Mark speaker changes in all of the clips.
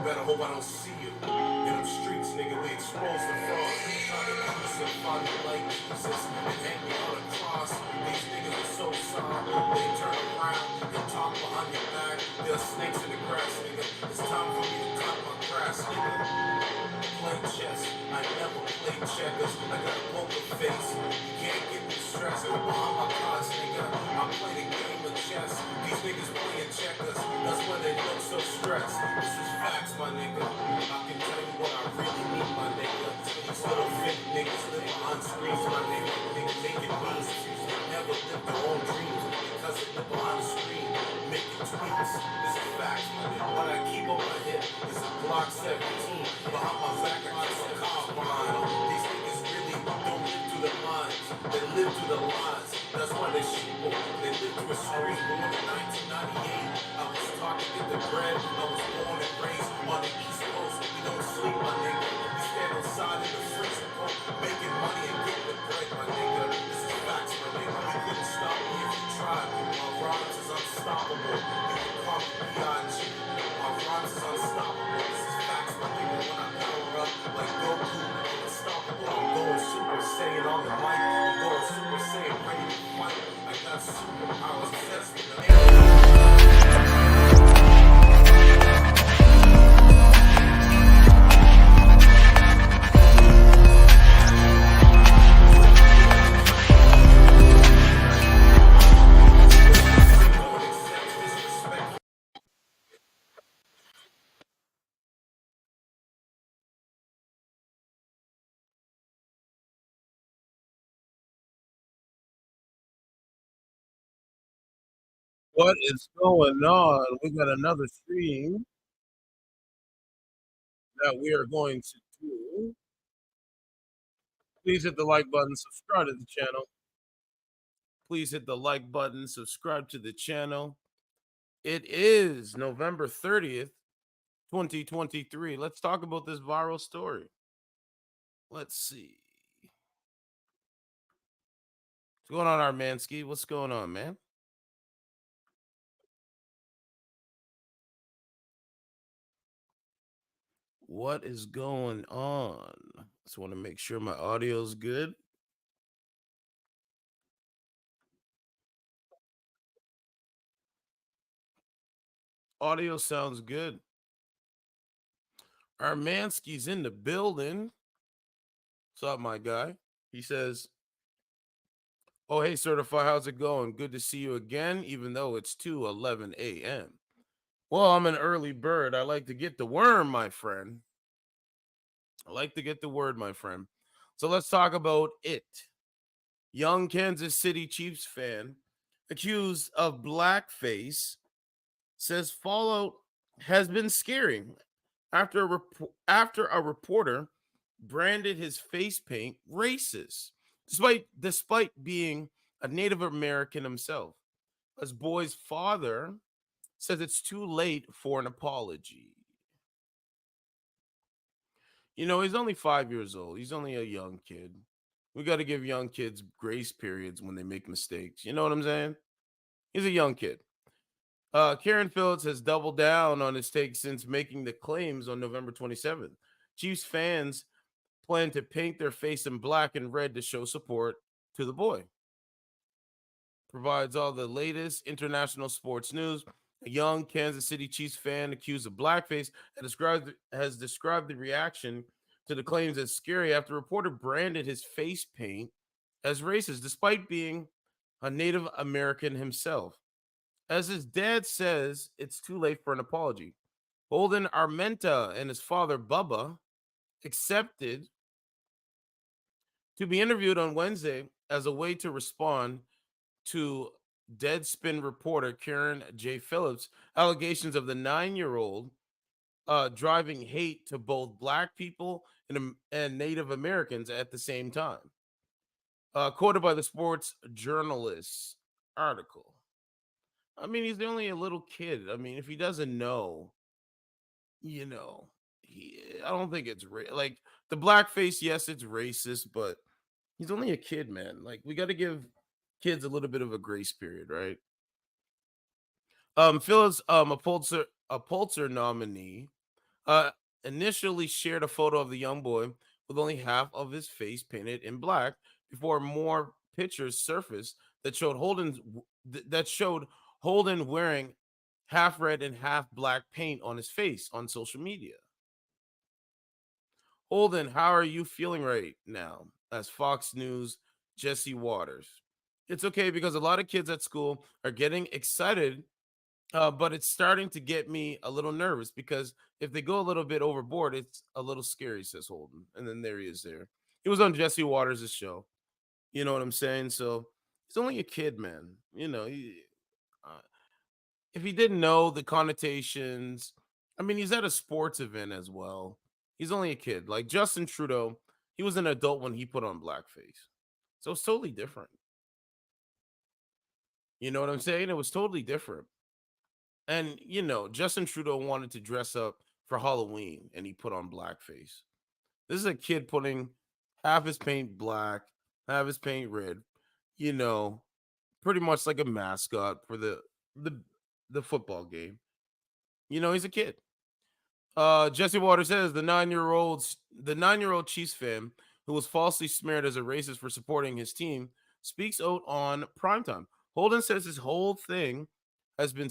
Speaker 1: better hope I don't see you. In them streets, nigga, we expose the fraud. Try to crucify me like Jesus and hang me on a cross. These niggas are so soft. They turn around and talk behind your back. There are snakes in the grass, nigga. It's time for me to cut my grass, nigga. Play chess, I never play checkers. I got a poker face. You can't get me stressed. I'm behind my cards, nigga. I play the game of chess. These niggas playing checkers. That's why they look so stressed. This is facts, my nigga. I can tell you what I really need, my nigga. These little fake niggas live behind screens, my nigga. Niggas making memes. Never live their own dreams because they live behind the screen. Making tweets. This is facts, my nigga. What I keep on my hip is a Glock 17. Behind my back, I got some carbine. These niggas really don't live through the lines. They live through the lines. That's why they sheeple. They live through a screen. Born in 1998. I was taught to get the bread. I was born and raised on the East Coast. We don't sleep, my nigga. We stand outside in the freezing cold, making money and getting the bread, my nigga. This is facts, my nigga. You couldn't stop me if you tried. My rhymes is unstoppable. You can call me B.I.G. My rhymes is unstoppable. This is facts, my nigga. When I power up like Goku, unstoppable. I'm going Super Saiyan on the mic. I'm going Super Saiyan ready to fight. I got superpowers. That's the
Speaker 2: What is going on? We got another stream that we are going to do. Please hit the like button, subscribe to the channel. Please hit the like button, subscribe to the channel. It is November 30th, 2023. Let's talk about this viral story. Let's see. What's going on, Armansky? What's going on, man? What is going on? Just want to make sure my audio is good. Audio sounds good. Armansky's in the building. What's up, my guy? He says, "Oh, hey, Certify, how's it going? Good to see you again, even though it's 2:11 a.m. Well, I'm an early bird. I like to get the worm, my friend. I like to get the word, my friend. So let's talk about it. Young Kansas City Chiefs fan accused of blackface says fallout has been scary after a reporter branded his face paint racist, despite being a Native American himself. His boy's father says it's too late for an apology. You know, he's only 5 years old. He's only a young kid. We got to give young kids grace periods when they make mistakes. You know what I'm saying? He's a young kid. Karen Phillips has doubled down on his take since making the claims on November 27th. Chiefs fans plan to paint their face in black and red to show support to the boy. Provides all the latest international sports news. A young Kansas City Chiefs fan accused of blackface has described the reaction to the claims as scary after a reporter branded his face paint as racist, despite being a Native American himself. As his dad says, it's too late for an apology. Holden Armenta and his father, Bubba, accepted to be interviewed on Wednesday as a way to respond to Deadspin reporter Karen J. Phillips' allegations of the 9-year-old driving hate to both Black people and Native Americans at the same time. Quoted by the Sports Journalist article. I mean, he's only a little kid. I mean, if he doesn't know, you know, I don't think it's like the blackface. Yes, it's racist, but he's only a kid, man. Like, we got to give kids a little bit of a grace period, right? Phyllis, a Pulitzer nominee, uh, initially shared a photo of the young boy with only half of his face painted in black before more pictures surfaced that showed Holden wearing half red and half black paint on his face on social media. Holden, how are you feeling right now? As Fox News Jesse Waters. It's okay because a lot of kids at school are getting excited, but it's starting to get me a little nervous because if they go a little bit overboard, it's a little scary, says Holden. And then there he is there. He was on Jesse Waters' show. You know what I'm saying? So he's only a kid, man. Uh, if he didn't know the connotations, I mean, he's at a sports event as well. He's only a kid. Like Justin Trudeau, he was an adult when he put on blackface. So it's totally different. You know what I'm saying? It was totally different. And, Justin Trudeau wanted to dress up for Halloween and he put on blackface. This is a kid putting half his paint black, half his paint red, you know, pretty much like a mascot for the the football game. He's a kid. Jesse Waters says the 9-year-old Chiefs fan who was falsely smeared as a racist for supporting his team speaks out on primetime. Holden says his whole thing has been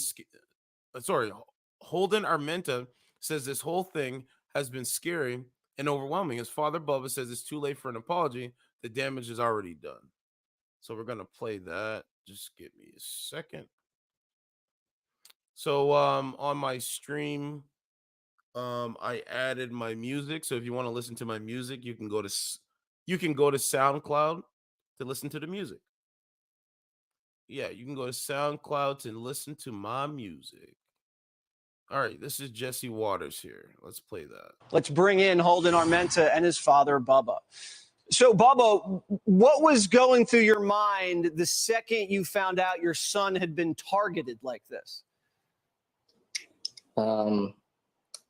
Speaker 2: sorry. Holden Armenta says this whole thing has been scary and overwhelming. His father Bubba says it's too late for an apology. The damage is already done. So we're gonna play that. Just give me a second. So on my stream, I added my music. So if you want to listen to my music, you can go to SoundCloud to listen to the music. Yeah, you can go to SoundCloud to listen to my music. All right, this is Jesse Waters here. Let's play that.
Speaker 3: Let's bring in Holden Armenta and his father, Bubba. So, Bubba, what was going through your mind the second you found out your son had been targeted like this?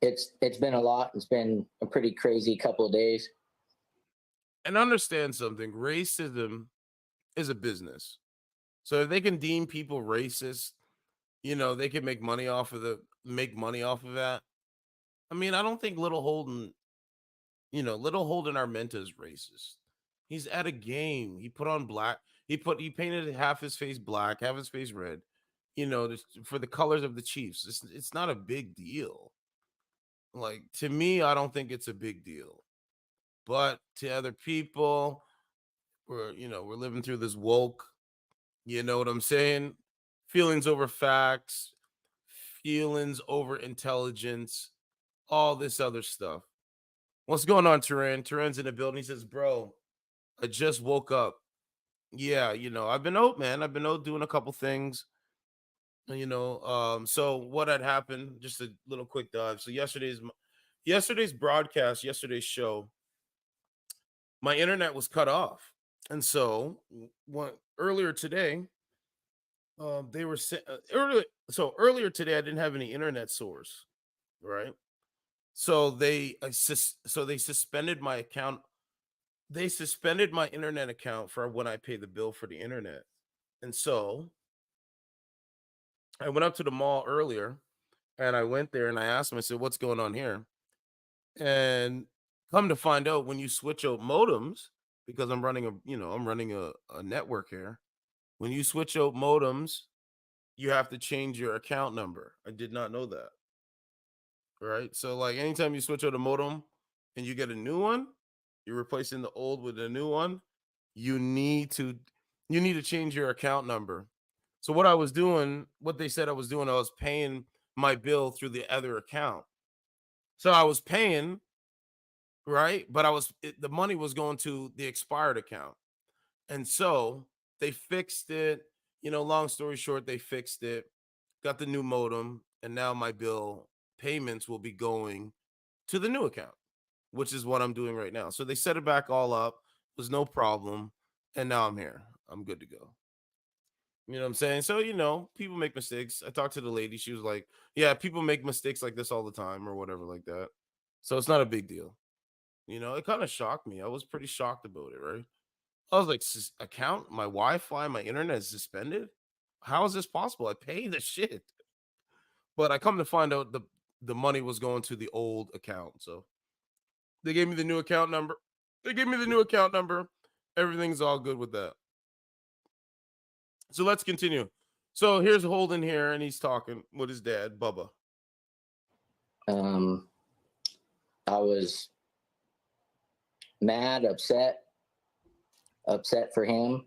Speaker 4: It's been a lot. It's been a pretty crazy couple of days.
Speaker 2: And understand something, racism is a business. So if they can deem people racist, they can make money off of that. I mean, I don't think little Holden Armenta is racist. He's at a game. He put on black. He painted half his face black, half his face red. For the colors of the Chiefs. It's not a big deal. Like, to me, I don't think it's a big deal. But to other people, we're living through this woke, you know what I'm saying? Feelings over facts, feelings over intelligence, all this other stuff. What's going on, Turan? Turan's in the building. He says, bro, I just woke up. Yeah, I've been out, man. I've been out doing a couple things. So what had happened, just a little quick dive. So yesterday's broadcast, yesterday's show, my internet was cut off. And so earlier today, they were earlier today I didn't have any internet source, right? So they suspended my account. They suspended my internet account for when I pay the bill for the internet. And so I went up to the mall earlier and I went there and I asked them, I said, what's going on here? And come to find out, when you switch out modems, because I'm running a network here. When you switch out modems, you have to change your account number. I did not know that. Right? So like anytime you switch out a modem and you get a new one, you're replacing the old with a new one, you need to change your account number. So what they said I was doing, I was paying my bill through the other account. So I was paying, right? But the money was going to the expired account. And so they fixed it. Long story short, they fixed it, got the new modem, and now my bill payments will be going to the new account, which is what I'm doing right now. So they set it back all up. There's no problem. And now I'm here. I'm good to go. You know what I'm saying? So, people make mistakes. I talked to the lady. She was like, yeah, people make mistakes like this all the time or whatever like that. So it's not a big deal. It kind of shocked me. I was pretty shocked about it, right? I was like, my Wi-Fi, my internet is suspended? How is this possible? I pay the shit. But I come to find out the money was going to the old account. So they gave me the new account number. Everything's all good with that. So let's continue. So here's Holden here, and he's talking with his dad, Bubba.
Speaker 4: I was mad, upset for him.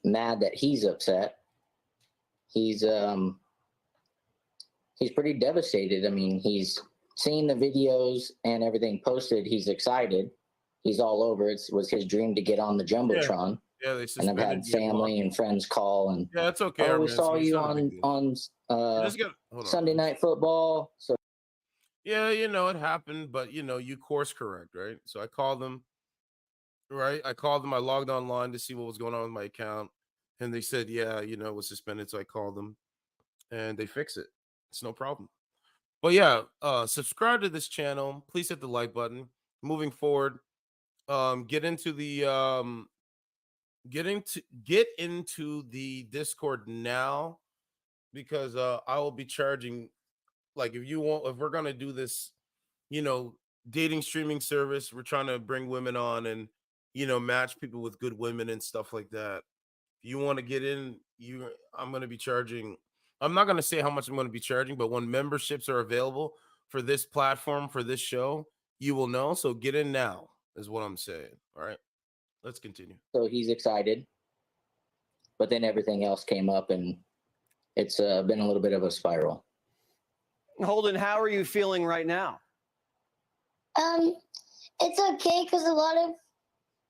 Speaker 4: Mad that he's upset. He's pretty devastated. I mean, he's seen the videos and everything posted. He's excited. He's all over. It was his dream to get on the Jumbotron.
Speaker 2: Yeah, they
Speaker 4: and I've had family and friends call and
Speaker 2: yeah, it's okay.
Speaker 4: Oh, we saw you on Sunday Night Football. So
Speaker 2: yeah, you know, it happened, but you know, you course correct, right? So I called them, right? I logged online to see what was going on with my account, and they said, yeah, you know, it was suspended. So I called them and they fix it. It's no problem. But yeah, subscribe to this channel. Please hit the like button. Moving forward, get into the Discord now, because I will be charging, like, if we're gonna do this, you know, dating streaming service, we're trying to bring women on and, you know, match people with good women and stuff like that. If you want to get in, I'm going to be charging. I'm not going to say how much I'm going to be charging, but when memberships are available for this platform, for this show, you will know. So get in now is what I'm saying. All right, let's continue.
Speaker 4: So he's excited, but then everything else came up and it's been a little bit of a spiral.
Speaker 3: Holden, how are you feeling right now?
Speaker 5: It's okay because a lot of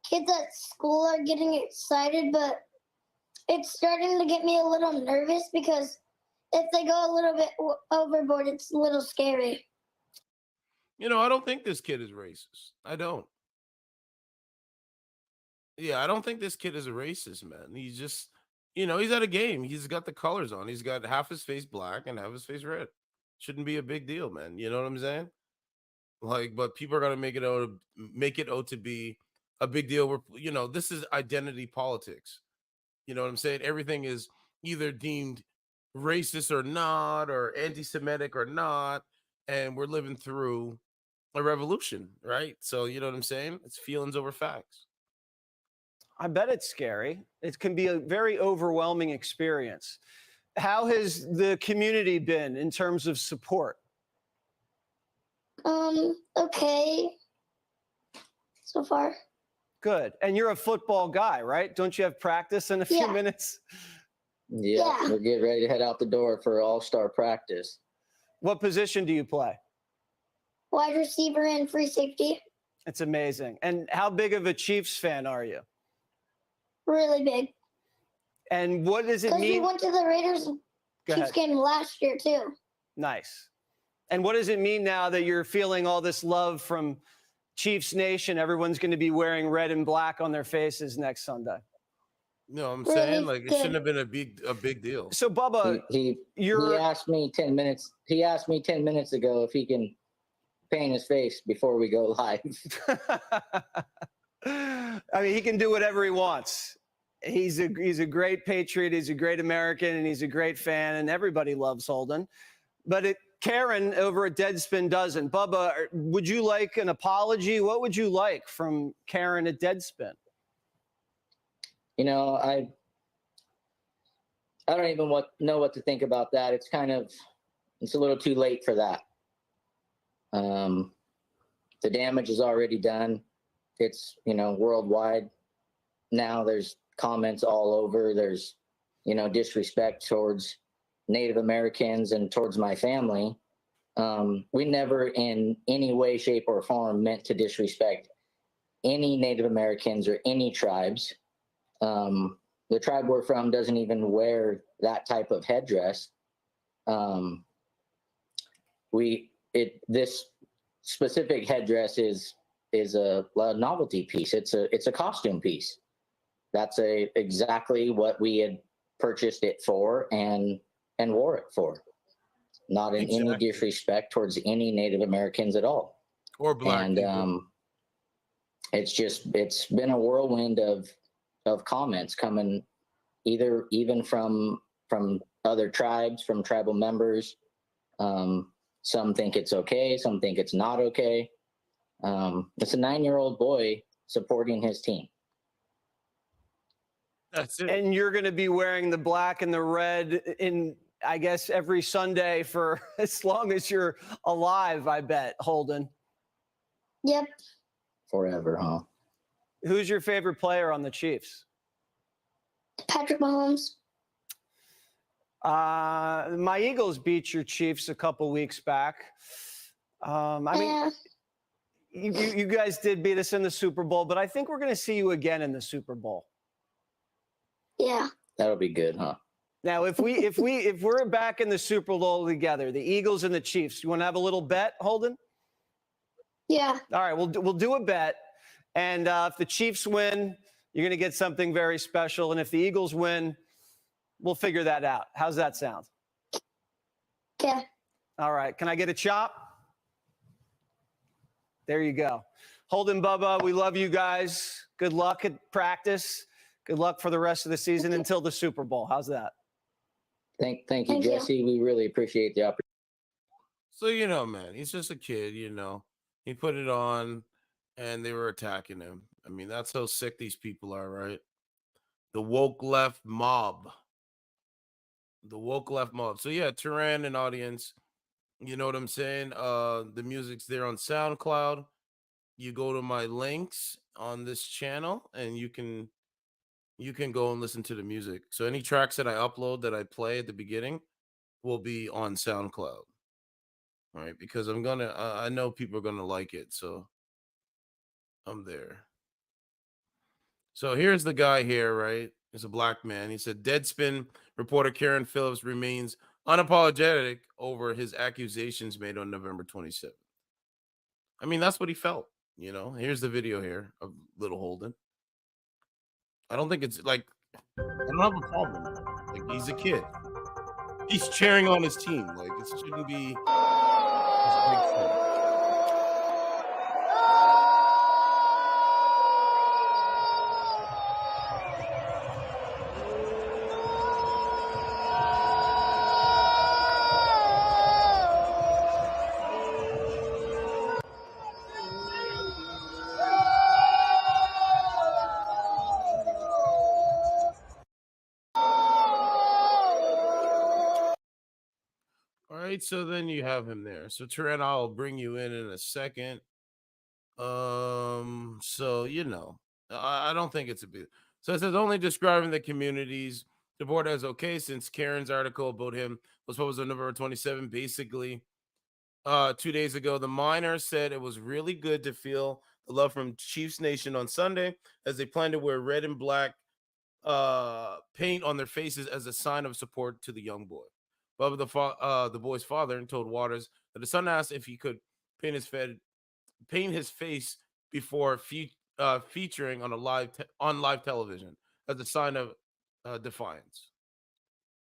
Speaker 5: kids at school are getting excited, but it's starting to get me a little nervous because if they go a little bit overboard, it's a little scary.
Speaker 2: You know, I don't think this kid is racist. I don't. Yeah, I don't think this kid is a racist, man. He's just, you know, he's at a game. He's got the colors on. He's got half his face black and half his face red. Shouldn't be a big deal, man. You know what I'm saying? Like, but people are gonna make it out to be a big deal. Where, you know, this is identity politics. You know what I'm saying? Everything is either deemed racist or not, or anti-Semitic or not, and we're living through a revolution, right? So you know what I'm saying? It's feelings over facts.
Speaker 3: I bet it's scary. It can be a very overwhelming experience. How has the community been in terms of support?
Speaker 5: Okay. So far.
Speaker 3: Good. And you're a football guy, right? Don't you have practice in a few minutes?
Speaker 4: Yeah, we're getting ready to head out the door for all-star practice.
Speaker 3: What position do you play?
Speaker 5: Wide receiver and free safety.
Speaker 3: It's amazing. And how big of a Chiefs fan are you?
Speaker 5: Really big.
Speaker 3: And what does it mean?
Speaker 5: Because we went to the Raiders Chiefs game last year, too.
Speaker 3: Nice. And what does it mean now that you're feeling all this love from Chiefs Nation? Everyone's going to be wearing red and black on their faces next Sunday.
Speaker 2: No, I'm saying, like, it shouldn't have been a big deal.
Speaker 4: So Bubba, he asked me 10 minutes. He asked me 10 minutes ago if he can paint his face before we go live.
Speaker 3: I mean, he can do whatever he wants. He's a great patriot. He's a great American, and he's a great fan, and everybody loves Holden. But Karen over at Deadspin doesn't. Bubba, would you like an apology? What would you like from Karen at Deadspin?
Speaker 4: You know, I don't even know what to think about that. It's a little too late for that. The damage is already done. It's, you know, worldwide. Now there's comments all over. There's, you know, disrespect towards Native Americans and towards my family. We never in any way, shape, or form meant to disrespect any Native Americans or any tribes. The tribe we're from doesn't even wear that type of headdress. This specific headdress is a novelty piece. It's a costume piece. That's exactly what we had purchased it for and wore it for. Not in any disrespect towards any Native Americans at all.
Speaker 2: Or black people.
Speaker 4: It's been a whirlwind of comments coming even from other tribes, from tribal members, Some think it's okay, some think it's not okay. It's a 9-year-old boy supporting his team.
Speaker 2: That's it.
Speaker 3: And you're going to be wearing the black and the red in, I guess, every Sunday for as long as you're alive, I bet, Holden.
Speaker 5: Yep.
Speaker 4: Forever, huh?
Speaker 3: Who's your favorite player on the Chiefs?
Speaker 5: Patrick Mahomes.
Speaker 3: My Eagles beat your Chiefs a couple weeks back. I mean, you guys did beat us in the Super Bowl, but I think we're going to see you again in the Super Bowl.
Speaker 5: Yeah.
Speaker 4: That'll be good, huh?
Speaker 3: Now, if we're back in the Super Bowl together, the Eagles and the Chiefs, you want to have a little bet, Holden?
Speaker 5: Yeah.
Speaker 3: All right, we'll do a bet, and if the Chiefs win, you're going to get something very special, and if the Eagles win, we'll figure that out. How's that sound?
Speaker 5: Okay.
Speaker 3: All right, can I get a chop? There you go. Holden, Bubba, we love you guys. Good luck at practice. Good luck for the rest of the season until the Super Bowl. How's that?
Speaker 4: Thank you,
Speaker 5: Thank you.
Speaker 4: Jesse. We really appreciate the opportunity.
Speaker 2: So, you know, man, he's just a kid, you know. He put it on and they were attacking him. I mean, that's how sick these people are, right? The woke left mob. The woke left mob. So, yeah, Turan and audience, you know what I'm saying? The music's there on SoundCloud. You go to my links on this channel and you can go and listen to the music. So any tracks that I upload that I play at the beginning will be on SoundCloud. All right, because I'm gonna I know people are gonna like it, so I'm there. So here's the guy here, right? He's a black man. He said Deadspin reporter Karen Phillips remains unapologetic over his accusations made on November 27th. I mean, that's what he felt, you know. Here's the video here of little Holden. I don't think it's like, I don't have a problem. Like, he's a kid. He's cheering on his team. Like, it shouldn't be this big thing. All right, so then you have him there. So Trent, I'll bring you in a second. So you know, I don't think it's a big. So it says only describing the communities the board as okay since Karen's article about him was published on November 27. Basically, 2 days ago, the miner said it was really good to feel the love from Chiefs Nation on Sunday as they plan to wear red and black paint on their faces as a sign of support to the young boy. Bubba, the boy's father, told Waters that his son asked if he could paint his face before featuring on live television as a sign of defiance.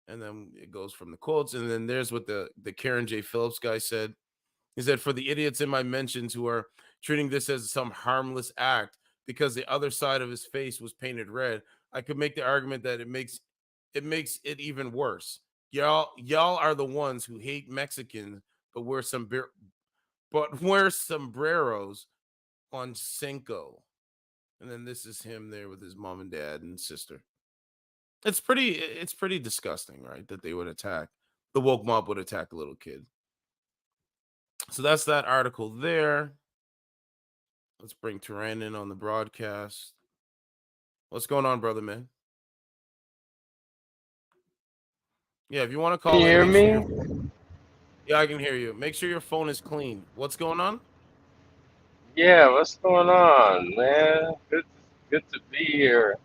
Speaker 2: And then it goes from the quotes, and then there's what the Karen J. Phillips guy said. He said, "For the idiots in my mentions who are treating this as some harmless act because the other side of his face was painted red, I could make the argument that it makes it even worse. Y'all are the ones who hate Mexicans, but wear sombreros on Cinco." And then this is him there with his mom and dad and sister. It's pretty disgusting, right? That they would attack, the woke mob would attack a little kid. So that's that article there. Let's bring Turan in on the broadcast. What's going on, brother, man? Yeah, if you want to call
Speaker 6: Can you hear
Speaker 2: in,
Speaker 6: me?
Speaker 2: yeah, I can hear you. Make sure your phone is clean. What's going on?
Speaker 6: Yeah, what's going on, man? Good to be here.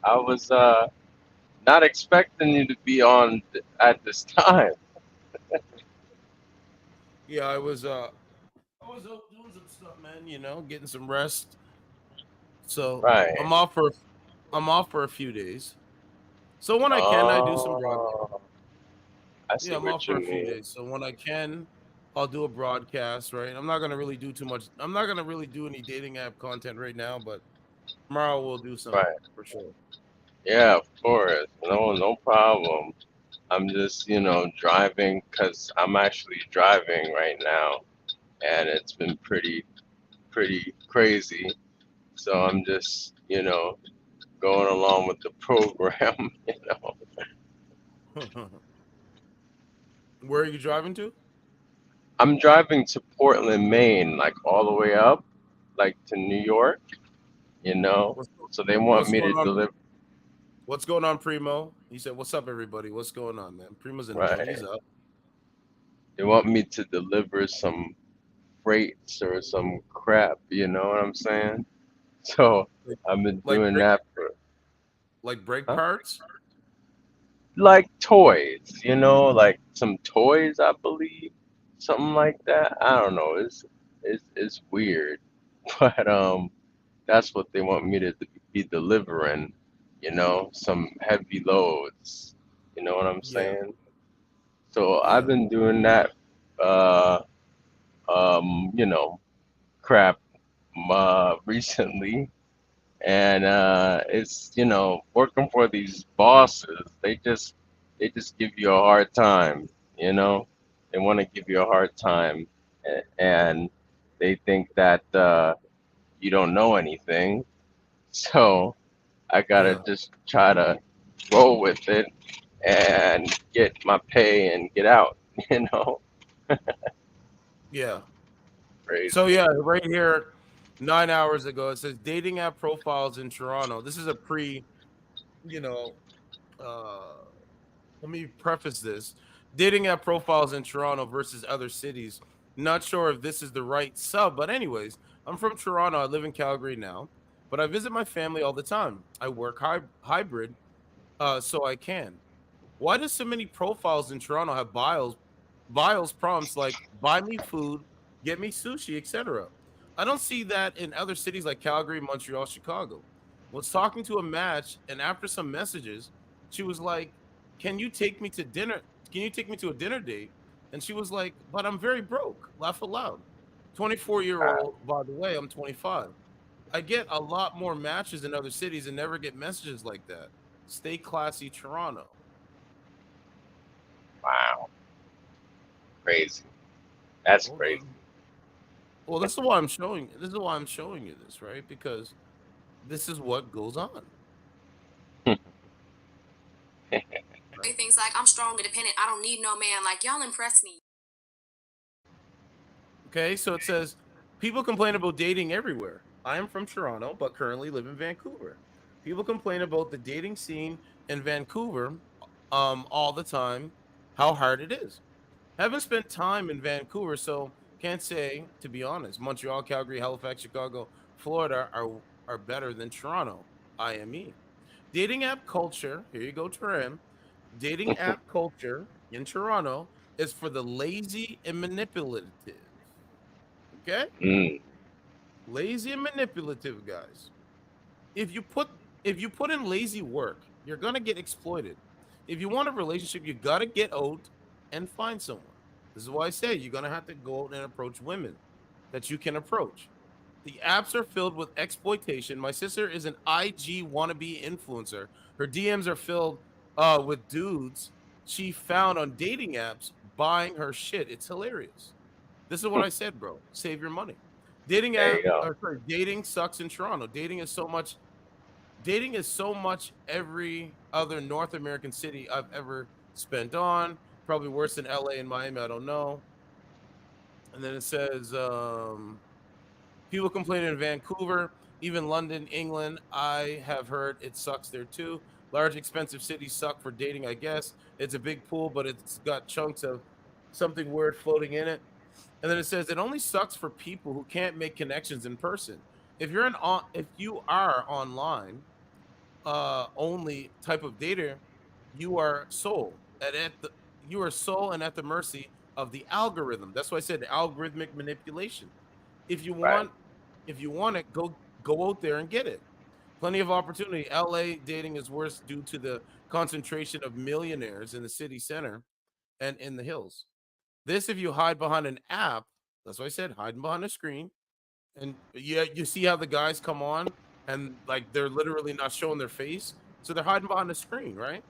Speaker 6: I was not expecting you to be on at this time.
Speaker 2: Yeah, I was out doing some stuff, man, you know, getting some rest. So
Speaker 6: Right.
Speaker 2: I'm off for a few days. So when I can, I do some broadcast.
Speaker 6: Oh, I see
Speaker 2: Yeah, I'm off
Speaker 6: what you
Speaker 2: for a few
Speaker 6: mean.
Speaker 2: days. So when I can, I'll do a broadcast, right? I'm not gonna really do too much. I'm not gonna really do any dating app content right now, but tomorrow we'll do some
Speaker 6: Right.
Speaker 2: for sure.
Speaker 6: Yeah, of course. No problem. I'm just, driving because I'm actually driving right now, and it's been pretty crazy. So I'm just, going along with the program.
Speaker 2: Where are you driving to?
Speaker 6: I'm driving to Portland, Maine, like all the way up, like to New York, you know.
Speaker 2: What's
Speaker 6: So they want
Speaker 2: what's
Speaker 6: me
Speaker 2: going
Speaker 6: to
Speaker 2: on?
Speaker 6: deliver,
Speaker 2: What's going on, Primo? He said, "What's up, everybody? What's going on, man?" Primo's in the building.
Speaker 6: right?
Speaker 2: He's up.
Speaker 6: They want me to deliver some freights or some crap, you know what I'm saying? So
Speaker 2: Like,
Speaker 6: I've been
Speaker 2: like
Speaker 6: doing
Speaker 2: brake,
Speaker 6: that for,
Speaker 2: like brake
Speaker 6: huh?
Speaker 2: parts.
Speaker 6: Like toys, like some toys, I believe, something like that. I don't know. It's weird, but that's what they want me to be delivering, some heavy loads. You know what I'm
Speaker 2: Yeah,
Speaker 6: saying? So I've
Speaker 2: yeah,
Speaker 6: been doing that, uh, um, you know, crap, recently, and it's working for these bosses. They just give you a hard time. They want to give you a hard time, and they think that you don't know anything. So I gotta
Speaker 2: yeah,
Speaker 6: just try to roll with it and get my pay and get out. You know,
Speaker 2: yeah. So
Speaker 6: crazy.
Speaker 2: yeah, right here, 9 hours ago, it says dating app profiles in Toronto. This is a pre, you know, uh, let me preface this. Dating app profiles in Toronto versus other cities. Not sure if this is the right sub, but anyways, I'm from Toronto. I live in Calgary now, but I visit my family all the time. I work hybrid, so I can. Why does so many profiles in Toronto have bios prompts like buy me food, get me sushi, etc.? I don't see that in other cities like Calgary, Montreal, Chicago. Was talking to a match, and after some messages, she was like, "Can you take me to dinner? Can you take me to a dinner date?" And she was like, "But I'm very broke." Laugh aloud. 24-year-old, by the way, I'm 25. I get a lot more matches in other cities and never get messages like that. Stay classy, Toronto.
Speaker 6: Wow, crazy. That's
Speaker 2: Hold
Speaker 6: crazy.
Speaker 2: on. Well, this is why I'm showing. This is why I'm showing you this, right? Because this is what goes on.
Speaker 7: Say things like, I'm strong, independent, I don't need no man. Like, y'all impress me.
Speaker 2: Okay, so it says people complain about dating everywhere. I am from Toronto, but currently live in Vancouver. People complain about the dating scene in Vancouver, all the time. How hard it is. Haven't spent time in Vancouver, so can't say to be honest. Montreal, Calgary, Halifax, Chicago, Florida are better than Toronto. IME. Dating app culture. Here you go, Tram. Dating app culture in Toronto is for the lazy and manipulative. Okay,
Speaker 6: Mm,
Speaker 2: lazy and manipulative guys. If you put if you put in lazy work, you're gonna get exploited. If you want a relationship, you gotta get out and find someone. This is why I say you're gonna have to go out and approach women that you can approach. The apps are filled with exploitation. My sister is an IG wannabe influencer. Her DMs are filled with dudes she found on dating apps buying her shit. It's hilarious. This is what I said, bro. Save your money. Dating
Speaker 6: there
Speaker 2: app,
Speaker 6: you go.
Speaker 2: sorry, dating sucks in Toronto. Dating is so much every other North American city I've ever spent on. Probably worse than LA and Miami. I don't know. And then it says, people complain in Vancouver, even London, England. I have heard it sucks there too. Large, expensive cities suck for dating, I guess. It's a big pool, but it's got chunks of something weird floating in it. And then it says it only sucks for people who can't make connections in person. If you are online only type of dater, you are sole at the you are sole and at the mercy of the algorithm. That's why I said algorithmic manipulation. If you
Speaker 6: Right.
Speaker 2: want if you want it, go out there and get it. Plenty of opportunity. LA dating is worse due to the concentration of millionaires in the city center and in the hills. This, if you hide behind an app, that's what I said, hiding behind a screen. And yeah, you see how the guys come on and like they're literally not showing their face. So they're hiding behind a screen, right?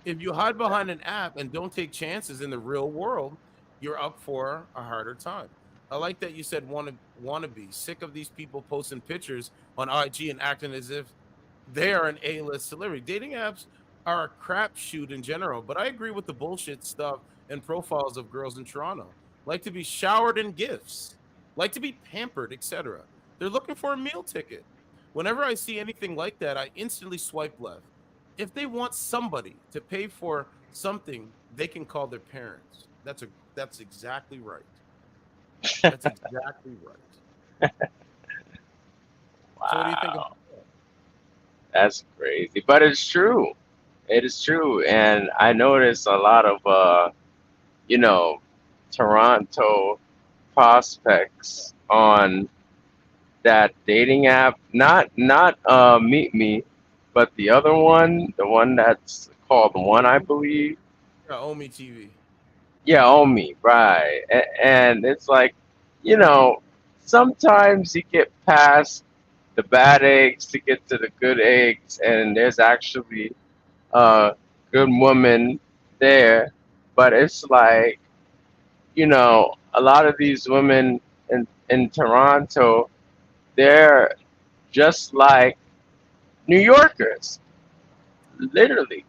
Speaker 2: If you hide behind an app and don't take chances in the real world, you're up for a harder time. I like that you said wanna be sick of these people posting pictures on IG and acting as if they are an A-list celebrity. Dating apps are a crapshoot in general, but I agree with the bullshit stuff and profiles of girls in Toronto. Like to be showered in gifts, like to be pampered, etc. They're looking for a meal ticket. Whenever I see anything like that, I instantly swipe left. If they want somebody to pay for something, they can call their parents. That's exactly right. That's exactly right. So what do you think about
Speaker 6: Wow,
Speaker 2: that?
Speaker 6: that's crazy, but it's true. It is true, and I notice a lot of you know, Toronto prospects on that dating app. Not Meet Me, but the other one, the one that's called One, I believe.
Speaker 2: Yeah, Omi TV.
Speaker 6: Yeah, on me, right? And it's like, you know, sometimes you get past the bad eggs to get to the good eggs, and there's actually a good woman there, but it's like, a lot of these women in Toronto, they're just like New Yorkers, literally.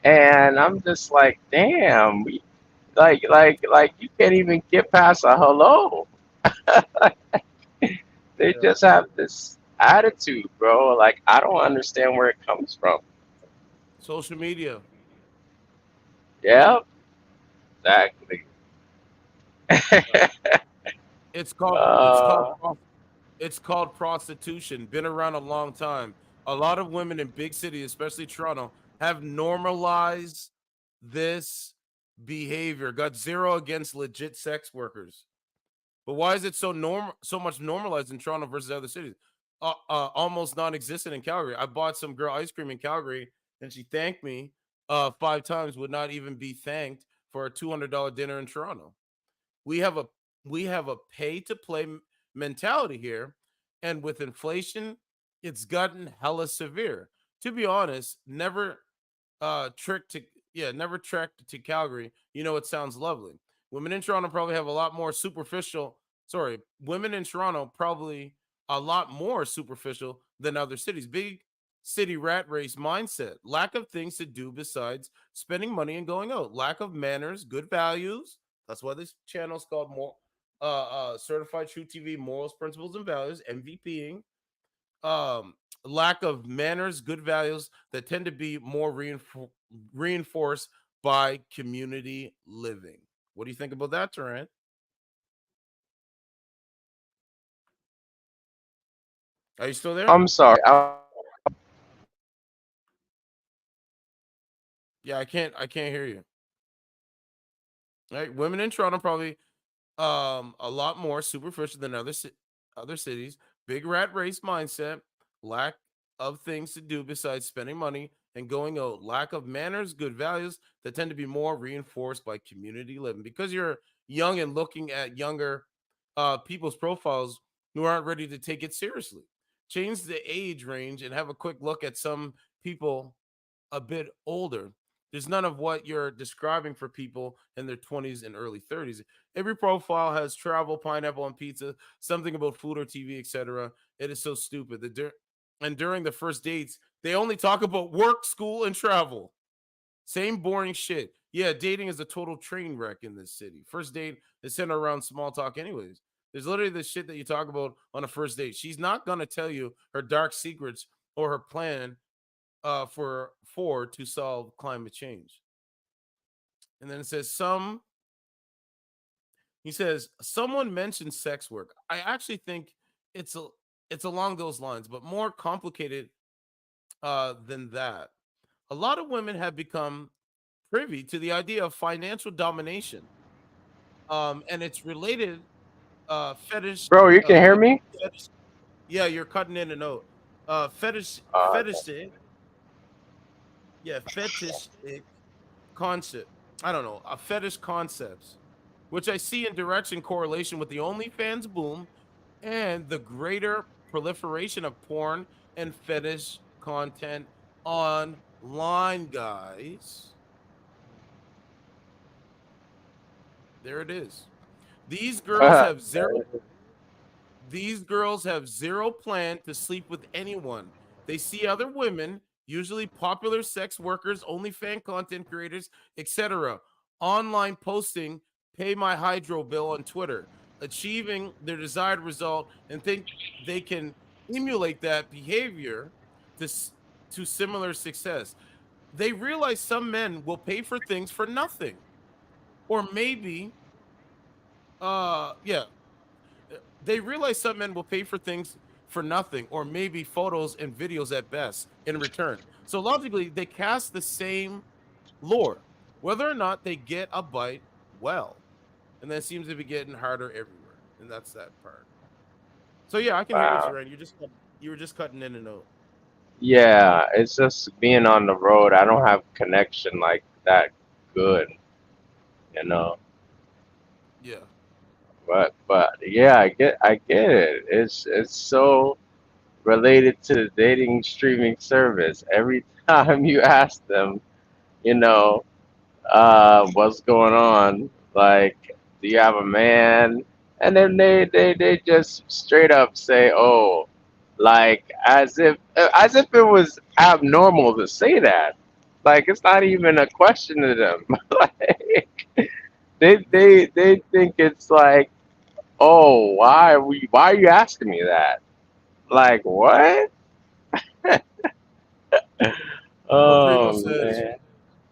Speaker 6: And I'm just like, damn, like you can't even get past a hello. They
Speaker 2: Yeah.
Speaker 6: just have this attitude, bro. Like I don't understand where it comes from.
Speaker 2: Social media.
Speaker 6: Yeah, exactly.
Speaker 2: It's called it's called
Speaker 6: uh,
Speaker 2: pros- it's called prostitution. Been around a long time. A lot of women in big cities, especially Toronto, have normalized this behavior. Got zero against legit sex workers. But why is it so much normalized in Toronto versus other cities? Almost non-existent in Calgary. I bought some girl ice cream in Calgary, and she thanked me 5 times. Would not even be thanked for a $200 dinner in Toronto. We have a we have a pay to play mentality here, and with inflation, it's gotten hella severe. To be honest, trick to never trekked to Calgary. It sounds lovely. Women in Toronto probably have a lot more superficial. Sorry, women in Toronto probably a lot more superficial than other cities. Big city rat race mindset, lack of things to do besides spending money and going out, lack of manners, good values. That's why this channel is called more Certified True TV Morals, Principles, and Values (MVPing). Lack of manners, good values that tend to be more reinforced by community living. What do you think about that, Tarant? Are you still there?
Speaker 6: I'm sorry.
Speaker 2: Yeah, I can't hear you. All right, women in Toronto probably a lot more superficial than other cities. Big rat race mindset, lack of things to do besides spending money and going out, lack of manners, good values that tend to be more reinforced by community living. Because you're young and looking at younger people's profiles who aren't ready to take it seriously. Change the age range and have a quick look at some people a bit older. There's none of what you're describing for people in their 20s and early 30s. Every profile has travel, pineapple, and pizza, something about food or TV, etc. It is so stupid. And during the first dates, they only talk about work, school, and travel. Same boring shit. Yeah, dating is a total train wreck in this city. First date is centered around small talk, anyways. There's literally the shit that you talk about on a first date. She's not gonna tell you her dark secrets or her plan for to solve climate change. And then it says some. He says someone mentioned sex work. I actually think it's a it's along those lines, but more complicated than that. A lot of women have become privy to the idea of financial domination, and it's related fetish.
Speaker 6: Bro, you can hear me?
Speaker 2: Fetish. Yeah, you're cutting in and out.
Speaker 6: Okay.
Speaker 2: Fetish. Yeah, fetish concept. I don't know, fetish concepts, which I see in direction correlation with the OnlyFans boom and the greater proliferation of porn and fetish content online. line, guys. There it is. These girls have zero. These girls have zero plan to sleep with anyone. They see other women, usually popular sex workers, OnlyFans content creators, etc., online posting, pay my hydro bill on Twitter, achieving their desired result, and think they can emulate that behavior to, to similar success. They realize some men will pay for things for nothing. Or maybe, yeah, they realize some men will pay for things for nothing, or maybe photos and videos at best in return. So logically, they cast the same lure, whether or not they get a bite. Well, and that seems to be getting harder everywhere, and that's that part. So yeah, I can hear you,
Speaker 6: Wow.
Speaker 2: Terrain. You were just cutting in and out.
Speaker 6: Yeah, it's just being on the road. I don't have connection like that good, you know.
Speaker 2: Yeah,
Speaker 6: But yeah, I get it. It's so related to the dating streaming service. Every time you ask them, you know, what's going on, like, do you have a man? And then they just straight up say, oh, like as if it was abnormal to say that. Like it's not even a question to them. Like
Speaker 2: yeah.
Speaker 6: they think it's like, oh, why are you asking me that? Like what?
Speaker 2: So
Speaker 6: Oh man.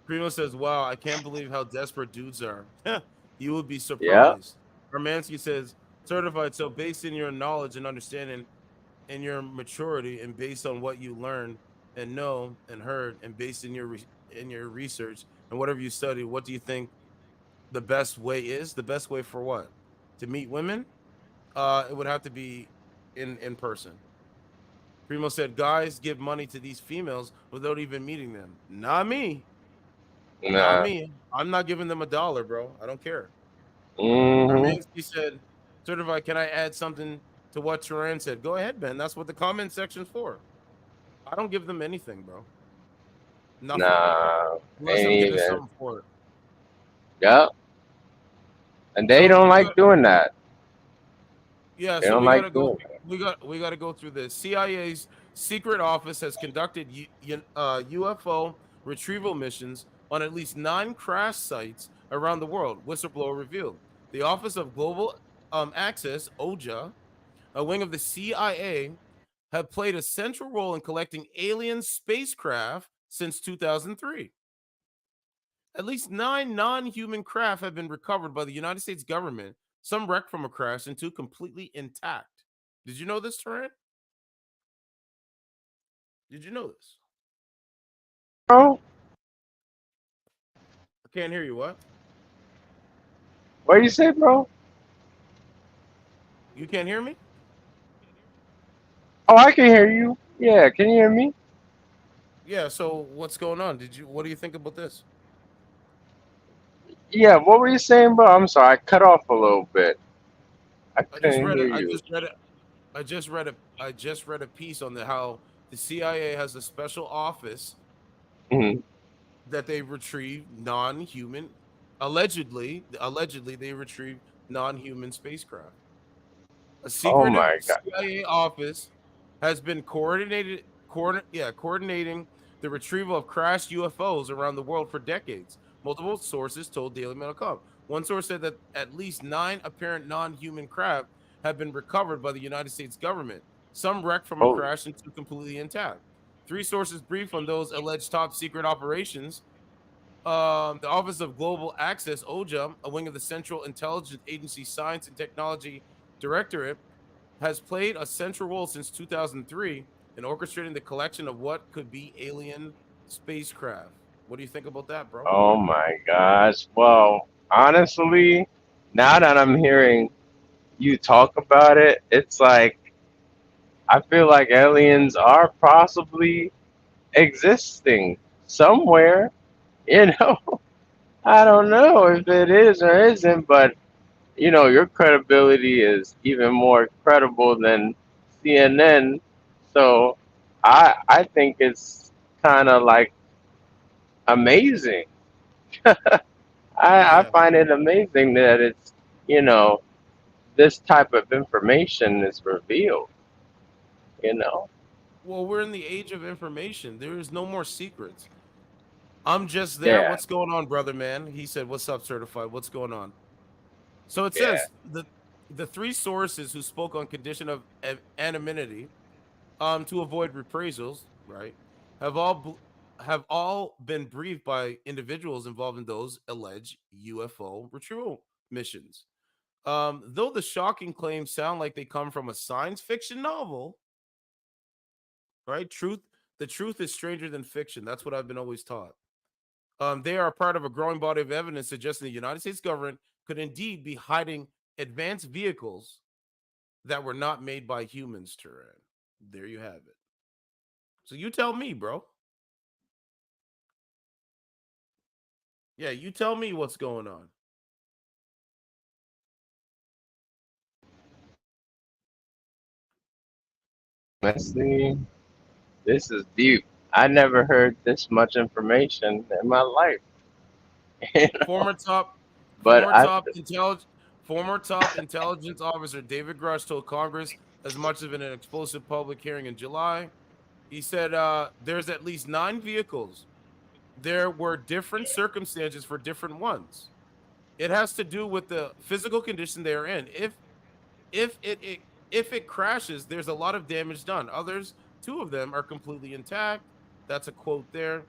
Speaker 2: Primo says, "Wow, I can't believe how desperate dudes are. You would be
Speaker 6: Yeah.
Speaker 2: surprised." Armansky says, "Certified. So based in your knowledge and understanding and your maturity, and based on what you learned and know and heard, and based in in your research and whatever you study, what do you think the best way is? The best way for what? To meet women? It would have to be in person." Primo said, "Guys give money to these females without even meeting them. Not me. Not
Speaker 6: Nah.
Speaker 2: me. I'm not giving them $1, bro. I don't care."
Speaker 6: Mhm.
Speaker 2: Armansky said, "Certified, can I add something to what Turan said?" Go ahead, man. That's what the comment section's for. I don't give them anything, bro. Nothing.
Speaker 6: Nah.
Speaker 2: Unless
Speaker 6: Ain't
Speaker 2: I'm getting
Speaker 6: even.
Speaker 2: something for it.
Speaker 6: Yep. And they
Speaker 2: So
Speaker 6: don't
Speaker 2: we
Speaker 6: like
Speaker 2: got
Speaker 6: doing that.
Speaker 2: yeah,
Speaker 6: They
Speaker 2: so
Speaker 6: don't
Speaker 2: we
Speaker 6: like
Speaker 2: gotta go
Speaker 6: doing
Speaker 2: through
Speaker 6: that.
Speaker 2: we gotta go through this. CIA's secret office has conducted UFO retrieval missions on at least 9 crash sites around the world, whistleblower revealed. The Office of Global Access, OJA, a wing of the CIA, have played a central role in collecting alien spacecraft since 2003. At least 9 non-human craft have been recovered by the United States government, some wrecked from a crash and 2 completely intact. Did you know this, Tarant? Did you know this?
Speaker 6: Bro,
Speaker 2: I can't hear you. What?
Speaker 6: what do you say, bro?
Speaker 2: You can't hear me?
Speaker 6: Oh, I can hear you. Yeah, can you hear me?
Speaker 2: Yeah. So what's going on? What do you think about this?
Speaker 6: Yeah, what were you saying, bro? I'm sorry, I cut off a little bit. I
Speaker 2: I just
Speaker 6: couldn't
Speaker 2: read
Speaker 6: hear
Speaker 2: it. I
Speaker 6: you.
Speaker 2: just read it. I just read a piece on how the CIA has a special office
Speaker 6: Hmm.
Speaker 2: that they retrieve non-human. Allegedly, they retrieve non-human spacecraft. A
Speaker 6: Oh
Speaker 2: secretive
Speaker 6: my God.
Speaker 2: CIA office has been coordinating the retrieval of crashed UFOs around the world for decades. Multiple sources told Daily Mail.com. One source said that at least 9 apparent non-human craft have been recovered by the United States government, some wrecked from a
Speaker 6: Oh,
Speaker 2: crash and 2 completely intact. 3 sources brief on those alleged top secret operations. The Office of Global Access, OJA, a wing of the Central Intelligence Agency Science and Technology Directorate, has played a central role since 2003 in orchestrating the collection of what could be alien spacecraft. What do you think about that, bro?
Speaker 6: oh my gosh. Well, honestly, now that I'm hearing you talk about it, it's like I feel like aliens are possibly existing somewhere. You know, I don't know if it is or isn't, but your credibility is even more credible than CNN. So I think it's kind of like amazing. I
Speaker 2: Yeah.
Speaker 6: find it amazing that it's, you know, this type of information is revealed, you know.
Speaker 2: Well, we're in the age of information. There is no more secrets. I'm just there.
Speaker 6: Yeah,
Speaker 2: What's going on, brother man? He said, "What's up, certified? What's going on?" So it
Speaker 6: yeah.
Speaker 2: says the three sources who spoke on condition of anonymity to avoid reprisals, right, have have all been briefed by individuals involved in those alleged UFO retrieval missions. Though the shocking claims sound like they come from a science fiction novel, right? The truth is stranger than fiction. That's what I've been always taught. They are part of a growing body of evidence suggesting the United States government could indeed be hiding advanced vehicles that were not made by humans, Turan. There you have it. So you tell me, bro. Yeah, you tell me what's going on.
Speaker 6: Honestly, this is deep. I never heard this much information in my life. You know?
Speaker 2: Former top
Speaker 6: But
Speaker 2: former
Speaker 6: I,
Speaker 2: top intelligence former top intelligence officer David Grush told Congress as much of in an explosive public hearing in July. He said there's at least 9 vehicles. There were different circumstances for different ones. It has to do with the physical condition they are in. If if it crashes, there's a lot of damage done. Others, 2 of them are completely intact. That's a quote there.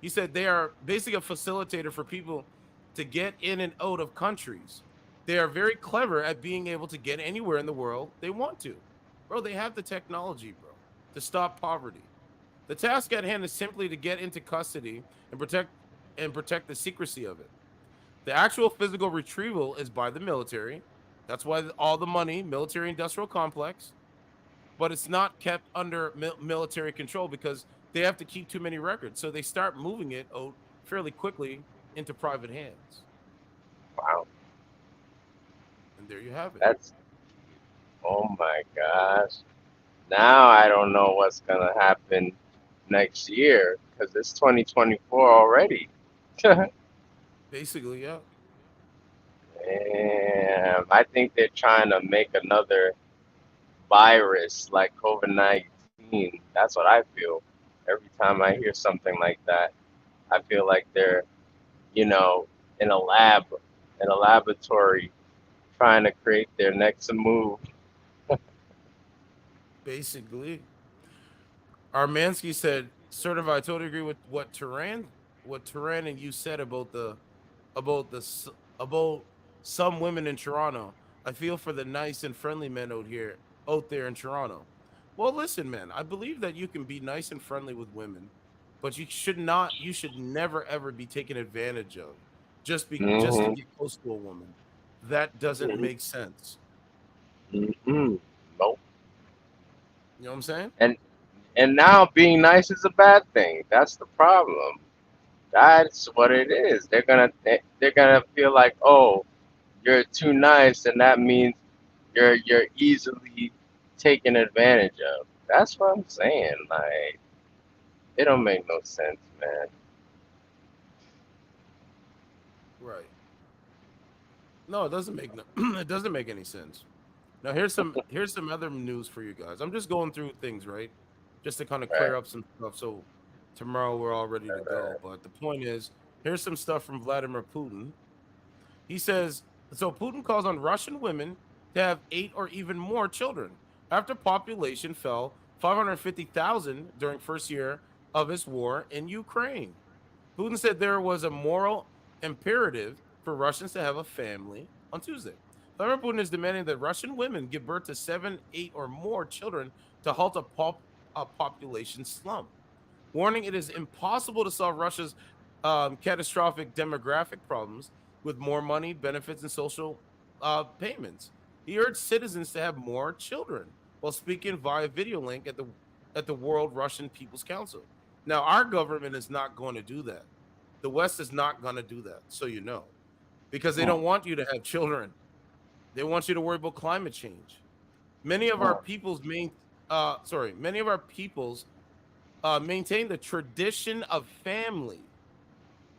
Speaker 2: He said they are basically a facilitator for people to get in and out of countries. They are very clever at being able to get anywhere in the world they want to. Bro, they have the technology, bro, to stop poverty. The task at hand is simply to get into custody and protect the secrecy of it. The actual physical retrieval is by the military. That's why all the money, military industrial complex, but it's not kept under military control because they have to keep too many records. So they start moving it out fairly quickly into private hands.
Speaker 6: wow,
Speaker 2: And there you have it.
Speaker 6: that's, oh my gosh. Now I don't know what's gonna happen next year because it's 2024 already.
Speaker 2: Basically, yeah.
Speaker 6: And I think they're trying to make another virus like COVID-19. That's what I feel. Every time I hear something like that, I feel like they're, you know, in a lab, in a laboratory, trying to create their next move.
Speaker 2: Basically. Armansky said, certified, I totally agree with what Turan and you said about the about some women in Toronto. I feel for the nice and friendly men out there in Toronto. Well, listen, man, I believe that you can be nice and friendly with women, but you should never ever be taken advantage of just to
Speaker 6: Hmm.
Speaker 2: get close to a woman. That doesn't make sense.
Speaker 6: Hmm. Nope.
Speaker 2: You know what I'm saying?
Speaker 6: And and now being nice is a bad thing. That's the problem. That's what it is. They're gonna feel like, oh, you're too nice, and that means you're easily taken advantage of. That's what I'm saying. Like, it don't make no sense, man.
Speaker 2: Right. No, it doesn't make no, it doesn't make any sense. Now here's some other news for you guys. I'm just going through things, right? Just to kind of
Speaker 6: Right.
Speaker 2: clear up some stuff so tomorrow we're all ready to go. But the point is, here's some stuff from Vladimir Putin. He says, so Putin calls on Russian women to have 8 or even more children after population fell 550,000 during first year of his war in Ukraine. Putin said there was a moral imperative for Russians to have a family on Tuesday. Vladimir Putin is demanding that Russian women give birth to 7, 8 or more children to halt a population slump, warning it is impossible to solve Russia's catastrophic demographic problems with more money, benefits, and social payments. He urged citizens to have more children while speaking via video link at the World Russian People's Council. Now, our government is not going to do that. The West is not going to do that, so you know, because they
Speaker 6: Mm,
Speaker 2: don't want you to have children. They want you to worry about climate change. Many of our
Speaker 6: mm,
Speaker 2: many of our peoples maintain the tradition of family.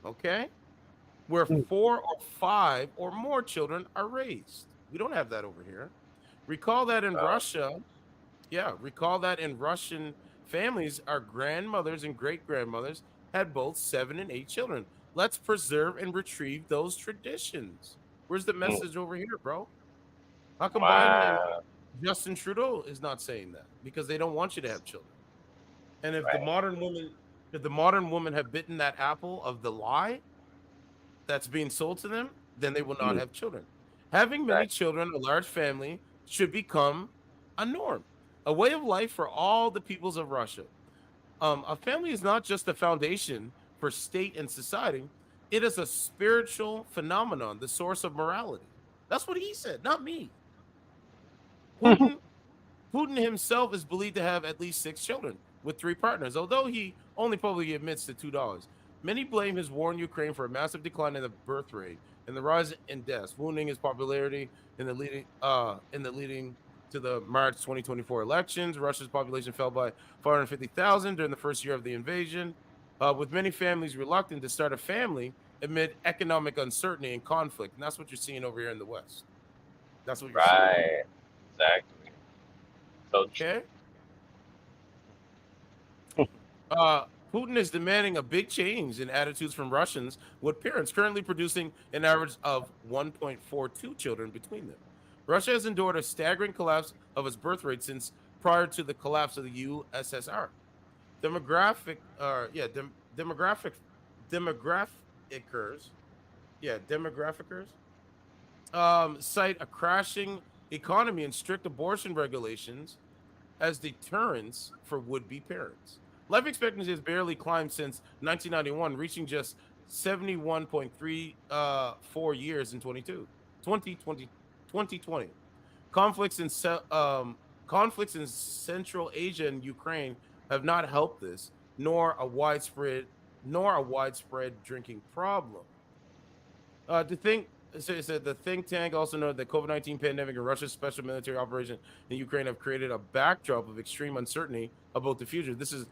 Speaker 2: okay, where 4 or 5 or more children are raised. We don't have that over here. Recall that in Russia, recall that in Russian families, our grandmothers and great grandmothers had both 7 and 8 children. Let's preserve and retrieve those traditions. Where's the
Speaker 6: Mm.
Speaker 2: message over here, bro? How come Biden and
Speaker 6: Wow.
Speaker 2: Justin Trudeau is not saying that? Because they don't want you to have children. And
Speaker 6: Right.
Speaker 2: if the modern woman have bitten that apple of the lie that's being sold to them, then they will not
Speaker 6: Mm.
Speaker 2: have children. Having many
Speaker 6: Exactly.
Speaker 2: children, a large family, should become a norm, a way of life for all the peoples of Russia. A family is not just a foundation for state and society; it is a spiritual phenomenon, the source of morality. That's what he said, not me. Putin Putin himself is believed to have at least 6 children with 3 partners, although he only publicly admits to $2. Many blame his war in Ukraine for a massive decline in the birth rate and the rise in deaths, wounding his popularity in the leading to the March 2024 elections. Russia's population fell by 450,000 during the first year of the invasion, with many families reluctant to start a family amid economic uncertainty and conflict. And that's what you're seeing over here in the West. That's what you're seeing.
Speaker 6: Right. Exactly. So
Speaker 2: Okay. Putin is demanding a big change in attitudes from Russians, with parents currently producing an average of 1.42 children between them. Russia has endured a staggering collapse of its birth rate since prior to the collapse of the USSR. Demographic, demographic, demographicers, demographicers, cite a crashing economy and strict abortion regulations as deterrents for would-be parents. Life expectancy has barely climbed since 1991, reaching just 71.34 years in 2020. Conflicts in conflicts in Central Asia and Ukraine have not helped this, nor a widespread drinking problem. To think, so it said the think tank also noted that COVID-19 pandemic and Russia's special military operation in Ukraine have created a backdrop of extreme uncertainty about the future. This has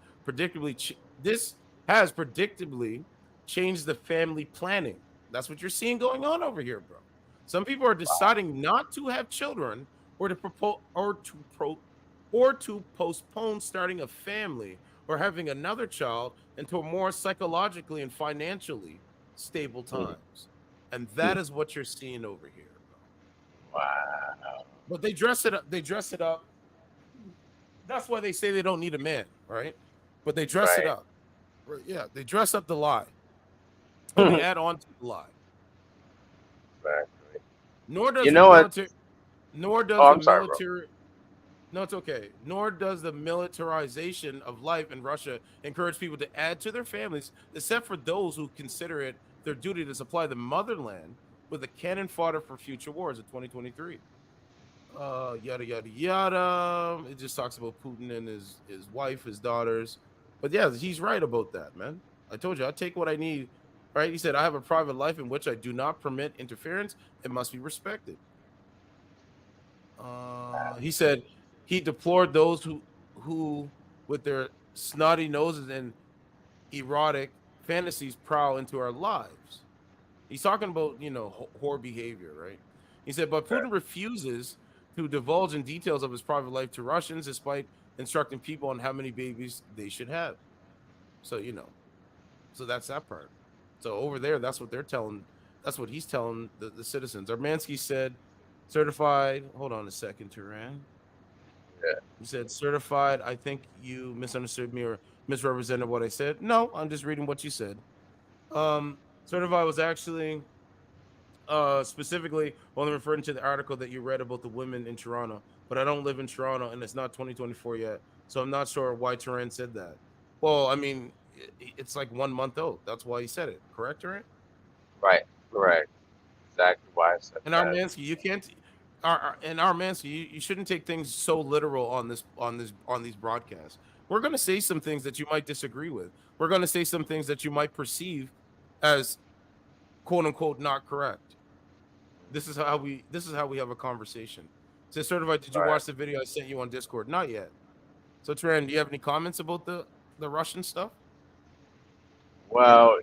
Speaker 2: predictably changed the family planning. That's what you're seeing going on over here, bro. Some people are deciding not to have children or to propose or to postpone starting a family or having another child until more psychologically and financially stable
Speaker 6: mm.
Speaker 2: times. And that is what you're seeing over here, bro.
Speaker 6: Wow.
Speaker 2: But they dress it up. They dress it up. That's why they say they don't need a man, right? But they dress it
Speaker 6: Right.
Speaker 2: up. Right? Yeah, they dress up the lie. Or they add on to the lie.
Speaker 6: Exactly.
Speaker 2: Nor does
Speaker 6: You
Speaker 2: the
Speaker 6: know what?
Speaker 2: military nor does
Speaker 6: Oh,
Speaker 2: the
Speaker 6: I'm sorry, bro.
Speaker 2: military no, it's okay. Nor does the militarization of life in Russia encourage people to add to their families, except for those who consider it their duty to supply the motherland with a cannon fodder for future wars in 2023. Yada yada yada. It just talks about Putin and his wife, his daughters. But yeah, he's right about that, man. I told you I take what I need. Right? He said I have a private life in which I do not permit interference. It must be respected. He said he deplored those who with their snotty noses and erotic fantasies prowl into our lives. He's talking about, whore behavior, right? He said, but
Speaker 6: Right.
Speaker 2: Putin refuses to divulge in details of his private life to Russians, despite instructing people on how many babies they should have. So, so that's that part. So over there, that's what they're telling. That's what he's telling the citizens. Armansky said, certified. Hold on a second, Turan.
Speaker 6: Yeah.
Speaker 2: He said, certified. I think you misunderstood me or misrepresented what I said. No, I'm just reading what you said. Certified was actually specifically only referring to the article that you read about the women in Toronto, but I don't live in Toronto and it's not 2024 yet, so I'm not sure why Turan said that. Well, I mean, it's like 1 month old. That's why he said it. Correct, Turan?
Speaker 6: Right. Right. Exactly why I said
Speaker 2: And
Speaker 6: that.
Speaker 2: Armansky, you can't. And Armansky, you shouldn't take things so literal on these broadcasts. We're going to say some things that you might disagree with. We're going to say some things that you might perceive as quote unquote not correct. This is how we have a conversation. Say, certified, did you
Speaker 6: Right.
Speaker 2: watch the video I sent you on Discord? Not yet. So Turan, do you have any comments about the Russian stuff?
Speaker 6: Well,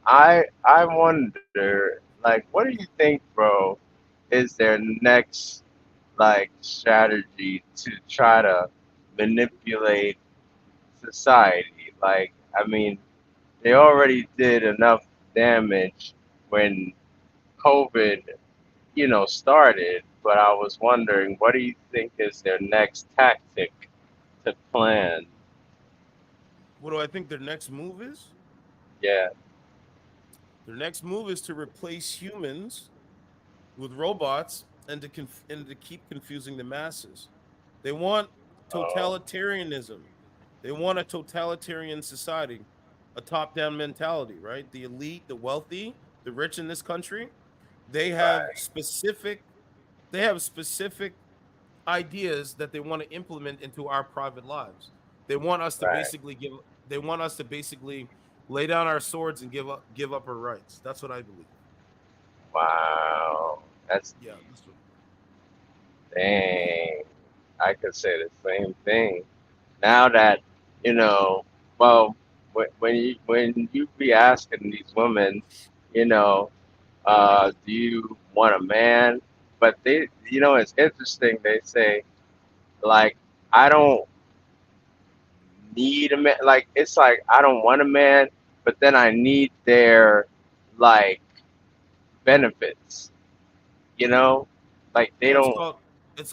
Speaker 6: I wonder, like, what do you think, bro, is their next like strategy to try to manipulate society? Like, I mean, they already did enough damage when COVID, started, but I was wondering, what do you think is their next tactic to plan?
Speaker 2: What do I think their next move is?
Speaker 6: Yeah.
Speaker 2: Their next move is to replace humans with robots and to keep confusing the masses. They want
Speaker 6: Oh,
Speaker 2: totalitarianism. They want a totalitarian society, a top-down mentality, right? The elite, the wealthy, the rich in this country, they have
Speaker 6: right,
Speaker 2: specific they have specific ideas that they want to implement into our private lives. They want us to
Speaker 6: right.
Speaker 2: basically give they want us to basically lay down our swords and give up our rights. That's what I believe.
Speaker 6: Wow. That's
Speaker 2: Yeah,
Speaker 6: deep.
Speaker 2: that's what,
Speaker 6: Dang. I could say the same thing. Now that, you know, well, when you be asking these women, you know, do you want a man? But it's interesting. They say, like, I don't need a man. Like, it's like I don't want a man, but then I need their like benefits. You know, like they
Speaker 2: yeah,
Speaker 6: don't. Yeah,
Speaker 2: it's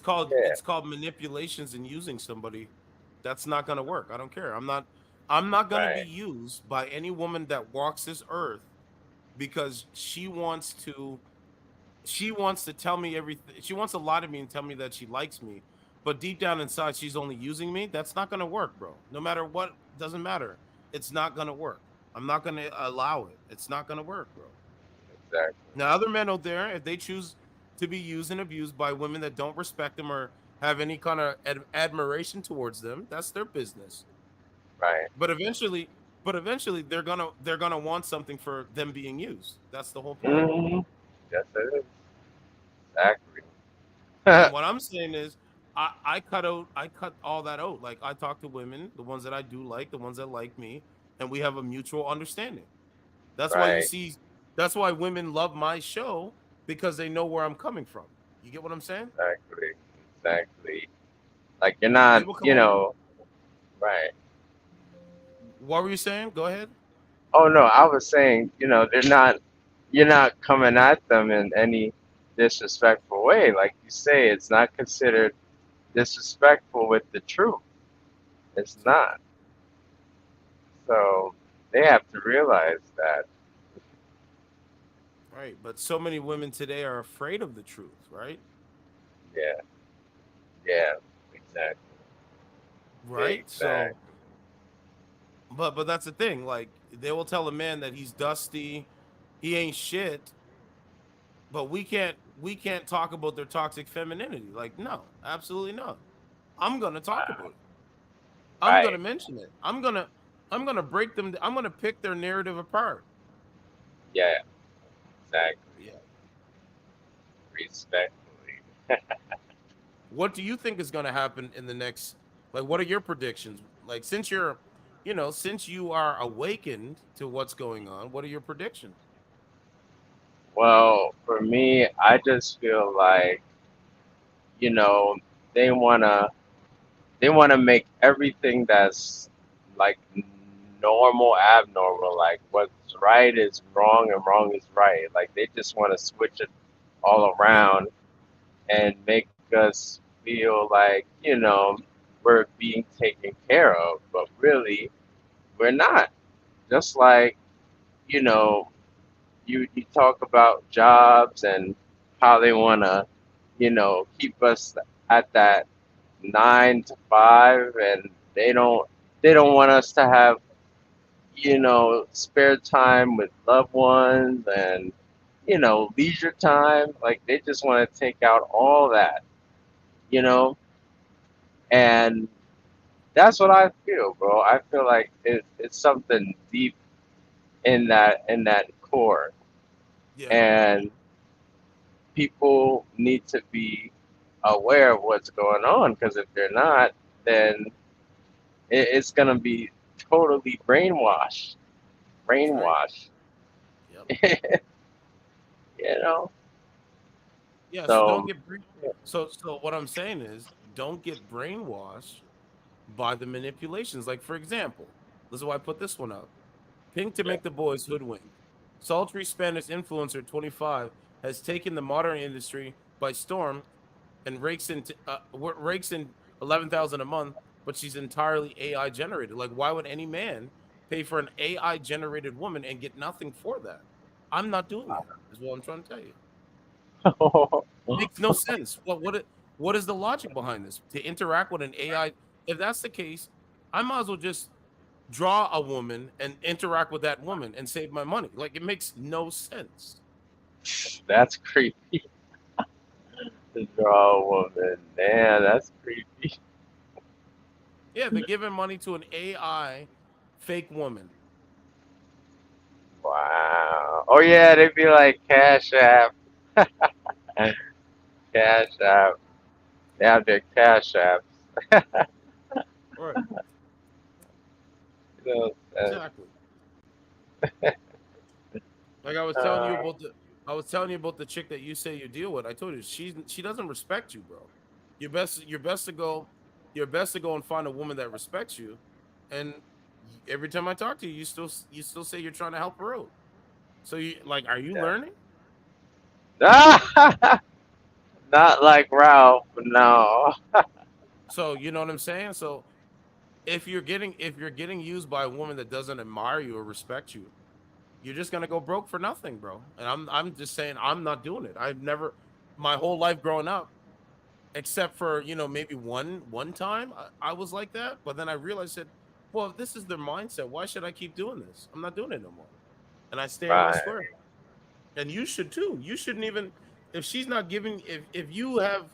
Speaker 2: called manipulations and using somebody. That's not going to work. I don't care. I'm not going to be
Speaker 6: right,
Speaker 2: used by any woman that walks this earth because she wants to tell me everything. She wants to lie to me and tell me that she likes me, but deep down inside she's only using me. That's not going to work, bro. No matter what, doesn't matter. It's not going to work. I'm not going to allow it. It's not going to work, bro.
Speaker 6: exactly.
Speaker 2: Now, other men out there, if they choose to be used and abused by women that don't respect them or have any kind of admiration towards them, that's their business.
Speaker 6: Right.
Speaker 2: But eventually, they're gonna want something for them being used. That's the whole point.
Speaker 6: Mm-hmm. Yes, it is. Exactly.
Speaker 2: And what I'm saying is, I cut all that out. Like I talk to women, the ones that I do like, the ones that like me, and we have a mutual understanding. That's why you
Speaker 6: Right.
Speaker 2: see, that's why women love my show because they know where I'm coming from. You get what I'm saying?
Speaker 6: Exactly. Exactly. Like you're
Speaker 2: They
Speaker 6: not,
Speaker 2: will come over.
Speaker 6: right.
Speaker 2: What were you saying? Go ahead.
Speaker 6: Oh no, I was saying, you're not coming at them in any disrespectful way. Like you say, it's not considered disrespectful with the truth. It's
Speaker 2: Exactly.
Speaker 6: not. So they have to realize that.
Speaker 2: Right. But so many women today are afraid of the truth, right?
Speaker 6: Yeah. Yeah. Exactly.
Speaker 2: Right. So,
Speaker 6: Exactly.
Speaker 2: but that's the thing. Like they will tell a man that he's dusty, he ain't shit, but we can't talk about their toxic femininity. Like, no, absolutely not. I'm gonna talk
Speaker 6: Wow.
Speaker 2: about it. I'm gonna
Speaker 6: Right.
Speaker 2: mention it. I'm gonna break them. I'm gonna pick their narrative apart.
Speaker 6: Yeah. Exactly.
Speaker 2: Yeah.
Speaker 6: Respectfully.
Speaker 2: What do you think is gonna happen in the next? Like, what are your predictions? Like, since you are awakened to what's going on, what are your predictions?
Speaker 6: Well, for me, I just feel like, you know, they wanna they wanna make everything that's like normal abnormal. Like what's right is wrong and wrong is right. Like they just wanna switch it all
Speaker 2: Yeah.
Speaker 6: around and make us feel like, we're being taken care of, but really we're not. Just like, you know, you talk about jobs and how they want to, keep us at that 9 to 5, and they don't want us to have, spare time with loved ones and, leisure time. Like they just want to take out all that, you know, and that's what I feel, bro. I feel like it's something deep in that core,
Speaker 2: Yeah.
Speaker 6: and people need to be aware of what's going on, because if they're not, then it's gonna be totally brainwashed.
Speaker 2: That's right.
Speaker 6: Brainwashed. You know.
Speaker 2: Yeah, so don't
Speaker 6: So
Speaker 2: get so what I'm saying is don't get brainwashed by the manipulations. Like for example, this is why I put this one up. Pink to
Speaker 6: yeah.
Speaker 2: make the boys hoodwink. Sultry Spanish influencer 25 has taken the modern industry by storm and rakes in 11,000 a month, but she's entirely AI generated. Like, why would any man pay for an AI generated woman and get nothing for that? I'm not doing it. Is what I'm trying to tell you. Makes no sense. What is the logic behind this? To interact with an AI? If that's the case, I might as well just draw a woman and interact with that woman and save my money. Like it makes no sense.
Speaker 6: That's creepy. To draw a woman. Man, that's creepy.
Speaker 2: Yeah, they're giving money to an AI fake woman.
Speaker 6: Wow. Oh yeah, they'd be like Cash App. Cash App. They have their Cash Apps.
Speaker 2: Right.
Speaker 6: You know,
Speaker 2: Exactly. Like
Speaker 6: uh,
Speaker 2: I was telling you about the chick that you say you deal with. I told you she doesn't respect you, bro. Your best to go and find a woman that respects you. And every time I talk to you, you still say you're trying to help her out. So you like, are you learning?
Speaker 6: yeah. Not like Ralph, no.
Speaker 2: So you know what I'm saying? So if you're getting used by a woman that doesn't admire you or respect you, you're just gonna go broke for nothing, bro. And I'm just saying I'm not doing it. I've never my whole life growing up, except for maybe one time I was like that. But then I realized that, well, if this is their mindset, why should I keep doing this? I'm not doing it no more. And I stay in my
Speaker 6: Right,
Speaker 2: square. And you should too. You shouldn't even if she's not giving if you have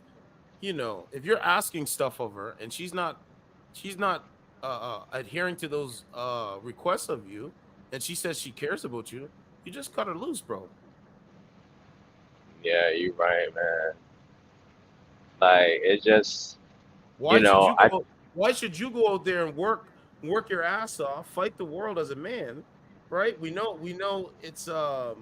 Speaker 2: if you're asking stuff of her and she's not adhering to those requests of you, and she says she cares about you, you just cut her loose, bro.
Speaker 6: yeah, you're right, man. Like it just, you
Speaker 2: Why should
Speaker 6: know,
Speaker 2: you
Speaker 6: I
Speaker 2: go? Why should you go out there and work your ass off, fight the world as a man, right? We know it's the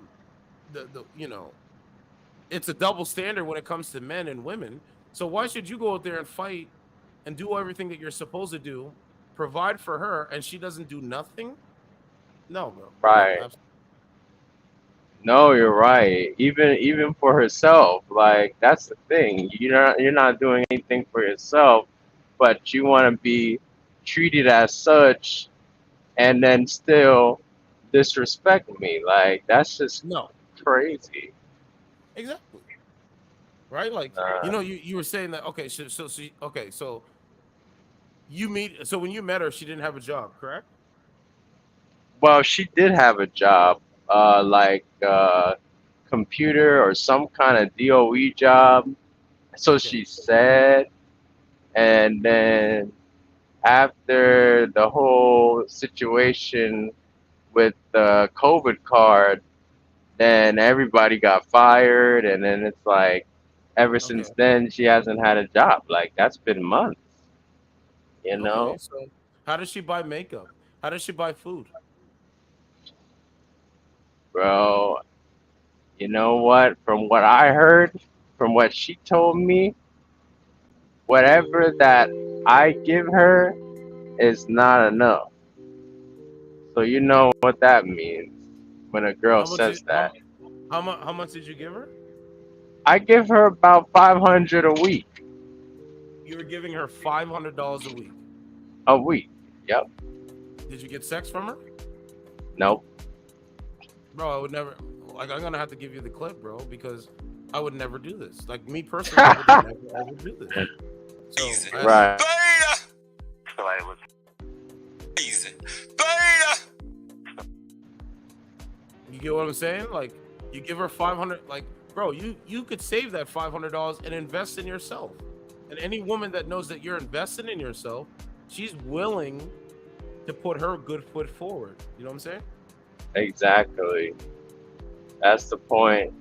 Speaker 2: it's a double standard when it comes to men and women. So why should you go out there and fight and do everything that you're supposed to do, provide for her, and she doesn't do nothing? No, bro. No,
Speaker 6: right.
Speaker 2: absolutely.
Speaker 6: No, you're right. Even for herself, like that's the thing. You're not doing anything for yourself, but you want to be treated as such, and then still disrespect me. Like that's just
Speaker 2: No,
Speaker 6: crazy.
Speaker 2: exactly. Right? Like,
Speaker 6: Uh,
Speaker 2: you were saying that. Okay, so so when you met her, she didn't have a job, correct?
Speaker 6: well, she did have a job, like computer or some kind of DOE job. So
Speaker 2: Okay.
Speaker 6: she said, and then after the whole situation with the COVID card, then everybody got fired, and then it's like, ever
Speaker 2: Okay.
Speaker 6: since then, she hasn't had a job. Like that's been months, you
Speaker 2: Okay.
Speaker 6: know,
Speaker 2: So how does she buy makeup? How does she buy food?
Speaker 6: bro. You know what? From what I heard, from what she told me, whatever that I give her is not enough. So you know what that means when a girl
Speaker 2: How much
Speaker 6: says
Speaker 2: did
Speaker 6: that.
Speaker 2: how much did you give her?
Speaker 6: I give her about 500 a week.
Speaker 2: You were giving her $500 a week.
Speaker 6: A week. Yep.
Speaker 2: Did you get sex from her?
Speaker 6: Nope.
Speaker 2: Bro, I would never. Like, I'm gonna have to give you the clip, bro, because I would never do this. Like me personally, I would never ever do this. So
Speaker 6: Right.
Speaker 1: Beta! So I was easy. Beta!
Speaker 2: you get what I'm saying? Like you give her 500. Like, bro, you could save that $500 and invest in yourself. And any woman that knows that you're investing in yourself, she's willing to put her good foot forward. You know what I'm saying?
Speaker 6: Exactly. That's the point.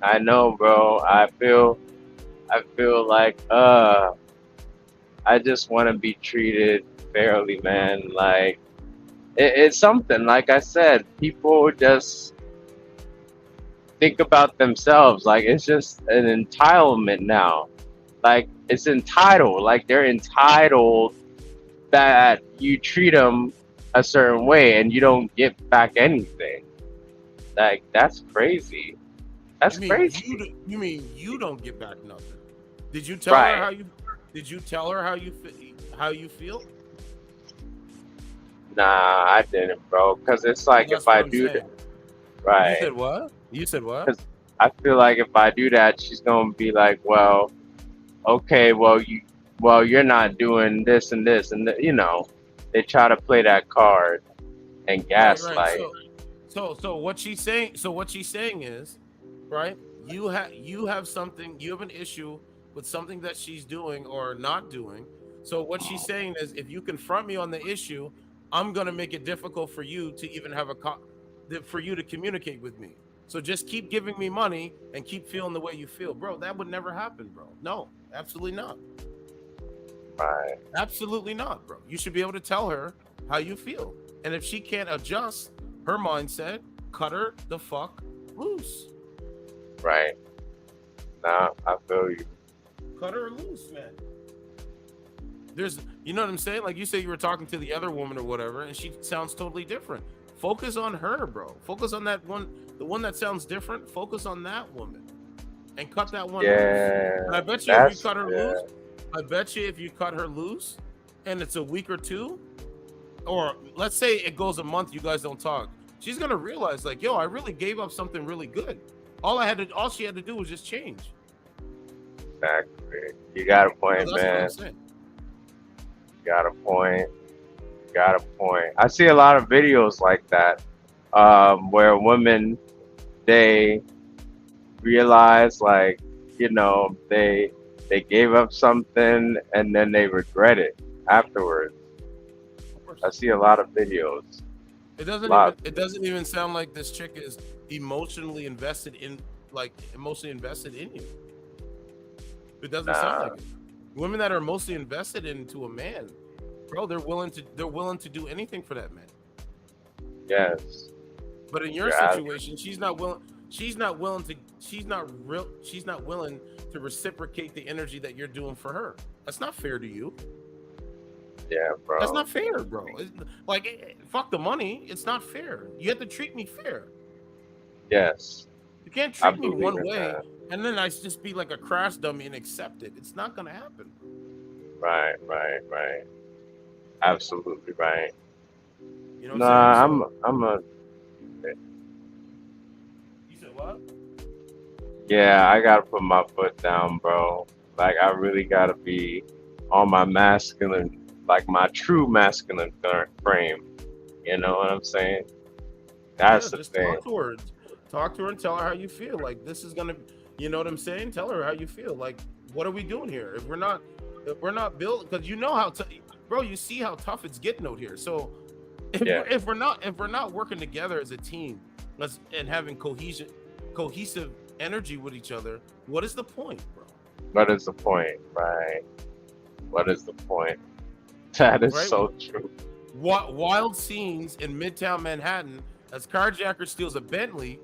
Speaker 6: I know, bro. I feel like I just want to be treated fairly, man. Like it's something. Like I said, people just think about themselves. Like it's just an entitlement now. Like it's entitled. Like they're entitled that you treat them a certain way and you don't get back anything. Like that's crazy. That's crazy.
Speaker 2: You mean you don't get back nothing? Did you tell her
Speaker 6: Right.
Speaker 2: how you? Did you tell her how you feel?
Speaker 6: Nah, I didn't, bro. Cause it's like
Speaker 2: That's
Speaker 6: if I
Speaker 2: what I'm
Speaker 6: do
Speaker 2: saying.
Speaker 6: that, right?
Speaker 2: You said what? You said what?
Speaker 6: 'Cause I feel like if I do that, she's gonna be like, well, okay, well, you're not doing this and this, and you know, they try to play that card and
Speaker 2: Right.
Speaker 6: gaslight.
Speaker 2: So what she's saying? So what she's saying is, right? You have something. You have an issue with something that she's doing or not doing. So what she's saying is, if you confront me on the issue, I'm gonna make it difficult for you to even have for you to communicate with me. So just keep giving me money and keep feeling the way you feel, bro. That would never happen, bro. No, absolutely not.
Speaker 6: Right.
Speaker 2: Absolutely not, bro. You should be able to tell her how you feel. And if she can't adjust her mindset, cut her the fuck loose.
Speaker 6: Right. Nah, I feel you.
Speaker 2: Cut her loose, man. You know what I'm saying? Like you say you were talking to the other woman or whatever, and she sounds totally different. Focus on her, bro. Focus on that one, the one that sounds different. Focus on that woman and cut that one loose. And I bet you if you cut her loose, I bet you if you cut her loose and it's a week or two, or let's say it goes a month, you guys don't talk, she's gonna realize like, yo, I really gave up something really good. All she had to do was just change.
Speaker 6: Exactly. You got a point,
Speaker 2: So that's
Speaker 6: man.
Speaker 2: what I'm saying.
Speaker 6: Got a point. Got a point. I see a lot of videos like that, where women, they realize like, you know, they gave up something and then they regret it afterwards. I see a lot of videos.
Speaker 2: It doesn't even sound like this chick is emotionally invested in you. It doesn't sound like it. Women that are mostly invested into a man, bro, they're willing to do anything for that man.
Speaker 6: Yes.
Speaker 2: But in your situation, she's not willing to reciprocate the energy that you're doing for her. That's not fair to you.
Speaker 6: Yeah, bro.
Speaker 2: That's not fair, bro. Fuck the money. It's not fair. You have to treat me fair.
Speaker 6: Yes.
Speaker 2: You can't treat me one way and then I just be like a crash dummy and accept it. It's not gonna happen.
Speaker 6: Right. Absolutely right.
Speaker 2: You know what I'm saying?
Speaker 6: I'm a.
Speaker 2: You said what?
Speaker 6: Yeah, I gotta put my foot down, bro. Like I really gotta be on my masculine, like my true masculine frame. You know what I'm saying? That's the thing.
Speaker 2: Talk to her and tell her how you feel. Like this is gonna, you know what I'm saying? Tell her how you feel. Like, what are we doing here? If we're not built, because you know how, bro. You see how tough it's getting out here. So, if we're not working together as a team, and having cohesive energy with each other, what is the point, bro?
Speaker 6: What is the point, right? What is the point? That is so true.
Speaker 2: Wild scenes in Midtown Manhattan as carjacker steals a Bentley,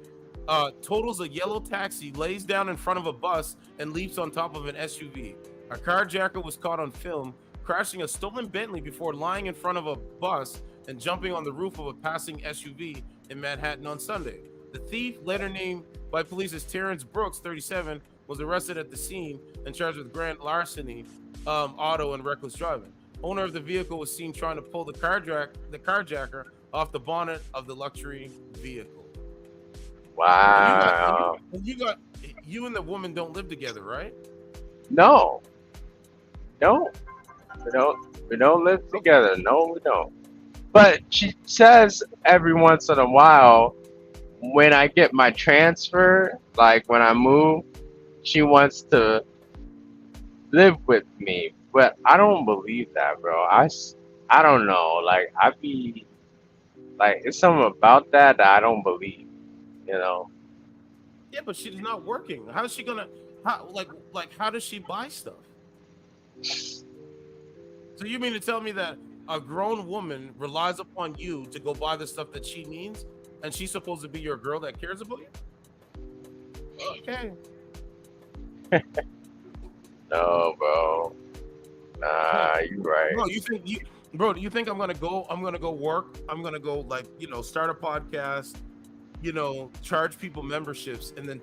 Speaker 2: totals a yellow taxi, lays down in front of a bus, and leaps on top of an SUV. A carjacker was caught on film crashing a stolen Bentley before lying in front of a bus and jumping on the roof of a passing SUV in Manhattan on Sunday. The thief, later named by police as Terrence Brooks, 37, was arrested at the scene and charged with grand larceny, auto, and reckless driving. Owner of the vehicle was seen trying to pull the carjacker off the bonnet of the luxury vehicle.
Speaker 6: Wow.
Speaker 2: You and the woman don't live together, right?
Speaker 6: No. We don't live together. No, we don't. But she says every once in a while, when I get my transfer, like when I move, she wants to live with me. But I don't believe that, bro. I don't know. Like, I be like, it's something about that I don't believe, you know?
Speaker 2: Yeah, but she's not working. How is she gonna, how does she buy stuff? So you mean to tell me that a grown woman relies upon you to go buy the stuff that she needs, and she's supposed to be your girl that cares about you? Okay.
Speaker 6: No, bro. Nah, you right.
Speaker 2: Bro, bro, do you think I'm gonna go work? I'm gonna go like, start a podcast, charge people memberships, and then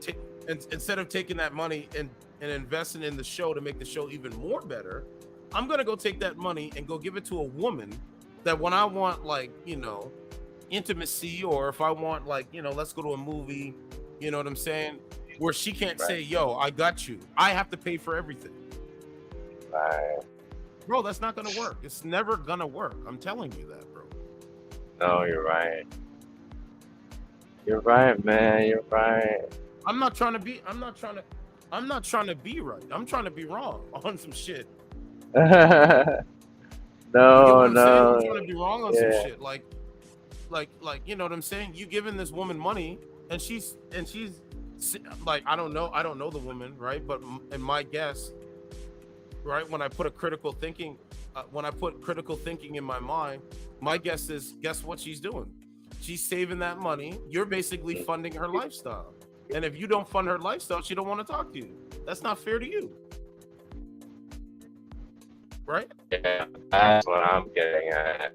Speaker 2: instead of taking that money and investing in the show to make the show even more better, I'm gonna go take that money and go give it to a woman that when I want like, intimacy, or if I want like, let's go to a movie, you know what I'm saying? Where she can't say, yo, I got you. I have to pay for everything.
Speaker 6: Right.
Speaker 2: Bro, that's not gonna work. It's never gonna work. I'm telling you that, bro.
Speaker 6: No, you're right. You're right, man. You're right.
Speaker 2: I'm not trying to be right. I'm trying to be wrong on some shit. You get what I'm saying? I'm trying to be wrong on some shit. Like, you know what I'm saying? You giving this woman money, and she's like, I don't know the woman, right? But in my guess, right, when I put critical thinking in my mind, my guess is, guess what she's doing? She's saving that money. You're basically funding her lifestyle. And if you don't fund her lifestyle, she don't want to talk to you. That's not fair to you. Right?
Speaker 6: Yeah, that's what I'm getting at.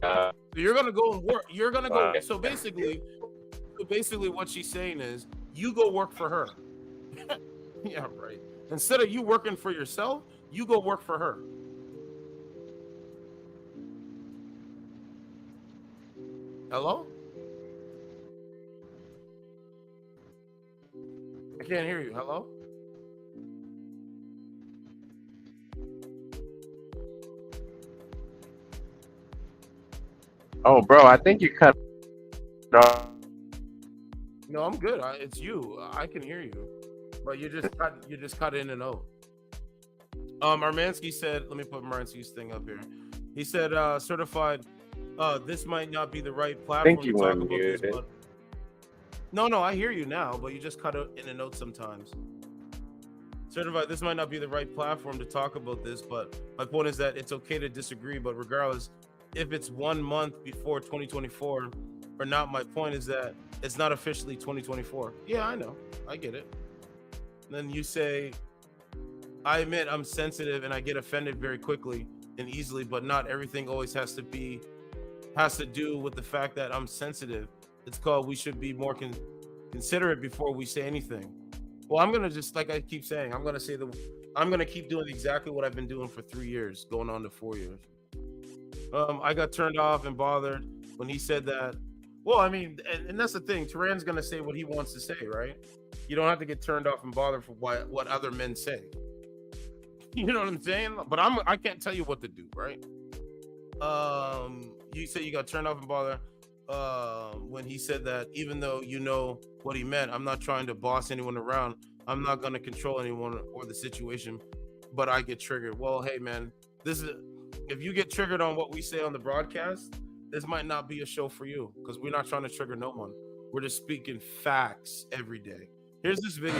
Speaker 2: So you're gonna go and work. You're gonna go. So basically what she's saying is, you go work for her. Yeah, right. Instead of you working for yourself, you go work for her. Hello? I can't hear you. Hello?
Speaker 6: Oh, bro, I think you cut off.
Speaker 2: No, I'm good. It's you. I can hear you, but you just cut in and out. Armansky said, let me put Armansky's thing up here. He said, certified. This might not be the right platform to talk about this, but no, I hear you now, but you just cut it in and out sometimes. Certified, this might not be the right platform to talk about this, but my point is that it's okay to disagree, but regardless, if it's 1 month before 2024 or not, my point is that it's not officially 2024. Yeah, I know. I get it. And then you say, I admit I'm sensitive and I get offended very quickly and easily, but not everything always has to do with the fact that I'm sensitive. It's called, we should be more considerate before we say anything. Well, I'm gonna just, like I keep saying, I'm gonna keep doing exactly what I've been doing for 3 years, going on to 4 years. I got turned off and bothered when he said that. Well, I mean, and that's the thing. Turan's gonna say what he wants to say, right? You don't have to get turned off and bothered for what other men say. You know what I'm saying? But I can't tell you what to do, right? You say you got turned off and bothered when he said that, even though you know what he meant. I'm not trying to boss anyone around. I'm not gonna control anyone or the situation, but I get triggered. Well, hey man, if you get triggered on what we say on the broadcast, this might not be a show for you, because we're not trying to trigger no one. We're just speaking facts every day. Here's this video.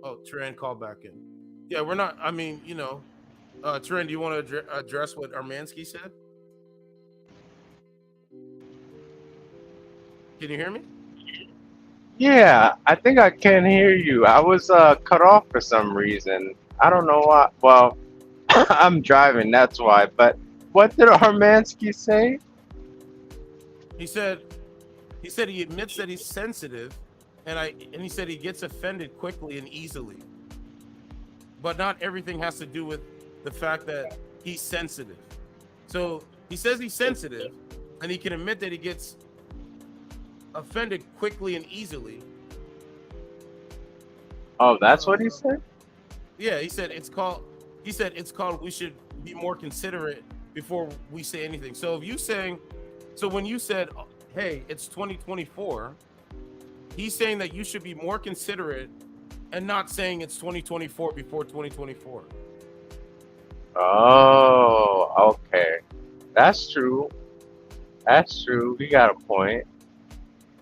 Speaker 2: Oh, Turan, call back in. Yeah, we're not. I mean, Turan, do you want to address what Armansky said? Can you hear me?
Speaker 6: Yeah, I think I can hear you. I was cut off for some reason. I don't know why. Well, I'm driving, that's why. But what did Armansky say?
Speaker 2: He said he admits that he's sensitive, and he said he gets offended quickly and easily. But not everything has to do with the fact that he's sensitive. So he says he's sensitive, and he can admit that he gets offended quickly and easily.
Speaker 6: Oh, that's what he said?
Speaker 2: Yeah, he said it's called we should be more considerate before we say anything. So when you said, hey, it's 2024, he's saying that you should be more considerate and not saying it's 2024 before 2024.
Speaker 6: Oh, okay. That's true. He got a point.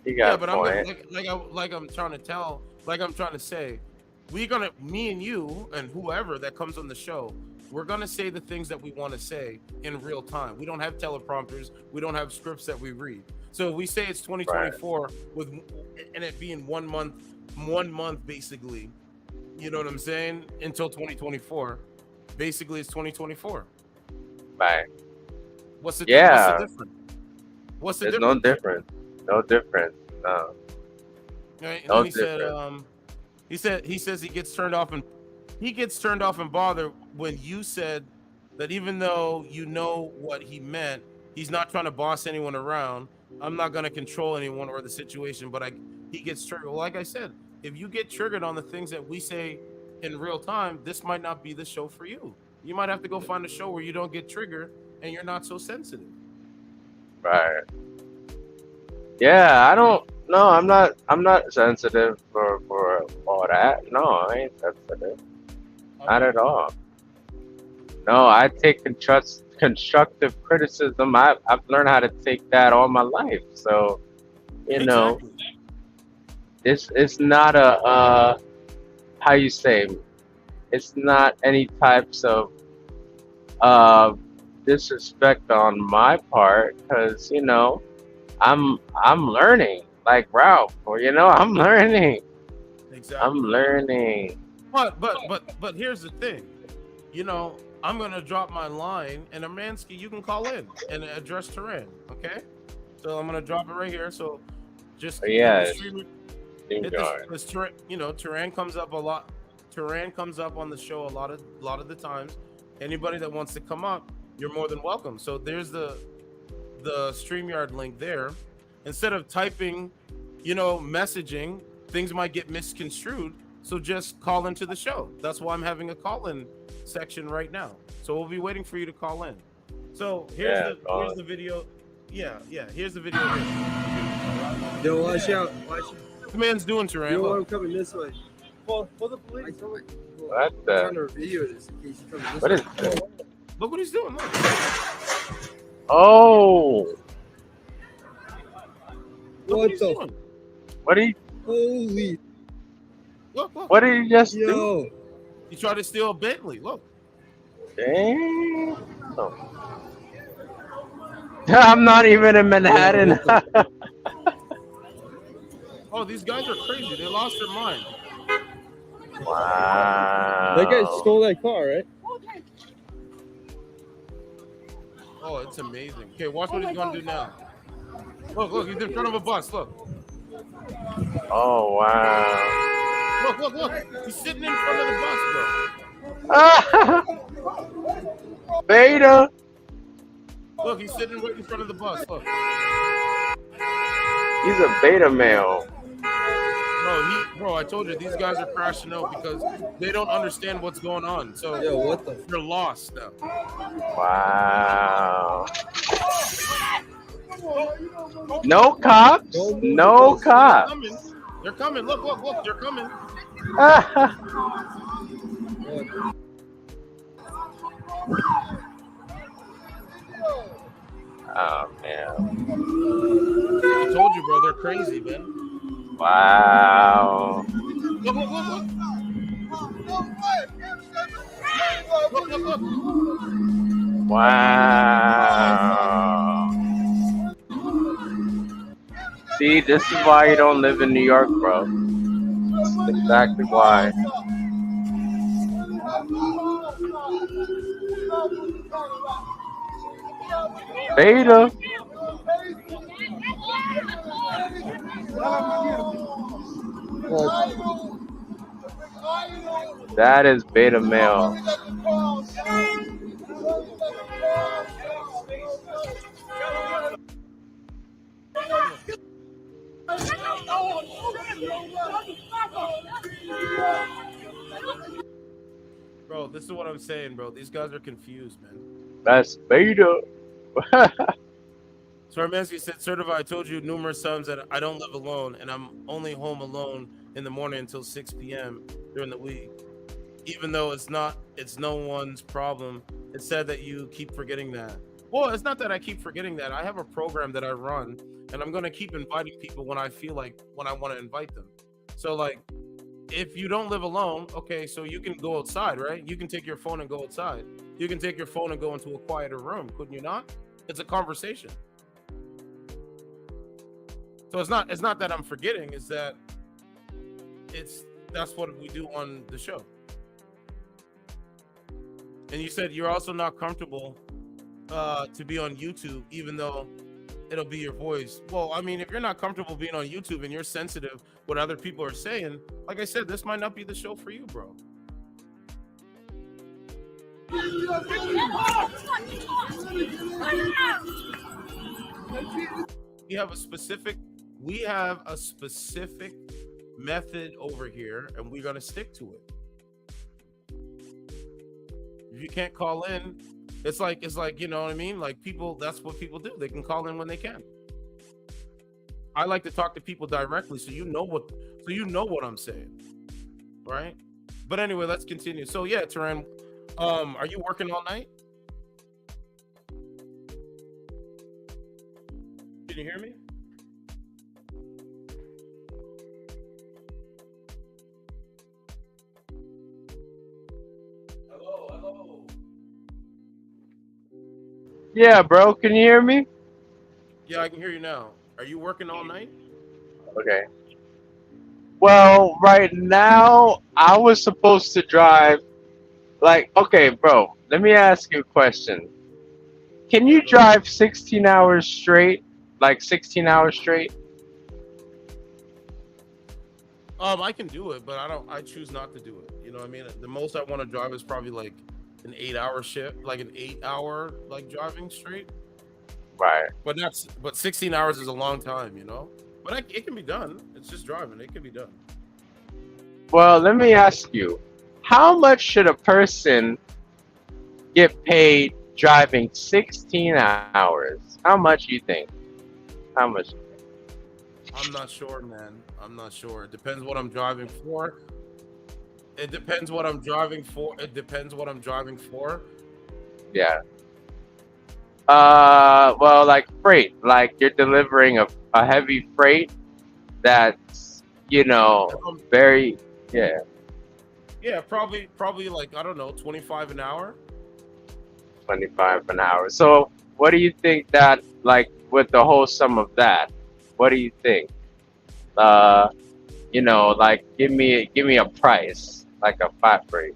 Speaker 2: But I'm trying to say, me and you and whoever that comes on the show, we're gonna say the things that we want to say in real time. We don't have teleprompters. We don't have scripts that we read. So we say it's 2024 with, and it being 1 month basically. You know what I'm saying? Until 2024, basically it's 2024.
Speaker 6: Right.
Speaker 2: What's the
Speaker 6: Yeah.
Speaker 2: difference? What's the
Speaker 6: There's
Speaker 2: difference?
Speaker 6: no difference. No difference. No.
Speaker 2: Right? And
Speaker 6: No
Speaker 2: then he says he gets turned off and bothered when you said that even though you know what he meant, he's not trying to boss anyone around. I'm not going to control anyone or the situation, but he gets triggered. Well, like I said, if you get triggered on the things that we say in real time, this might not be the show for you. You might have to go find a show where you don't get triggered and you're not so sensitive.
Speaker 6: Right. Yeah, I don't. No, I'm not sensitive for all that. No, I ain't sensitive. Not at all. No, I take constructive criticism. I've learned how to take that all my life. So, you know, it's not a how you say, it's not any types of disrespect on my part, because you know I'm learning like Ralph, or you know I'm learning.
Speaker 2: Exactly.
Speaker 6: I'm learning.
Speaker 2: But here's the thing, you know, I'm gonna drop my line, and Armansky, you can call in and address Turan, okay? So I'm gonna drop it right here. So just
Speaker 6: Yeah.
Speaker 2: because you know, Turan comes up a lot. Turan comes up on the show a lot of the times. Anybody that wants to come up, you're more than welcome. So there's the StreamYard link there. Instead of typing, you know, messaging, things might get misconstrued. So just call into the show. That's why I'm having a call-in section right now. So we'll be waiting for you to call in. So here's the video. Yeah, here's the video.
Speaker 8: Yo, watch out. Watch out.
Speaker 2: What the man's doing, Turan?
Speaker 8: Yo, I'm coming this way. For the police.
Speaker 6: What the?
Speaker 8: I'm trying to video this in case you come this
Speaker 6: What
Speaker 8: way.
Speaker 6: is this?
Speaker 2: Look what he's doing. Look.
Speaker 6: Oh.
Speaker 2: What he's doing.
Speaker 6: What did he?
Speaker 8: Holy.
Speaker 2: Look.
Speaker 6: What did he just do?
Speaker 8: Yo.
Speaker 2: He tried to steal a Bentley. Look.
Speaker 6: Damn. I'm not even in Manhattan.
Speaker 2: Oh, these guys are crazy. They lost their mind.
Speaker 6: Wow.
Speaker 8: That guy stole that car, right?
Speaker 2: Oh, it's amazing. Okay, watch what he's gonna do now. Look, he's in front of a bus. Look.
Speaker 6: Oh wow.
Speaker 2: Look. He's sitting in front of the bus, bro.
Speaker 6: Beta.
Speaker 2: Look, he's sitting right in front of the bus. Look.
Speaker 6: He's a beta male.
Speaker 2: Bro, I told you these guys are crashing out because they don't understand what's going on. So
Speaker 8: Yo, what the?
Speaker 2: they're lost now.
Speaker 6: Wow. No cops. No cops.
Speaker 2: They're coming. Look. They're coming.
Speaker 6: Oh man.
Speaker 2: I told you, bro. They're crazy, man.
Speaker 6: Wow.
Speaker 2: Look. Look.
Speaker 6: Wow. See, this is why you don't live in New York, bro. That's exactly why. Beta. That is beta male.
Speaker 2: Bro, this is what I'm saying, bro. These guys are confused, man.
Speaker 6: That's beta.
Speaker 2: So Armansky said, certified, I told you numerous times that I don't live alone and I'm only home alone in the morning until 6 p.m. during the week. Even though it's no one's problem. It's sad that you keep forgetting that. Well, it's not that I keep forgetting that. I have a program that I run and I'm going to keep inviting people when I feel like, when I want to invite them. So like, if you don't live alone, okay, so you can go outside, right? You can take your phone and go outside. You can take your phone and go into a quieter room, couldn't you not? It's a conversation. So it's not that I'm forgetting, it's that that's what we do on the show. And you said you're also not comfortable to be on YouTube, even though it'll be your voice. Well, I mean, if you're not comfortable being on YouTube and you're sensitive what other people are saying, like I said, this might not be the show for you, bro. We have a specific method over here, and we're gonna stick to it. If you can't call in, it's like you know what I mean. Like people, that's what people do. They can call in when they can. I like to talk to people directly, so you know what I'm saying, right? But anyway, let's continue. So yeah, Taran, are you working all night? Can you hear me? Hello.
Speaker 6: Yeah, bro. Can you hear me?
Speaker 2: Yeah, I can hear you now. Are you working all night?
Speaker 6: Okay. Well, right now I was supposed to drive. Like, okay, bro. Let me ask you a question. Can you drive 16 hours straight? Like 16 hours straight?
Speaker 2: I can do it, but I choose not to do it. You know what I mean? The most I want to drive is probably like an 8-hour shift, like an 8-hour like driving straight.
Speaker 6: Right.
Speaker 2: But 16 hours is a long time, you know? But it can be done. It's just driving. It can be done.
Speaker 6: Well, let me ask you. How much should a person get paid driving 16 hours? How much you think? How much?
Speaker 2: I'm not sure, man. I'm not sure. It depends what I'm driving for.
Speaker 6: Yeah. Well, like freight. Like you're delivering a heavy freight that's, very, yeah.
Speaker 2: Yeah, probably like, I don't know, 25 an hour.
Speaker 6: 25 an hour. So what do you think that, like, with the whole sum of that, what do you think? Like give me a price, like a flat rate.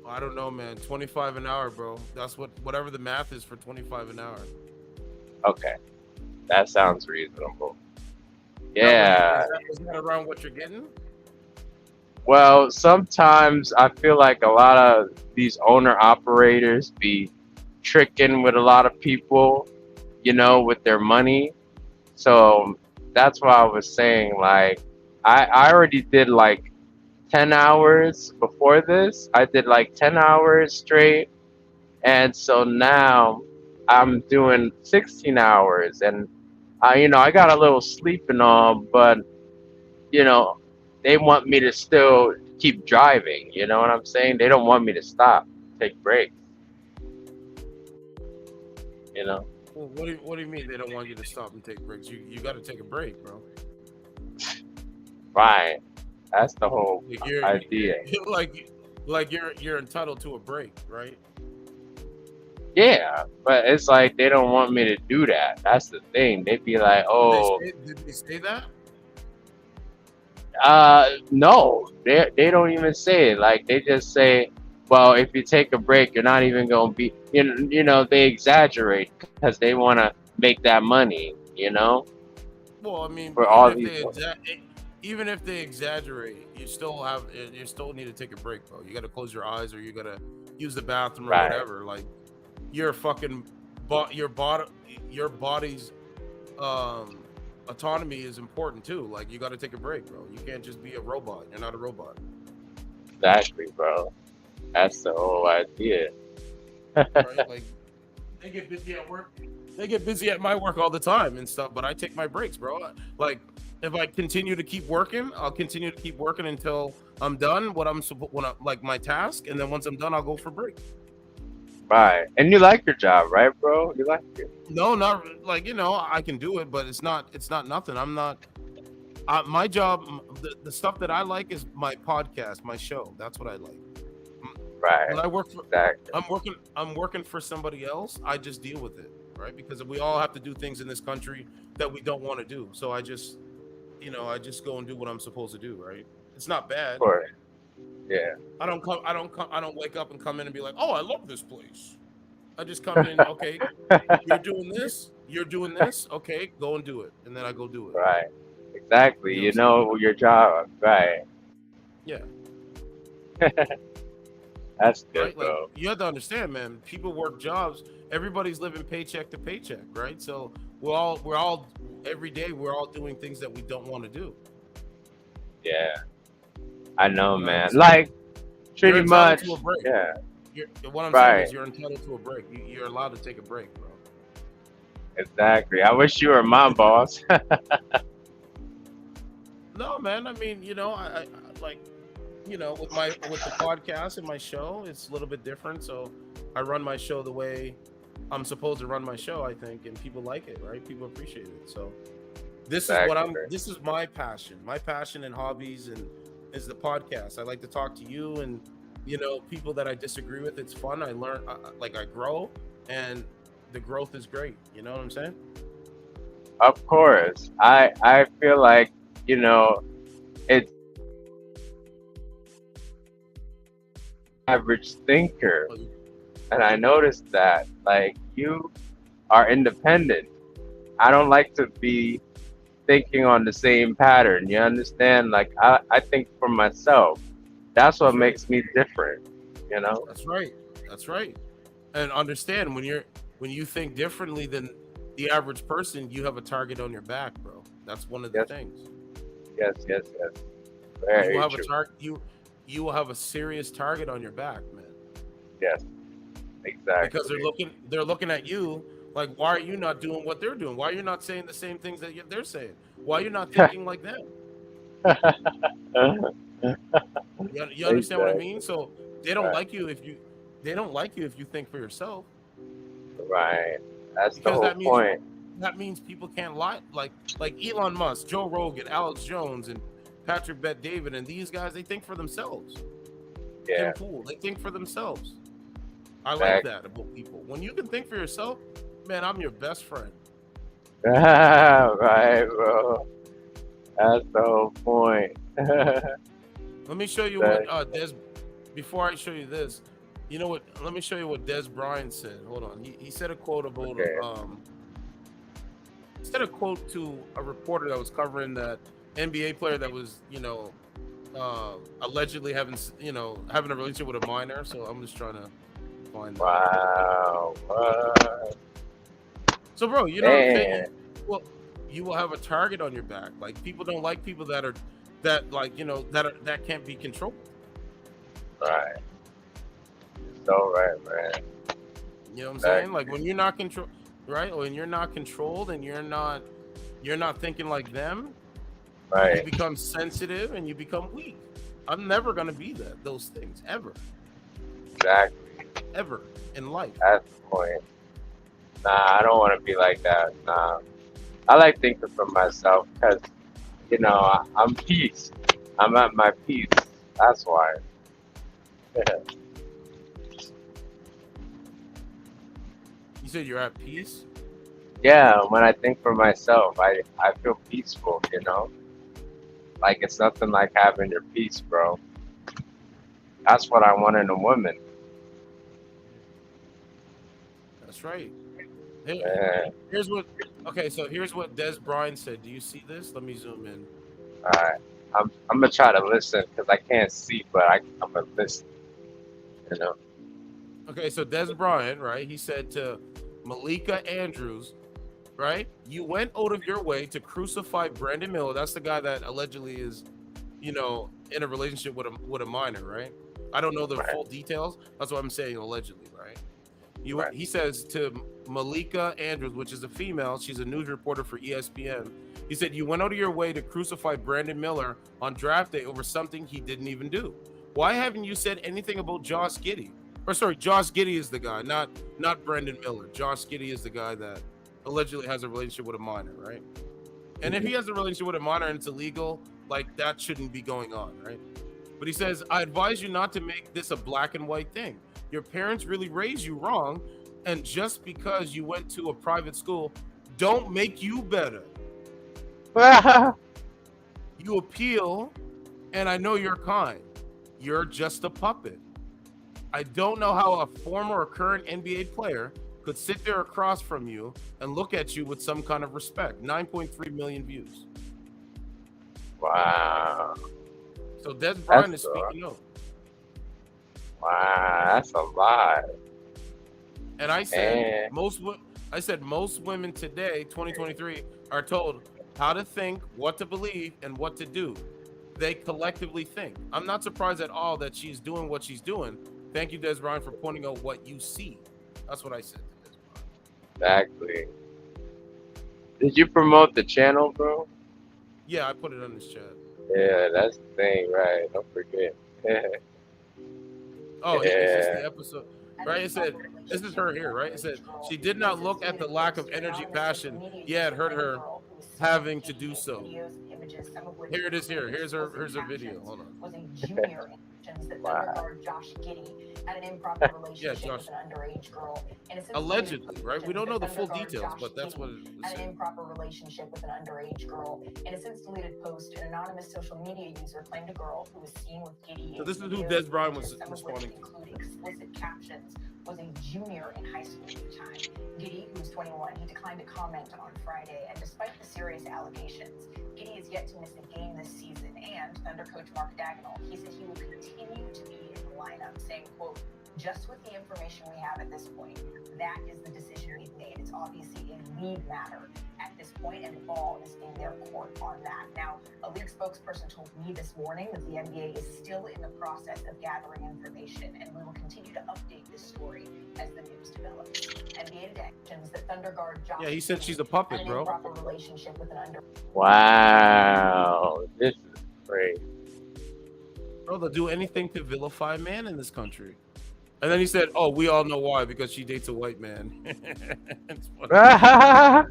Speaker 2: I don't know, man. 25 an hour, bro. That's whatever the math is for 25 an hour.
Speaker 6: Okay. That sounds reasonable. Yeah.
Speaker 2: Is that around what you're getting?
Speaker 6: Well, sometimes I feel like a lot of these owner operators be tricking with a lot of people, with their money. So that's why I was saying, like, I already did like 10 hours before this. I did like 10 hours straight. And so now I'm doing 16 hours. And, I got a little sleep and all, but, they want me to still keep driving. You know what I'm saying? They don't want me to stop, take breaks.
Speaker 2: Well, what do you mean they don't want you to stop and take breaks? You got to take a break, bro.
Speaker 6: Right. That's the whole idea.
Speaker 2: Like you're entitled to a break, right?
Speaker 6: Yeah, but it's like they don't want me to do that. That's the thing. They'd be like, "Oh,
Speaker 2: did they say that?"
Speaker 6: No, they don't even say it. Like they just say, "Well, if you take a break, you're not even gonna be." They exaggerate because they want to make that money.
Speaker 2: Well, I mean,
Speaker 6: for all these.
Speaker 2: Even if they exaggerate, you still need to take a break, bro. You got to close your eyes, or you got to use the bathroom or whatever. Like your fucking your body's autonomy is important too. Like you got to take a break, bro. You can't just be a robot. You're not a robot.
Speaker 6: Exactly, bro. That's the whole idea.
Speaker 2: Right? Like they get busy at work. They get busy at my work all the time and stuff, but I take my breaks, bro. Like if I continue to keep working, I'll continue to keep working until I'm done like my task, and then once I'm done, I'll go for break.
Speaker 6: Right. And you like your job, right, bro? You like it?
Speaker 2: No, not like I can do it, but it's not nothing. I'm not. My job, the stuff that I like is my podcast, my show. That's what I like.
Speaker 6: Right.
Speaker 2: When I work for,
Speaker 6: exactly.
Speaker 2: I'm working for somebody else. I just deal with it, right? Because we all have to do things in this country that we don't want to do. So I just go and do what I'm supposed to do, right? It's not bad.
Speaker 6: Of course. Yeah.
Speaker 2: I don't wake up and come in and be like, oh, I love this place. I just come in, okay, you're doing this, okay, go and do it. And then I go do it.
Speaker 6: Right. Exactly.
Speaker 2: You
Speaker 6: You
Speaker 2: know
Speaker 6: know your job. Right.
Speaker 2: Yeah.
Speaker 6: That's good,
Speaker 2: Right? Like
Speaker 6: bro.
Speaker 2: you have to understand, man, people work jobs, everybody's living paycheck to paycheck, right? So we're all every day we're all doing things that we don't want to do.
Speaker 6: Yeah. I know,
Speaker 2: Right?
Speaker 6: man.
Speaker 2: So
Speaker 6: Like
Speaker 2: you're
Speaker 6: pretty
Speaker 2: entitled
Speaker 6: much.
Speaker 2: to a break.
Speaker 6: Yeah.
Speaker 2: What I'm saying
Speaker 6: Right.
Speaker 2: is you're entitled to a break. You're allowed to take a break, bro.
Speaker 6: Exactly. I wish you were my boss.
Speaker 2: No, man. I mean, I like, with the podcast and my show, it's a little bit different. So I run my show the way I'm supposed to run my show, I think, and people like it, right? People appreciate it. So
Speaker 6: Exactly.
Speaker 2: this is my passion. My passion and hobbies is the podcast. I like to talk to you and people that I disagree with. It's fun. I learn, I grow, and the growth is great. You know what I'm saying?
Speaker 6: Of course. I feel like, it's average thinker. And I noticed that, like, you are independent. I don't like to be thinking on the same pattern. You understand? Like, I think for myself. That's what makes me different,
Speaker 2: That's right. That's right. And understand when you think differently than the average person, you have a target on your back, bro. That's one of the
Speaker 6: Yes.
Speaker 2: things.
Speaker 6: Yes.
Speaker 2: You
Speaker 6: Very
Speaker 2: will have
Speaker 6: true.
Speaker 2: a target. You will have a serious target on your back, man.
Speaker 6: Yes. Exactly.
Speaker 2: Because they're looking at you like, why are you not doing what they're doing? Why are you not saying the same things that they're saying? Why are you not thinking like them? You understand what I mean? So they don't
Speaker 6: Right.
Speaker 2: like you if you think for yourself.
Speaker 6: Right. That's the
Speaker 2: Because
Speaker 6: whole point.
Speaker 2: that means people can't lie. Like Elon Musk, Joe Rogan, Alex Jones, and Patrick Bet David, and these guys, they think for themselves.
Speaker 6: Yeah.
Speaker 2: Tim Pool, they think for themselves. I like
Speaker 6: Exactly.
Speaker 2: that about people. When you can think for yourself, man, I'm your best friend.
Speaker 6: Right, bro. That's the whole point.
Speaker 2: Let me show you what Des. Before I show you this, you know what? Let me show you what Des Bryant said. Hold on. He said a quote about
Speaker 6: Okay.
Speaker 2: He said a quote to a reporter that was covering that NBA player that was allegedly having a relationship with a minor. So I'm just trying to find that.
Speaker 6: Wow. What?
Speaker 2: So, bro, you know what I'm saying?
Speaker 6: Man.
Speaker 2: Well, you will have a target on your back. Like people don't like people that can't be controlled.
Speaker 6: Right. You're so right, man.
Speaker 2: You know what I'm saying? Like when you're not control, right? When you're not controlled and you're not thinking like them, you
Speaker 6: Right.
Speaker 2: become sensitive and you become weak. I'm never gonna be those things ever
Speaker 6: Exactly.
Speaker 2: in life.
Speaker 6: That's the point. Nah, I don't want to be like that. Nah. I like thinking for myself because, I'm peace. I'm at my peace. That's why.
Speaker 2: You said you're at peace.
Speaker 6: Yeah, when I think for myself, I feel peaceful, Like it's nothing like having your peace, bro. That's what I want in a woman.
Speaker 2: That's right.
Speaker 6: Yeah.
Speaker 2: Here's what Des Bryant said. Do you see this? Let me zoom in.
Speaker 6: All right. I'm gonna try to listen because I can't see, but I'm gonna listen.
Speaker 2: Okay, so Des Bryant, right? He said to Malika Andrews, right? You went out of your way to crucify Brandon Miller. That's the guy that allegedly is, in a relationship with a minor, right? I don't know the full details. That's what I'm saying, allegedly, right? He says to Malika Andrews, which is a female, she's a news reporter for ESPN. He said, you went out of your way to crucify Brandon Miller on draft day over something he didn't even do. Why haven't you said anything about Josh Giddey? Or sorry, Josh Giddey is the guy, not Brandon Miller. Josh Giddey is the guy that allegedly has a relationship with a minor, right? And if he has a relationship with a minor and it's illegal, like that shouldn't be going on, right? But he says, I advise you not to make this a black and white thing. Your parents really raised you wrong. And just because you went to a private school, don't make you better. You appeal, and I know you're kind. You're just a puppet. I don't know how a former or current NBA player could sit there across from you and look at you with some kind of respect. 9.3 million views.
Speaker 6: Wow.
Speaker 2: So Des Bryant is
Speaker 6: That's
Speaker 2: speaking up.
Speaker 6: Wow, that's a lot.
Speaker 2: And I said
Speaker 6: Man.
Speaker 2: most women today, 2023, are told how to think, what to believe, and what to do. They collectively think. I'm not surprised at all that she's doing what she's doing. Thank you, Des Bryant, for pointing out what you see. That's what I said to Des Bryant.
Speaker 6: Exactly. Did you promote the channel, bro?
Speaker 2: Yeah, I put it on this chat.
Speaker 6: Yeah, that's the thing, right? Don't forget.
Speaker 2: Oh, is this the
Speaker 6: Yeah.
Speaker 2: episode? Right? It said, this is her here, right? It said, she did not look at the lack of energy, passion. Yeah, it hurt her having to do so. Here it is here. Here's her video. Hold on.
Speaker 9: Was a junior that
Speaker 6: Wow.
Speaker 9: underguard Josh Giddey had an improper relationship
Speaker 2: Josh.
Speaker 9: with an underage girl.
Speaker 2: Allegedly, right? We don't know the full details, but that's what it was
Speaker 9: had an
Speaker 2: saying.
Speaker 9: improper relationship with an underage girl. In a since deleted post, an anonymous social media user claimed a girl who was seen with Giddey.
Speaker 2: So this is who Des Bryant was
Speaker 9: some of which
Speaker 2: responding to.
Speaker 9: include explicit captions, was a junior in high school at the time. Giddey, who's 21, he declined to comment on Friday, and despite the serious allegations, Giddey is yet to miss a game this season, and under coach Mark Dagnall, he said he will continue to be in the lineup, saying, quote, just with the information we have at this point, that is the decision we've made. It's obviously a league matter at this point, and the ball is in their court on that. Now, a league spokesperson told me this morning that the NBA is still in the process of gathering information, and we will continue to update this story as the news develops. NBA detections that Thunder guard Josh.
Speaker 2: Yeah, he said she's a puppet,
Speaker 9: had an
Speaker 2: bro.
Speaker 9: improper relationship with an under.
Speaker 6: Wow. This is crazy.
Speaker 2: Bro, they'll do anything to vilify a man in this country. And then he said, oh, we all know why, because she dates a white man. It's funny.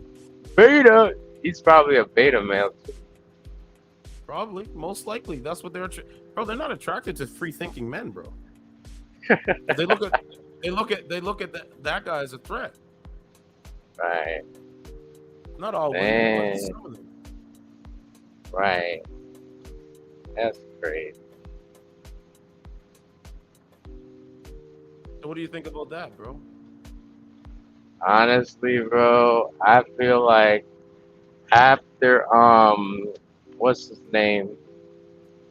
Speaker 6: Beta. He's probably a beta male too.
Speaker 2: Probably, most likely. That's what they're bro, they're not attracted to free thinking men, bro. they look at that guy as a threat.
Speaker 6: Right.
Speaker 2: Not all
Speaker 6: Man.
Speaker 2: women, but some of them.
Speaker 6: Right. That's crazy.
Speaker 2: So what do you think about that, bro?
Speaker 6: Honestly, bro, I feel like after what's his name?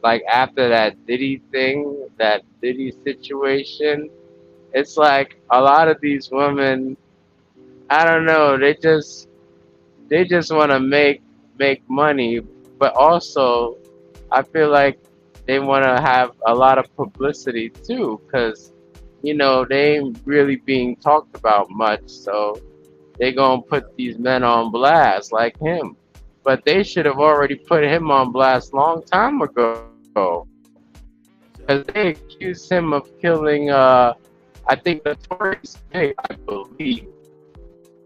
Speaker 6: Like after that Diddy thing, that Diddy situation, it's like a lot of these women, I don't know, they just want to make money, but also I feel like they want to have a lot of publicity too, because you know they ain't really being talked about much, so they gonna put these men on blast like him. But they should have already put him on blast long time ago, because they accused him of killing I think Notorious Big, I believe,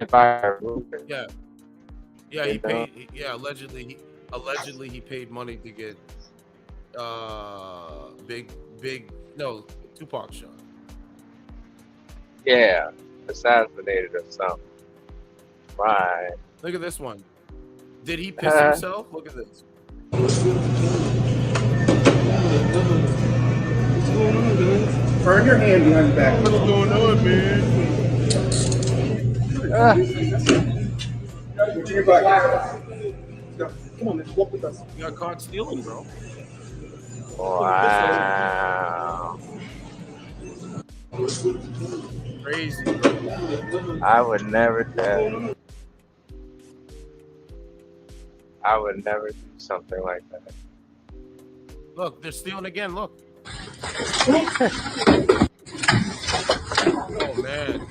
Speaker 6: if I remember.
Speaker 2: Yeah, he paid. Yeah, allegedly he paid money to get Tupac shot.
Speaker 6: Yeah, assassinated or something. Right.
Speaker 2: Look at this one. Did he piss himself? Look at this.
Speaker 8: Burn your hand behind your back. What's going on, man? What's in your back? Come on, man. Walk with us.
Speaker 2: You got caught stealing, bro.
Speaker 6: Wow.
Speaker 2: Crazy, bro.
Speaker 6: I would never do. I would never do something like that.
Speaker 2: Look, they're stealing again. Look. Oh man.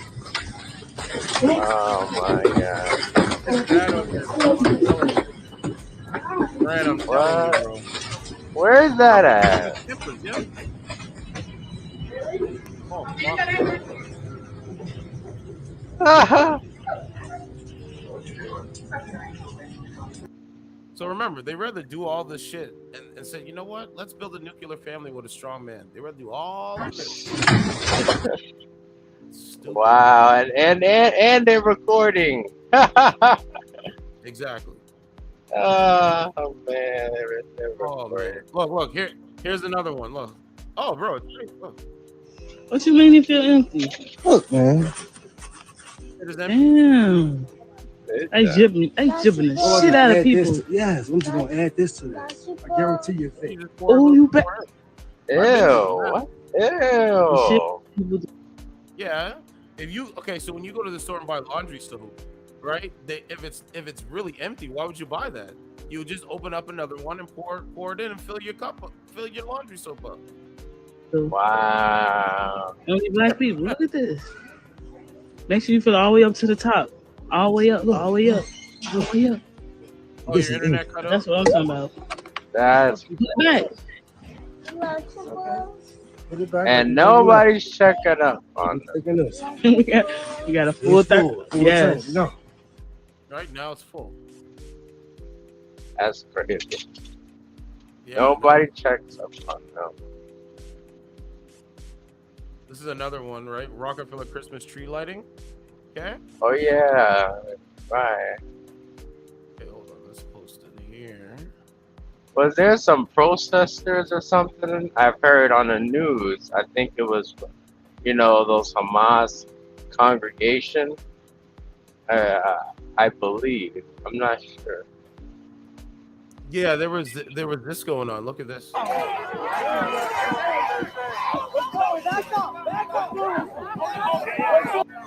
Speaker 6: Oh my god.
Speaker 2: It's bad up here, bro. I'm telling you. Brad, I'm telling you, bro.
Speaker 6: Where is that at?
Speaker 2: Yeah. Oh, so remember, they rather do all this shit and say, you know what? Let's build a nuclear family with a strong man. They rather do all of this. Stupid.
Speaker 6: Wow, and they're recording.
Speaker 2: Exactly.
Speaker 6: Oh man, they're
Speaker 2: Oh
Speaker 6: recording.
Speaker 2: man. Look, here's another one. Look. Oh, bro, it's great. Look.
Speaker 10: What you mean you feel empty?
Speaker 8: Look, man.
Speaker 2: It is empty.
Speaker 10: Damn. They jibbing the
Speaker 8: Well,
Speaker 10: shit out of
Speaker 8: add
Speaker 10: people.
Speaker 8: this yes, I'm just gonna add this to this. I guarantee you.
Speaker 2: You just pour a
Speaker 10: Oh,
Speaker 2: little
Speaker 10: you bet.
Speaker 2: more.
Speaker 6: Ew. What? Ew.
Speaker 10: People do.
Speaker 2: Yeah. So when you go to the store and buy laundry soap, right? If it's really empty, why would you buy that? You would just open up another one and pour it in and fill your laundry soap up.
Speaker 6: Wow.
Speaker 10: Only black people. Look at this. Make sure you fill all the way up to the top. All the way up. All the way up. All the way up.
Speaker 2: Oh, your internet cut
Speaker 10: That's
Speaker 2: off?
Speaker 10: what I'm talking about.
Speaker 6: That's
Speaker 10: Put it back.
Speaker 8: Put it back.
Speaker 6: and nobody's checking up on them.
Speaker 8: Taking this.
Speaker 10: we got a full
Speaker 8: It's full.
Speaker 10: third. Yes.
Speaker 8: No.
Speaker 2: Right now it's full.
Speaker 6: That's crazy.
Speaker 2: Yeah,
Speaker 6: Nobody checks up on them.
Speaker 2: This is another one, right? Rockefeller Christmas tree lighting. Okay.
Speaker 6: Oh yeah, right.
Speaker 2: Okay, hold on. Let's post it here.
Speaker 6: Was there some protesters or something? I've heard on the news. I think it was, those Hamas congregation. I believe. I'm not sure.
Speaker 2: Yeah, there was this going on. Look at this.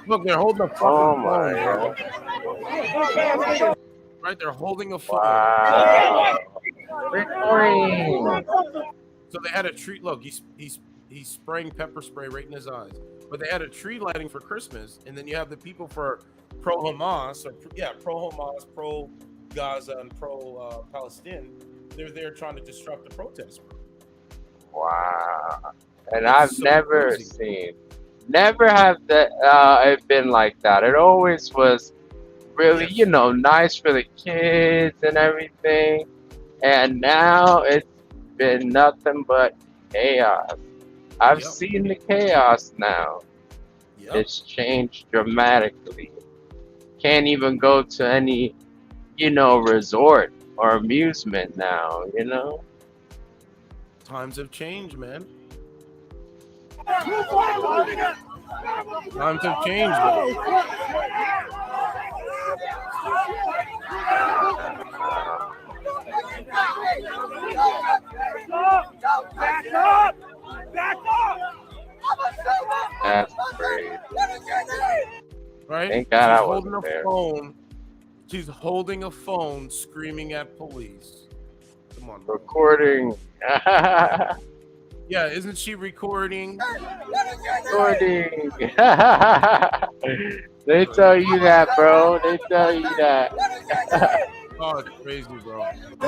Speaker 2: Look, they're holding a phone.
Speaker 6: Oh my God.
Speaker 2: Right, they're holding a phone.
Speaker 6: Wow. Recording.
Speaker 2: So they had a tree. Look, he's spraying pepper spray right in his eyes. But they had a tree lighting for Christmas, and then you have the people for pro Hamas, pro Hamas, pro Gaza, and pro Palestine. They're there trying to disrupt the protest.
Speaker 6: Wow. And
Speaker 2: It's
Speaker 6: I've
Speaker 2: so
Speaker 6: never
Speaker 2: crazy.
Speaker 6: never have that it been like that. It always was really,
Speaker 2: Yes.
Speaker 6: nice for the kids and everything. And now it's been nothing but chaos. I've
Speaker 2: Yep.
Speaker 6: seen the chaos now.
Speaker 2: Yep.
Speaker 6: It's changed dramatically. Can't even go to any, resort or amusement now,
Speaker 2: Times have changed, man. Times have changed, man.
Speaker 6: That's crazy.
Speaker 2: Right?
Speaker 6: Thank God I
Speaker 2: She's
Speaker 6: wasn't
Speaker 2: holding a
Speaker 6: there.
Speaker 2: phone. She's holding a phone, screaming at police. Come on, bro.
Speaker 6: Recording.
Speaker 2: Yeah, isn't she recording?
Speaker 6: Recording. They tell you that, bro. They tell you that.
Speaker 2: Oh, it's crazy, bro. The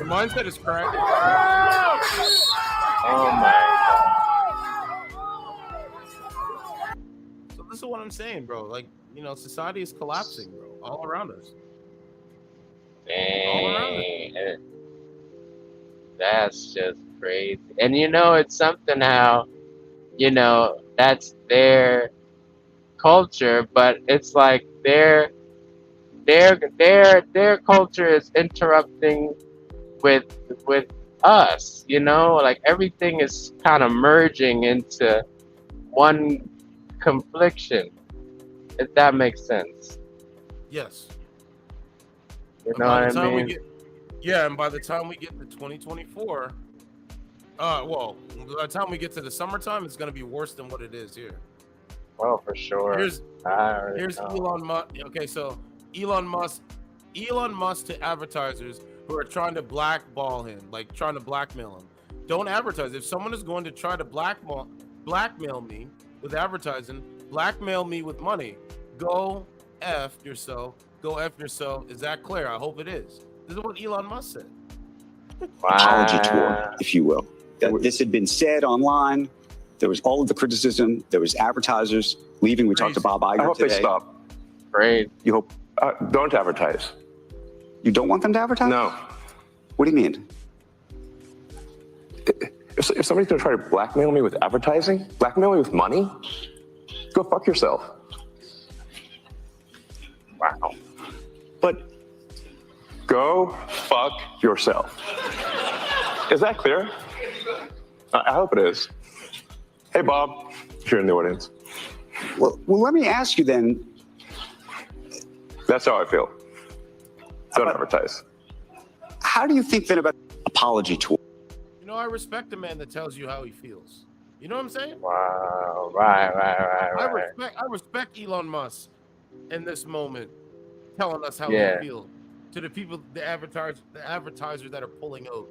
Speaker 2: mindset is cracked.
Speaker 6: Oh my
Speaker 2: So this is what I'm saying, bro. Like, society is collapsing, bro, all around us.
Speaker 6: Dang. That's just crazy. And it's something how, that's their culture, but it's like their culture is interrupting with us, like everything is kind of merging into one confliction, if that makes sense.
Speaker 2: Yes.
Speaker 6: You
Speaker 2: And
Speaker 6: know
Speaker 2: by
Speaker 6: what
Speaker 2: the
Speaker 6: I
Speaker 2: time
Speaker 6: mean?
Speaker 2: and by the time we get to 2024, by the time we get to the summertime, it's going to be worse than what it is here.
Speaker 6: Oh, for sure.
Speaker 2: Here's
Speaker 6: know.
Speaker 2: Elon Musk. Okay, so Elon Musk to advertisers who are trying to blackball him, like trying to blackmail him. Don't advertise. If someone is going to try to blackmail me with advertising, blackmail me with money, go F yourself. Go F yourself. Is that clear? I hope it is. This is what Elon Musk said.
Speaker 11: Apology tour, if you will. This had been said online. There was all of the criticism. There was advertisers leaving. We talked to Bob
Speaker 12: I
Speaker 11: Iger
Speaker 12: hope
Speaker 11: today.
Speaker 12: they stop.
Speaker 6: Great.
Speaker 11: You hope
Speaker 12: Don't advertise.
Speaker 11: you don't want them to advertise?
Speaker 12: No.
Speaker 11: What do you mean?
Speaker 12: If somebody's gonna try to blackmail me with advertising, blackmail me with money, go fuck yourself.
Speaker 6: Wow.
Speaker 12: But go fuck yourself. Is that clear? I hope it is. Hey, Bob, if you're in the audience.
Speaker 11: Well, let me ask you then.
Speaker 12: That's how I feel. Don't advertise.
Speaker 11: How do you think then about apology tour?
Speaker 2: You know, I respect a man that tells you how he feels. You know what I'm saying?
Speaker 6: Wow. Right.
Speaker 2: I respect Elon Musk in this moment telling us how
Speaker 6: Yeah.
Speaker 2: he feels to the people, the advertisers that are pulling out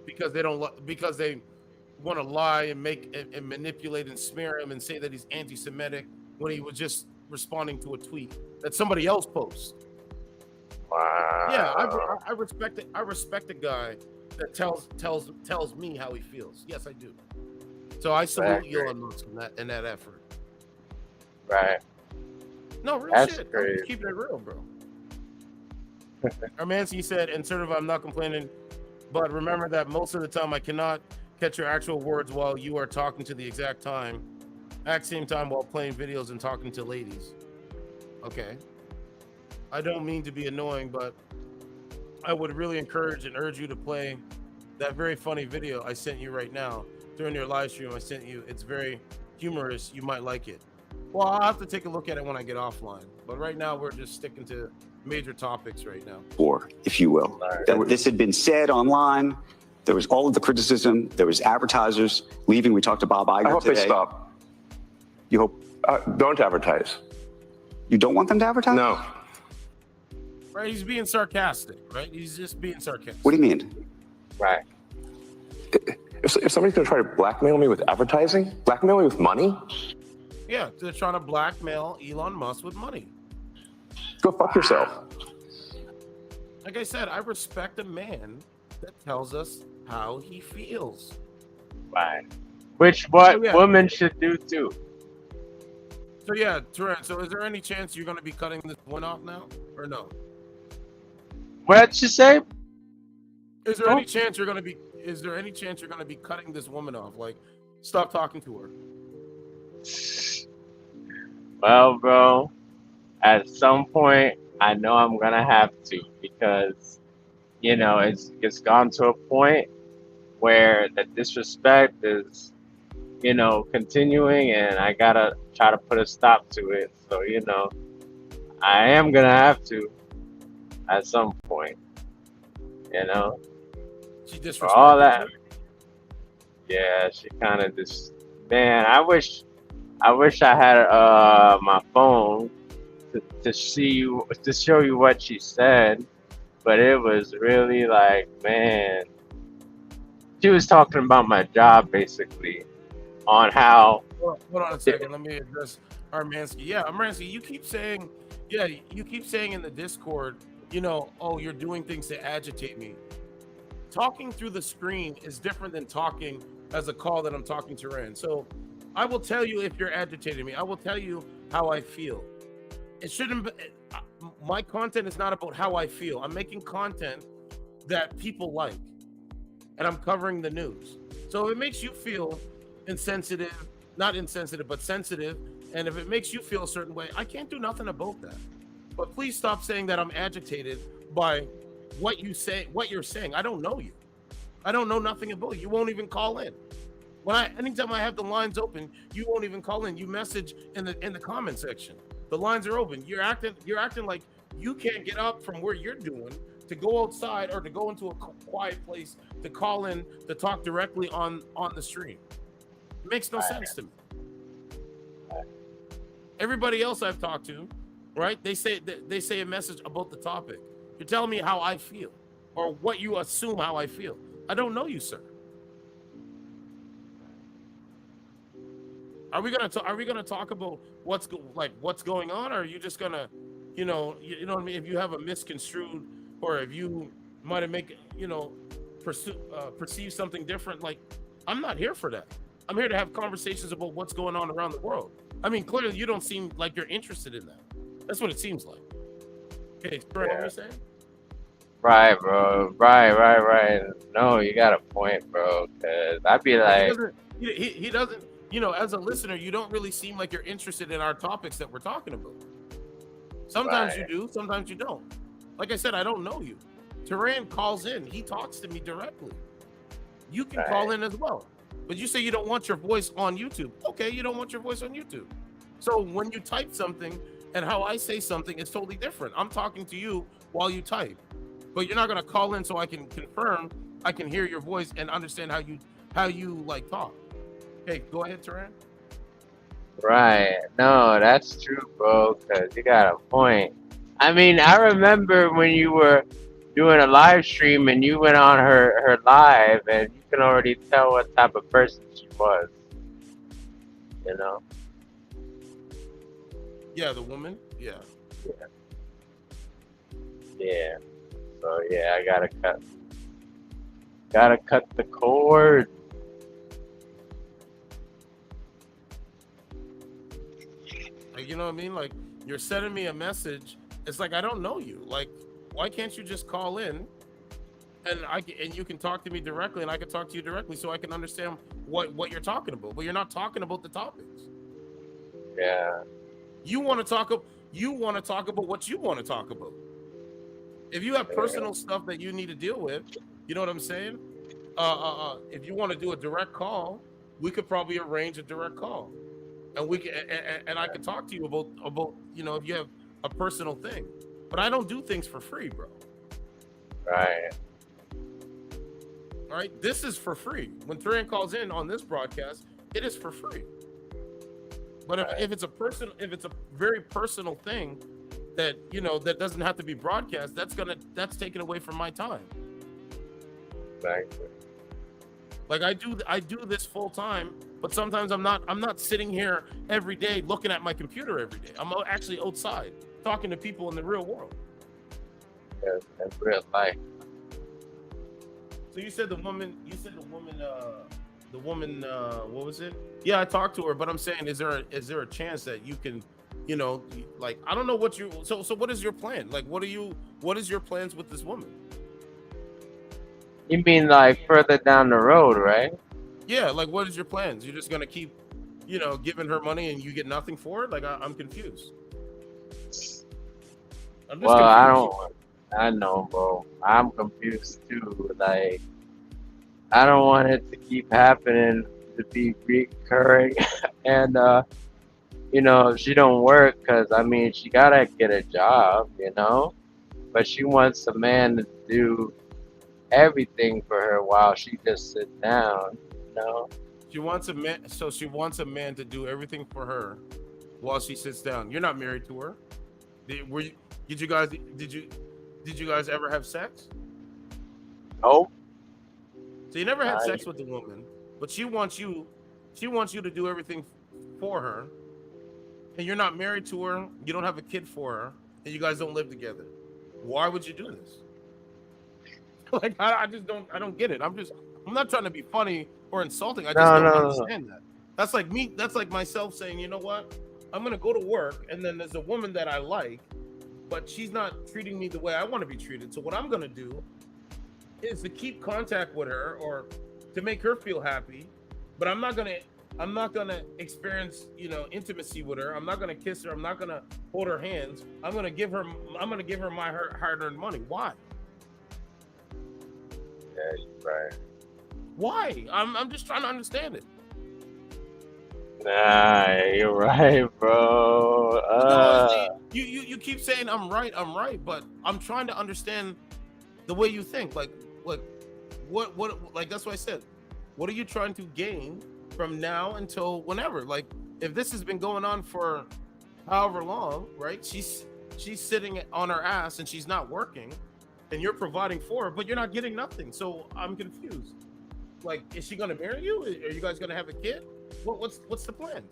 Speaker 2: because they don't because they want to lie and make and manipulate and smear him and say that he's anti-Semitic when he was just responding to a tweet that somebody else posts.
Speaker 6: Wow.
Speaker 2: Yeah, I respect it. I respect a guy that tells me how he feels. Yes, I do. So I salute Elon Musk in that effort.
Speaker 6: Right.
Speaker 2: No, real
Speaker 6: That's
Speaker 2: shit.
Speaker 6: crazy.
Speaker 2: I'm just keeping it real, bro. Armancy said, and sort of, I'm not complaining, but remember that most of the time I cannot catch your actual words while you are talking to the exact same time while playing videos and talking to ladies. Okay. I don't mean to be annoying, but I would really encourage and urge you to play that very funny video I sent you right now during your live stream. I sent you. It's very humorous. You might like it. Well, I'll have to take a look at it when I get offline. But right now, we're just sticking to major topics right now.
Speaker 11: Or, if you will, that this had been said online. There was all of the criticism. There was advertisers leaving. We talked to Bob Iger
Speaker 12: I hope
Speaker 11: today.
Speaker 12: they stop.
Speaker 11: You hope?
Speaker 12: Don't advertise.
Speaker 11: You don't want them to advertise?
Speaker 12: No.
Speaker 2: Right? He's being sarcastic, right? He's just being sarcastic.
Speaker 11: What do you mean?
Speaker 6: Right.
Speaker 12: If somebody's gonna try to blackmail me with advertising, blackmail me with money,
Speaker 2: Yeah, they're trying to blackmail Elon Musk with money.
Speaker 12: go fuck yourself.
Speaker 2: Like I said, I respect a man that tells us how he feels.
Speaker 6: Right. Which what
Speaker 2: Oh, yeah.
Speaker 6: women should do too.
Speaker 2: So yeah, Turan, so is there any chance you're going to be cutting this one off now or no?
Speaker 6: What'd you say?
Speaker 2: Is there any chance you're going to be cutting this woman off? Like, stop talking to her.
Speaker 6: Well, bro, at some point, I know I'm gonna have to because, you know, it's gone to a point where the disrespect is, you know, continuing, and I gotta try to put a stop to it. So, you know, I am gonna have to at some point, you know.
Speaker 2: She disrespected
Speaker 6: For all that.
Speaker 2: you?
Speaker 6: Yeah, she kind of just, man, I wish I had my phone to show you what she said, but it was really like, man, she was talking about my job basically, on how.
Speaker 2: Hold on a second. Let me address Armansky. Yeah, Armansky, you keep saying in the Discord, you know, oh, you're doing things to agitate me. Talking through the screen is different than talking as a call that I'm talking to Rand. So I will tell you if you're agitating me. I will tell you how I feel. It shouldn't be, my content is not about how I feel. I'm making content that people like, and I'm covering the news. So if it makes you feel insensitive, not insensitive, but sensitive, and if it makes you feel a certain way, I can't do nothing about that. But please stop saying that I'm agitated by what you say, what you're saying. I don't know you. I don't know nothing about you. You won't even call in. Anytime I have the lines open, you won't even call in. You message in the comment section. The lines are open. You're acting like you can't get up from where you're doing to go outside or to go into a quiet place to call in to talk directly on the stream. It makes no sense to me. Everybody else I've talked to, right? They say a message about the topic. You're telling me how I feel, or what you assume how I feel. I don't know you, sir. Are we gonna talk about what's going on, or are you just gonna, you know what I mean? If you have a misconstrued, or if you might have perceive something different, like, I'm not here for that. I'm here to have conversations about what's going on around the world. I mean, clearly you don't seem like you're interested in that. That's what it seems like. Okay, what are you saying?
Speaker 6: Right, bro. Right. No, you got a point, bro. Cause I'd be
Speaker 2: But
Speaker 6: like,
Speaker 2: he doesn't, as a listener, you don't really seem like you're interested in our topics that we're talking about. Sometimes you
Speaker 6: right,
Speaker 2: do, sometimes you don't. Like I said, I don't know you. Turan calls in, he talks to me directly. You can call
Speaker 6: right,
Speaker 2: in as well. But you say you don't want your voice on YouTube. Okay, you don't want your voice on YouTube. So when you type something and how I say something is totally different. I'm talking to you while you type. But you're not gonna call in so I can confirm, I can hear your voice and understand how you like talk. Okay, go ahead, Turan.
Speaker 6: right. No, that's true, bro. Cause you got a point. I mean, I remember when you were doing a live stream and you went on her live, and you can already tell what type of person she was. You know?
Speaker 2: Yeah, the woman. Yeah.
Speaker 6: Yeah. So yeah, I gotta cut the cord.
Speaker 2: Like, you know what I mean? Like, you're sending me a message. It's like, I don't know you. Like, why can't you just call in and you can talk to me directly and I can talk to you directly so I can understand what you're talking about. But you're not talking about the topics.
Speaker 6: Yeah.
Speaker 2: You want to talk about what you want to talk about. If you have personal stuff that you need to deal with, you know what I'm saying? If you want to do a direct call, we could probably arrange a direct call. And we can and I can talk to you about if you have a personal thing. But I don't do things for free, bro.
Speaker 6: Right.
Speaker 2: All right, this is for free. When Turan calls in on this broadcast, it is for free. But if it's a very personal thing that that doesn't have to be broadcast, that's taken away from my time.
Speaker 6: Exactly.
Speaker 2: Like I do this full time, but sometimes I'm not sitting here every day looking at my computer every day. I'm actually outside talking to people in the real world.
Speaker 6: Yeah, that's real life.
Speaker 2: So you said the woman, what was it? Yeah, I talked to her, but I'm saying, is there a chance that you can, like, I don't know what you, so what is your plan? Like, what is your plans with this woman?
Speaker 6: You mean like further down the road, right?
Speaker 2: Yeah, like, what is your plans? You're just gonna keep, giving her money and you get nothing for it? Like, I'm confused. I'm just confused.
Speaker 6: I know, bro. I'm confused too. Like, I don't want it to keep happening to be recurring, and if she don't work, cause I mean she gotta get a job, but she wants a man to do everything for her while she just sits down,
Speaker 2: She wants a man, so she wants a man to do everything for her while she sits down. You're not married to her. Did you guys ever have sex?
Speaker 6: Nope.
Speaker 2: So you never had sex with the woman, but she wants you to do everything for her, and you're not married to her, you don't have a kid for her, and you guys don't live together. Why would you do this? Like, I don't get it. I'm not trying to be funny or insulting. I just don't understand that. That's like me. That's like myself saying, you know what? I'm gonna go to work, and then there's a woman that I like, but she's not treating me the way I want to be treated. So what I'm gonna do is to keep contact with her or to make her feel happy, but I'm not gonna experience intimacy with her. I'm not gonna kiss her. I'm not gonna hold her hands. I'm gonna give her my hard-earned money. Why?
Speaker 6: Yeah, you're right.
Speaker 2: Why? I'm just trying to understand it.
Speaker 6: Nah, you're right, bro.
Speaker 2: You keep saying I'm right, but I'm trying to understand the way you think. Like what? Like, that's what I said. What are you trying to gain from now until whenever? Like, if this has been going on for however long, right? She's sitting on her ass and she's not working, and you're providing for her, but you're not getting nothing. So I'm confused. Like, is she gonna marry you? Are you guys gonna have a kid? What's the plan?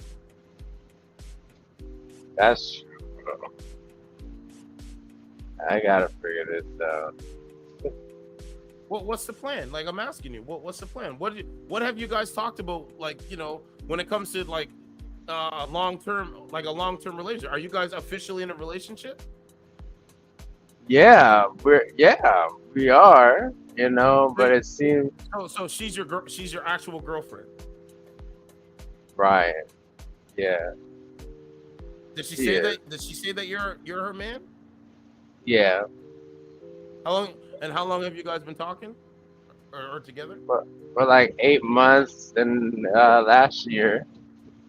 Speaker 6: That's true, bro. I gotta figure this out.
Speaker 2: What's the plan? Like, I'm asking you, what's the plan? What have you guys talked about? Like, when it comes to like a long-term relationship, are you guys officially in a relationship?
Speaker 6: Yeah, we are, you know, but it seems
Speaker 2: So she's your girl. She's your actual girlfriend.
Speaker 6: right. Yeah,
Speaker 2: Did she
Speaker 6: she
Speaker 2: say
Speaker 6: is.
Speaker 2: that? Did she say that you're her man?
Speaker 6: Yeah,
Speaker 2: How long have you guys been talking or together?
Speaker 6: for like 8 months and last year,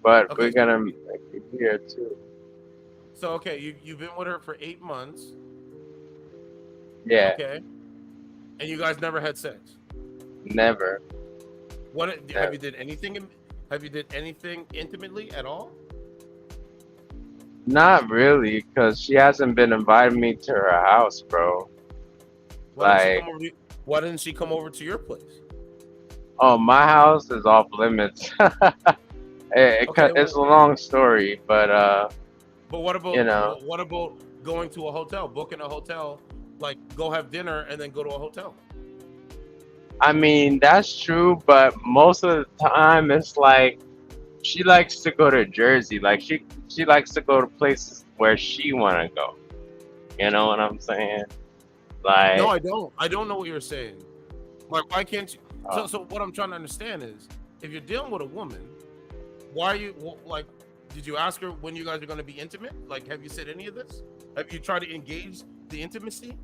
Speaker 6: but we're
Speaker 2: Okay,
Speaker 6: gonna make it here too.
Speaker 2: so okay, you've been with her for 8 months.
Speaker 6: Yeah,
Speaker 2: Okay, and you guys never had sex.
Speaker 6: never,
Speaker 2: What have
Speaker 6: never.
Speaker 2: you did anything? Have you did anything intimately at all?
Speaker 6: Not really, cause she hasn't been inviting me to her house, bro.
Speaker 2: Why didn't she
Speaker 6: Like,
Speaker 2: come over? Why didn't she come over to your place?
Speaker 6: oh, my house is off limits.
Speaker 2: Okay,
Speaker 6: It's a long story, but
Speaker 2: but what
Speaker 6: you
Speaker 2: about
Speaker 6: know,
Speaker 2: going to a hotel, booking a hotel, like go have dinner and then go to a hotel?
Speaker 6: I mean that's true, but most of the time it's like she likes to go to Jersey. Like she likes to go to places where she wanna go. You know what I'm saying?
Speaker 2: No,
Speaker 6: Like,
Speaker 2: I don't. I don't know what you're saying. Like, why can't you?
Speaker 6: uh,
Speaker 2: So what I'm trying to understand is, if you're dealing with a woman, why are you like? Did you ask her when you guys are going to be intimate? Like, have you said any of this? Have you tried to engage the intimacy?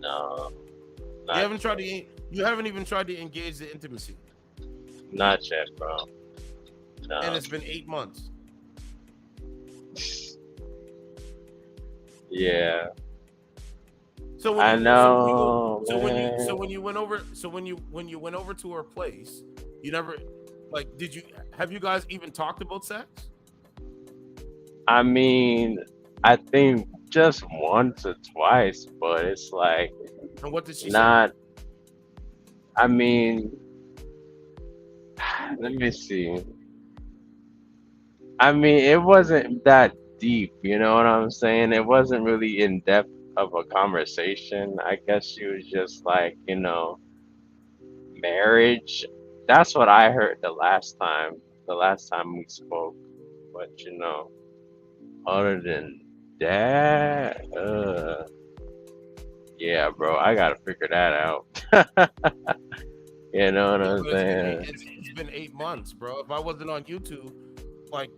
Speaker 6: no,
Speaker 2: You
Speaker 6: not
Speaker 2: haven't tried to. You haven't even tried to engage the intimacy,
Speaker 6: not yet, bro.
Speaker 2: and
Speaker 6: No.
Speaker 2: it's been 8 months.
Speaker 6: Yeah,
Speaker 2: So
Speaker 6: I know,
Speaker 2: when
Speaker 6: man.
Speaker 2: you went over when you went over to her place, you never like did you have you guys even talked about sex?
Speaker 6: I mean, I think just once or twice, but it's like
Speaker 2: And what did she say?
Speaker 6: not. I mean, let me see. I mean, it wasn't that deep, you know what I'm saying? It wasn't really in depth of a conversation. I guess she was just like, you know, marriage. That's what I heard the last time we spoke. But you know, other than that, yeah, bro, I gotta figure that out. You know what
Speaker 2: Yeah,
Speaker 6: I'm
Speaker 2: but
Speaker 6: saying?
Speaker 2: it's been 8 months, bro. If I wasn't on YouTube, like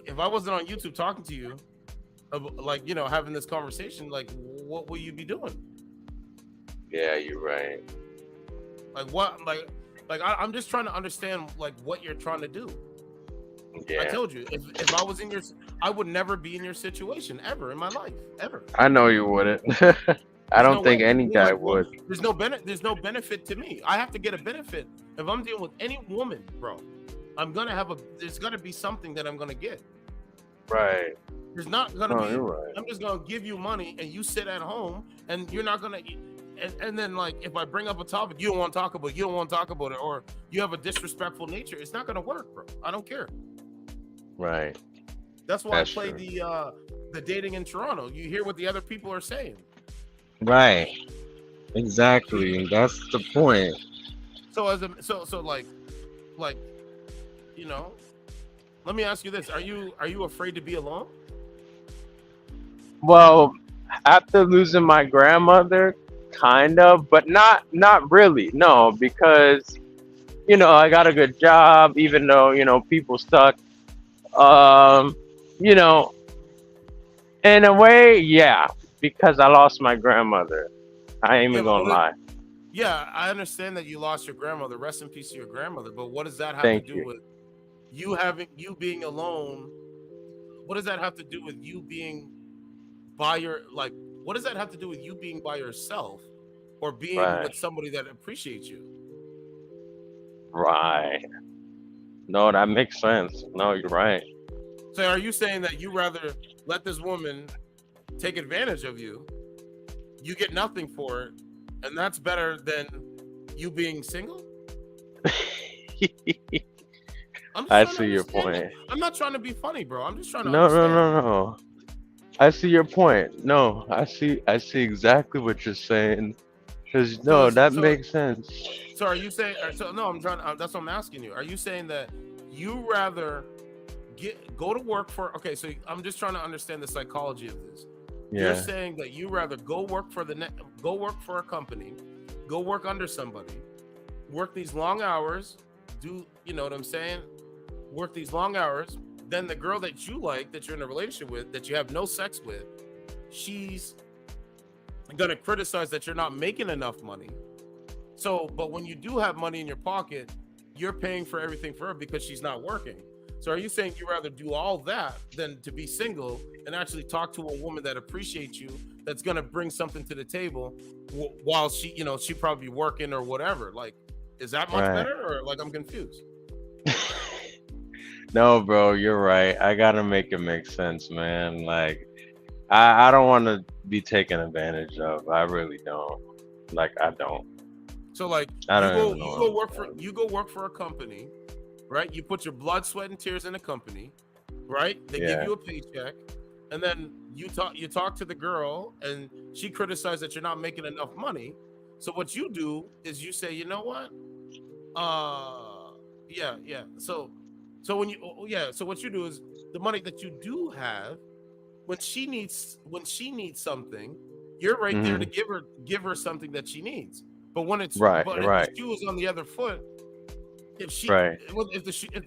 Speaker 2: if I wasn't on YouTube talking to you, like having this conversation, like what will you be doing?
Speaker 6: Yeah, you're right.
Speaker 2: Like what? I'm just trying to understand like what you're trying to do. I
Speaker 6: Yeah,
Speaker 2: told you if I was in your, I would never be in your situation ever in my life ever.
Speaker 6: I know you wouldn't. I
Speaker 2: There's no
Speaker 6: don't think
Speaker 2: way.
Speaker 6: any guy
Speaker 2: Like what?
Speaker 6: would.
Speaker 2: There's no benefit to me. I have to get a benefit if I'm dealing with any woman, bro. There's gonna be something that I'm gonna get.
Speaker 6: Right.
Speaker 2: There's not gonna
Speaker 6: No,
Speaker 2: be.
Speaker 6: you're right.
Speaker 2: I'm just gonna give you money and you sit at home and you're not gonna. And then like if I bring up a topic you don't want to talk about, you don't want to talk about it, or you have a disrespectful nature, it's not gonna work, bro. I don't care.
Speaker 6: Right.
Speaker 2: That's why
Speaker 6: That's
Speaker 2: I play
Speaker 6: true.
Speaker 2: the dating in Toronto. You hear what the other people are saying.
Speaker 6: Right.
Speaker 2: You,
Speaker 6: Exactly. That's the point.
Speaker 2: so as a so like you know, let me ask you this: Are you afraid to be alone?
Speaker 6: Well, after losing my grandmother, kind of, but not really. No, because you know, I got a good job, even though, you know, people suck. Um, you know, in a way, yeah, because I lost my grandmother. I ain't
Speaker 2: Yeah,
Speaker 6: even
Speaker 2: but
Speaker 6: gonna lie.
Speaker 2: yeah, I understand that you lost your grandmother. Rest in peace to your grandmother. But what does that have to
Speaker 6: Thank
Speaker 2: do
Speaker 6: you.
Speaker 2: with you being alone? What does that have to do with you being by your like? What does that have to do with you being by yourself or being
Speaker 6: Right.
Speaker 2: with somebody that appreciates you?
Speaker 6: Right. No, that makes sense. No, you're right.
Speaker 2: So are you saying that you rather let this woman take advantage of you? You get nothing for it, and that's better than you being single? I'm just
Speaker 6: I
Speaker 2: trying to
Speaker 6: see your
Speaker 2: understand it.
Speaker 6: point.
Speaker 2: I'm not trying to be funny, bro. I'm just trying to
Speaker 6: No, no,
Speaker 2: understand.
Speaker 6: no, no. I see your point. No, I see exactly what you're saying. Cause
Speaker 2: So
Speaker 6: no,
Speaker 2: is
Speaker 6: that
Speaker 2: so
Speaker 6: makes sense.
Speaker 2: so are you saying so no, I'm trying that's what I'm asking you. Are you saying that you rather go to work for okay, so I'm just trying to understand the psychology of this. You're saying that you rather go work for a company, go work under somebody, work these long hours, do, you know what I'm saying? Work these long hours. Then the girl that you like, that you're in a relationship with, that you have no sex with, she's gonna criticize that you're not making enough money. So, but when you do have money in your pocket, you're paying for everything for her because she's not working. So are you saying you rather do all that than to be single and actually talk to a woman that appreciates you, that's going to bring something to the table while she, you know, she probably working or whatever? Like, is that much better, or like I'm confused?
Speaker 6: No, bro, you're right. I got to make it make sense, man. Like, I don't want to be taken advantage of. I really don't. Like, I don't.
Speaker 2: So like, you go work for a company, right? You put your blood, sweat, and tears in a company, right? They give you a paycheck, and then you talk to the girl, and she criticizes that you're not making enough money. So what you do is you say, you know what? So what you do is the money that you do have, when she needs something, you're right there to give her something that she needs. But when it's if the shoe is on the other foot, if the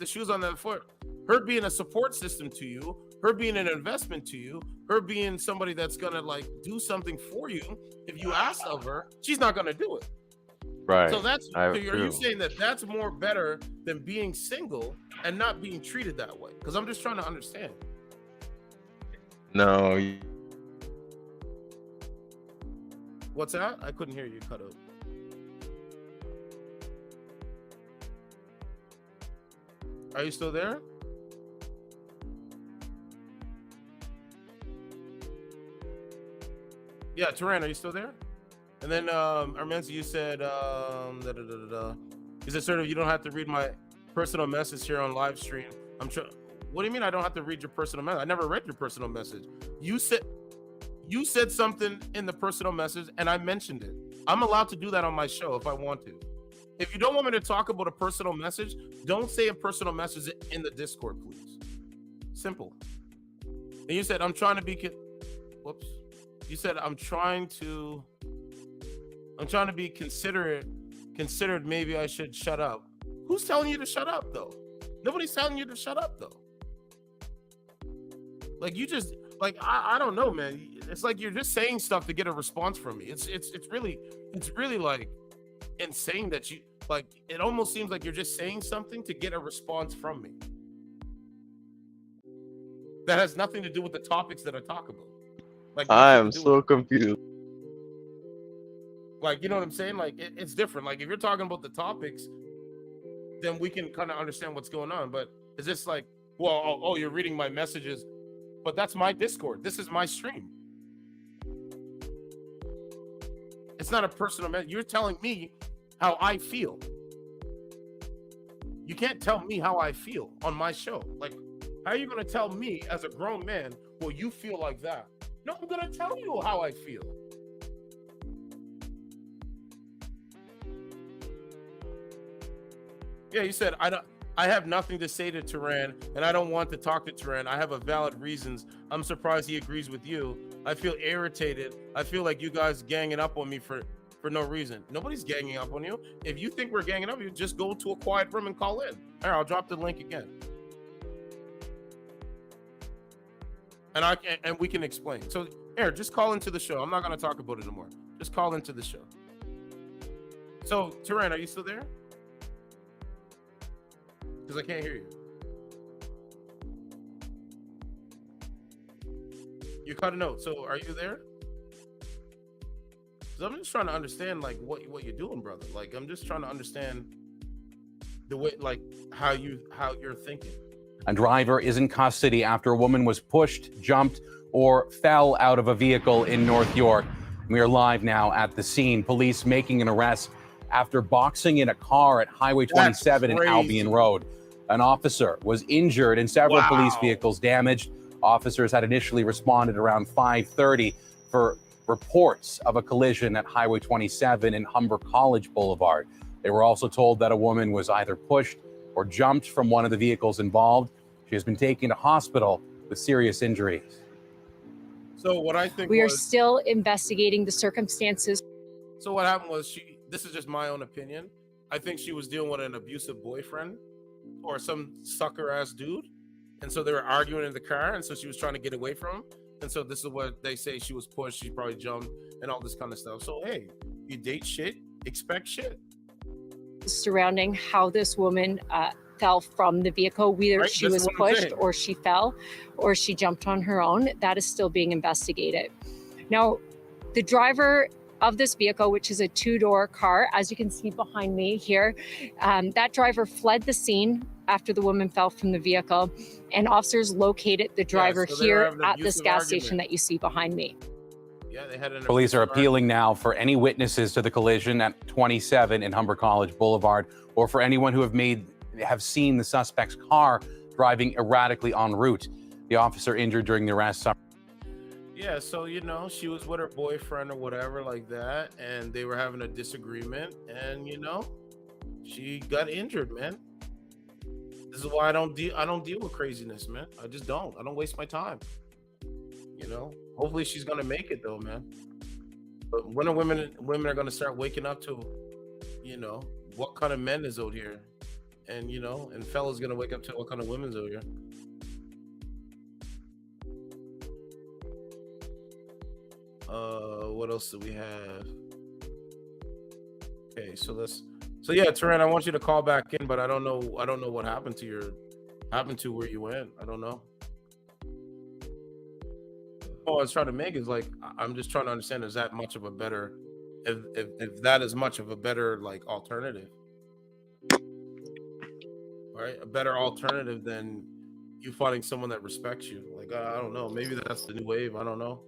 Speaker 2: shoe's on the other foot, her being a support system to you, her being an investment to you, her being somebody that's gonna like do something for you, if you ask of her, she's not gonna do it.
Speaker 6: Right.
Speaker 2: So are you saying that that's more better than being single and not being treated that way? Because I'm just trying to understand.
Speaker 6: No.
Speaker 2: What's that? I couldn't hear you. Cut out. Are you still there? Yeah, Turan, are you still there? And then Armenta, you said you said, sir, you don't have to read my personal message here on live stream. What do you mean I don't have to read your personal message? I never read your personal message. You said something in the personal message and I mentioned it. I'm allowed to do that on my show if I want to. If you don't want me to talk about a personal message, don't say a personal message in the Discord, please. Simple. And you said, I'm trying to be whoops. You said, I'm trying to be considered, maybe I should shut up. Who's telling you to shut up, though? Nobody's telling you to shut up, though. Like, you just, like, I don't know, man. It's like you're just saying stuff to get a response from me. It's really like insane that you, like, it almost seems like you're just saying something to get a response from me. That has nothing to do with the topics that I talk about. Like,
Speaker 6: I am so confused.
Speaker 2: Like, you know what I'm saying? Like, it's different. Like, if you're talking about the topics, then we can kind of understand what's going on. But is this like, well, oh, you're reading my messages, but that's my Discord. This is my stream. It's not a personal message. You're telling me how I feel. You can't tell me how I feel on my show. Like, how are you going to tell me as a grown man, well, you feel like that? No, I'm going to tell you how I feel. Yeah, you said, I have nothing to say to Turan, and I don't want to talk to Turan. I have a valid reasons. I'm surprised he agrees with you. I feel irritated. I feel like you guys ganging up on me for no reason. Nobody's ganging up on you. If you think we're ganging up, you just go to a quiet room and call in. All right, I'll drop the link again. And we can explain. So, Aaron, just call into the show. I'm not going to talk about it anymore. Just call into the show. So, Turan, are you still there? Because I can't hear you. You cut a note. So, are you there? Because I'm just trying to understand, like, what you're doing, brother. Like, I'm just trying to understand the way, like, how you're thinking.
Speaker 13: A driver is in custody after a woman was pushed, jumped, or fell out of a vehicle in North York. We are live now at the scene. Police making an arrest after boxing in a car at Highway 27 in Albion Road. An officer was injured and several police vehicles damaged. Officers had initially responded around 5:30 for reports of a collision at Highway 27 and Humber College Boulevard. They were also told that a woman was either pushed or jumped from one of the vehicles involved. She has been taken to hospital with serious injuries.
Speaker 2: So what I think
Speaker 14: We are
Speaker 2: was,
Speaker 14: still investigating the circumstances.
Speaker 2: so what happened was this is just my own opinion. I think she was dealing with an abusive boyfriend or some sucker ass dude. And so they were arguing in the car. And so she was trying to get away from him. And so this is what they say, she was pushed. She probably jumped and all this kind of stuff. So, hey, you date shit, expect shit.
Speaker 14: Surrounding how this woman fell from the vehicle, whether
Speaker 2: Right,
Speaker 14: she
Speaker 2: this
Speaker 14: was
Speaker 2: is what I'm
Speaker 14: pushed
Speaker 2: saying.
Speaker 14: or she fell or she jumped on her own, that is still being investigated. Now, the driver of this vehicle, which is a two-door car, as you can see behind me here, that driver fled the scene after the woman fell from the vehicle, and officers located the driver
Speaker 2: so they were
Speaker 14: here
Speaker 2: having an
Speaker 14: at this
Speaker 2: abusive
Speaker 14: gas
Speaker 2: argument.
Speaker 14: station that you see behind me.
Speaker 2: Yeah, they had an
Speaker 13: Police are
Speaker 2: abusive
Speaker 13: appealing now for any witnesses to the collision at 27 in Humber College Boulevard, or for anyone who have seen the suspect's car driving erratically en route. The officer injured during the arrest.
Speaker 2: Yeah, so you know, she was with her boyfriend or whatever like that, and they were having a disagreement, and you know, she got injured, man. This is why I don't deal with craziness, man. I just don't. I don't waste my time. You know, hopefully she's gonna make it though, man. But when are women are gonna start waking up to, you know, what kind of men is out here, and you know, and fellas gonna wake up to what kind of women's out here. What else do we have? Okay, so yeah, Turan, I want you to call back in, but I don't know what happened to where you went. I don't know. All I was trying to make is like, I'm just trying to understand, is that much of a better, if that is much of a better like alternative, right? A better alternative than you finding someone that respects you. Like, I don't know, maybe that's the new wave. I don't know.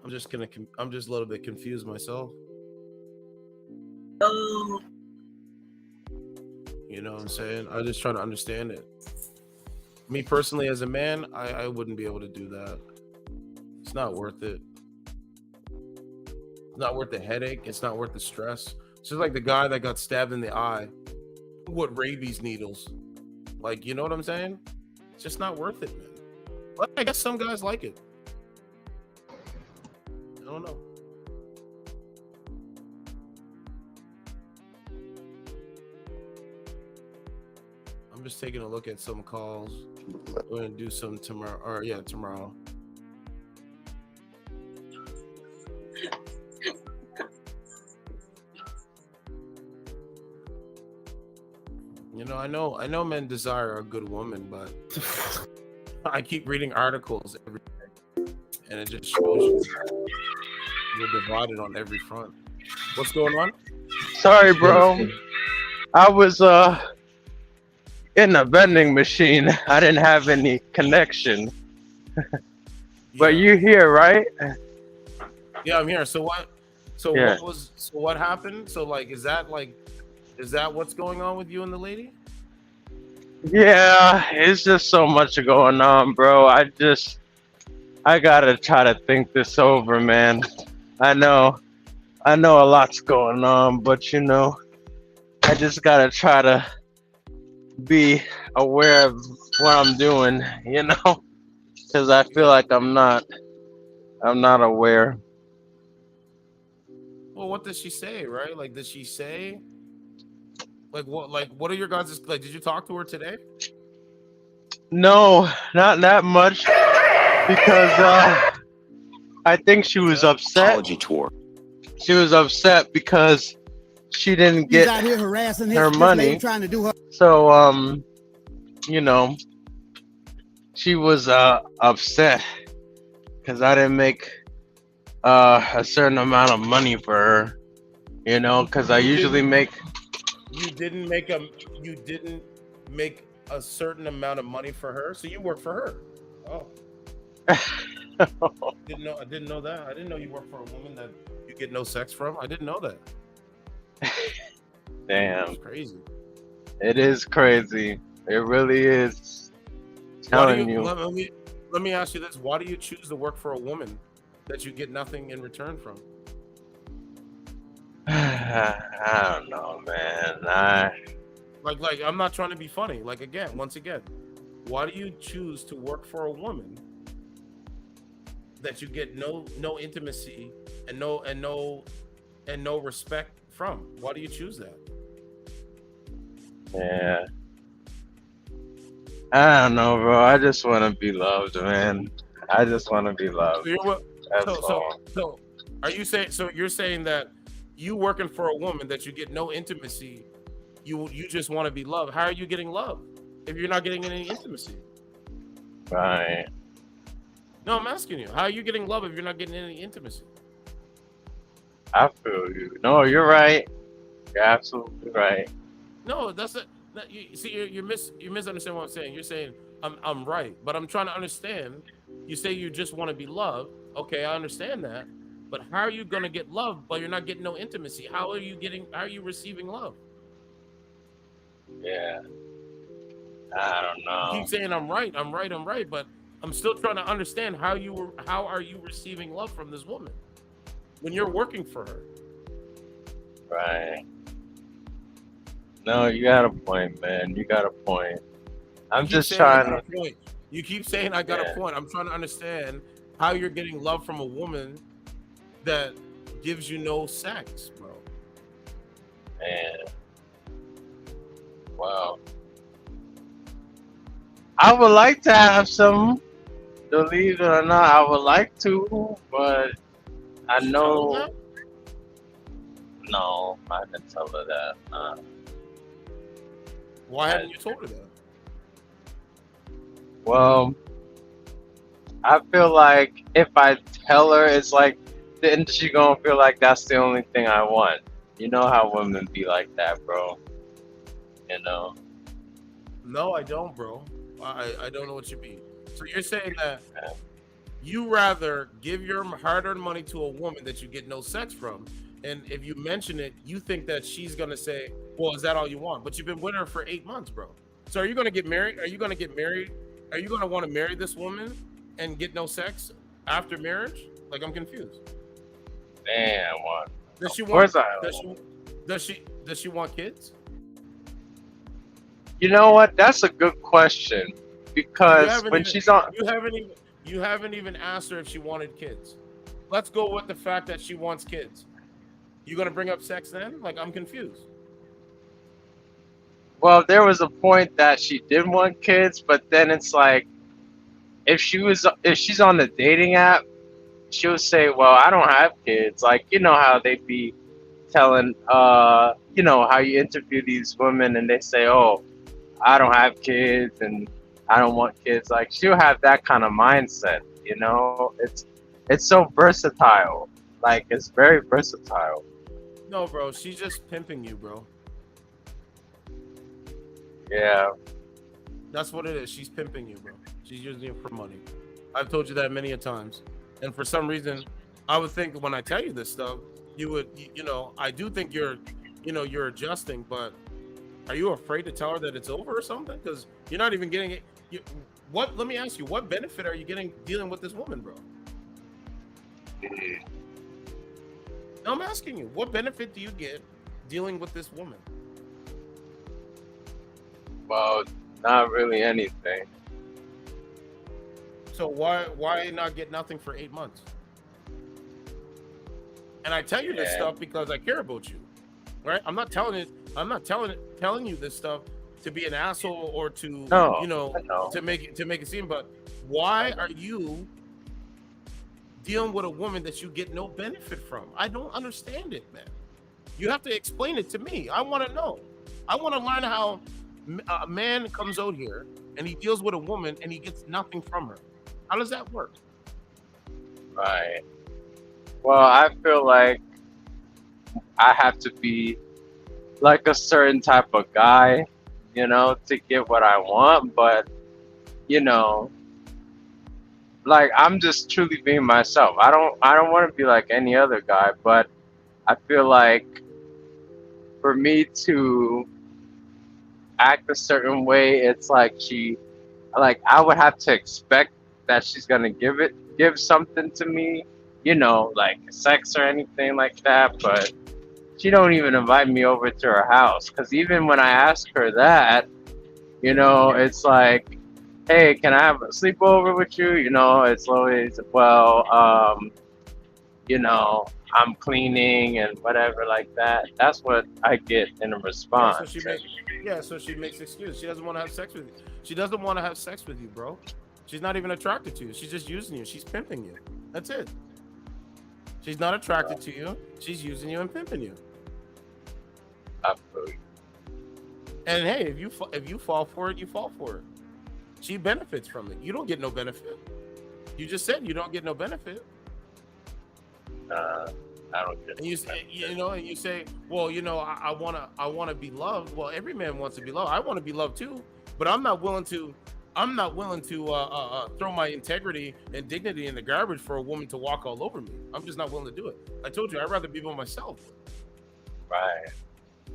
Speaker 2: I'm just a little bit confused myself. You know what I'm saying? I just try to understand it. Me personally, as a man, I wouldn't be able to do that. It's not worth it. It's not worth the headache. It's not worth the stress. It's just like the guy that got stabbed in the eye with rabies needles. Like, you know what I'm saying? It's just not worth it, man. But I guess some guys like it. I don't know. I'm just taking a look at some calls. We're gonna do some tomorrow. Or yeah, tomorrow. You know, I know men desire a good woman, but I keep reading articles every day, and it just shows you you're divided on every front. What's going on?
Speaker 6: Sorry, bro. I was in a vending machine. I didn't have any connection. But you're here, right?
Speaker 2: Yeah, I'm here. So what? So
Speaker 6: Yeah.
Speaker 2: what happened? So like, is that what's going on with you and the lady?
Speaker 6: Yeah, it's just so much going on, bro. I gotta try to think this over, man. I know a lot's going on, but you know, I just gotta try to be aware of what I'm doing, you know, because I feel like I'm not aware.
Speaker 2: Well, what does she say, right? Like, does she say, like, what are your guys' like? Did you talk to her today?
Speaker 6: No, not that much, because I think she was upset.
Speaker 11: Apology tour.
Speaker 6: She was upset because she didn't get
Speaker 15: out here harassing his
Speaker 6: her money.
Speaker 15: trying to do her.
Speaker 6: So, you know, she was upset because I didn't make a certain amount of money for her, you know, because I usually make.
Speaker 2: You didn't make a certain amount of money for her, so you work for her. Oh, I didn't know that. I didn't know you work for a woman that you get no sex from. I didn't know that.
Speaker 6: Damn,
Speaker 2: it's crazy.
Speaker 6: It is crazy. It really is. Telling you.
Speaker 2: Let me ask you this: why do you choose to work for a woman that you get nothing in return from?
Speaker 6: I don't know, man.
Speaker 2: Like I'm not trying to be funny. Like once again, why do you choose to work for a woman that you get no intimacy and no respect from? Why do you choose that?
Speaker 6: Yeah. I don't know, bro. I just want to be loved, man. I just want to be loved. That's all.
Speaker 2: So are you saying? So you're saying that you working for a woman that you get no intimacy, you just want to be loved. How are you getting love if you're not getting any intimacy?
Speaker 6: Right.
Speaker 2: No, I'm asking you. How are you getting love if you're not getting any intimacy?
Speaker 6: I feel you. No, you're right. You're absolutely right.
Speaker 2: No, that's it. You see, you misunderstand what I'm saying. You're saying I'm right, but I'm trying to understand. You say you just want to be loved. Okay, I understand that. But how are you gonna get love but you're not getting no intimacy? How are you receiving love?
Speaker 6: Yeah. I don't know.
Speaker 2: You keep saying I'm right, but I'm still trying to understand how are you receiving love from this woman when you're working for her?
Speaker 6: Right. No, you got a point, man. You got a point. I'm just trying to.
Speaker 2: You keep saying I got a point. I'm trying to understand how you're getting love from a woman that gives you no sex, bro.
Speaker 6: Man. Wow. I would like to have some. Believe it or not, I would like to, but I know. No, I didn't tell her that.
Speaker 2: Why haven't you told her that?
Speaker 6: Well, I feel like if I tell her, it's like, then she gonna feel like that's the only thing I want. You know how women be like that, bro. You know.
Speaker 2: No, I don't, bro. I don't know what you mean. So you're saying that you rather give your hard-earned money to a woman that you get no sex from, and if you mention it, you think that she's gonna say, "Well, is that all you want?" But you've been with her for 8 months, bro. So are you gonna get married? Are you gonna get married? Are you gonna want to marry this woman and get no sex after marriage? Like, I'm confused.
Speaker 6: Damn, what?
Speaker 2: Does she
Speaker 6: Of
Speaker 2: want?
Speaker 6: course
Speaker 2: Does she want kids?
Speaker 6: You know what? That's a good question because when she's on,
Speaker 2: you haven't even asked her if she wanted kids. Let's go with the fact that she wants kids. You gonna bring up sex then? Like, I'm confused.
Speaker 6: well, there was a point that she did want kids, but then it's like, if she's on the dating app, she'll say, "Well, I don't have kids." Like, you know how they be telling, you know how you interview these women and they say, "Oh, I don't have kids and I don't want kids." Like, she'll have that kind of mindset, you know? It's so versatile. Like, it's very versatile.
Speaker 2: No, bro, she's just pimping you, bro.
Speaker 6: Yeah.
Speaker 2: That's what it is. She's pimping you, bro. She's using you for money. I've told you that many a times. And for some reason, I would think when I tell you this stuff, you would, you know, I do think you're adjusting, but are you afraid to tell her that it's over or something? Because you're not even getting it. Let me ask you, what benefit are you getting dealing with this woman, bro? No, I'm asking you, what benefit do you get dealing with this woman?
Speaker 6: Well, not really anything.
Speaker 2: So why not get nothing for 8 months? And I tell you this stuff because I care about you, right? I'm not telling you this stuff to be an asshole or to to make it seem. But why are you dealing with a woman that you get no benefit from? I don't understand it, man. You have to explain it to me. I want to know. I want to learn how a man comes out here and he deals with a woman and he gets nothing from her. How does that work?
Speaker 6: Right. Well, I feel like I have to be like a certain type of guy, you know, to get what I want. But, you know, like, I'm just truly being myself. I don't want to be like any other guy, but I feel like for me to act a certain way, it's like I would have to expect that she's gonna give something to me, you know, like sex or anything like that. But she don't even invite me over to her house, because even when I ask her that, you know, it's like hey, can I have a sleepover with you? You know, it's always, well, you know, I'm cleaning and whatever like that. That's what I get in a
Speaker 2: Yeah,
Speaker 6: response.
Speaker 2: so she makes excuses. She doesn't want to have sex with you. She doesn't want to have sex with you, bro. She's not even attracted to you. She's just using you. She's pimping you. That's it. She's not attracted to you. She's using you and pimping you.
Speaker 6: Absolutely.
Speaker 2: And hey, if you fall for it, you fall for it. She benefits from it. You don't get no benefit. You just said you don't get no benefit.
Speaker 6: I don't get
Speaker 2: And you say, and you say, well, I wanna be loved. Well, every man wants to be loved. I want to be loved too, but I'm not willing to throw my integrity and dignity in the garbage for a woman to walk all over me. I'm just not willing to do it. I told you I'd rather be by myself.
Speaker 6: Right.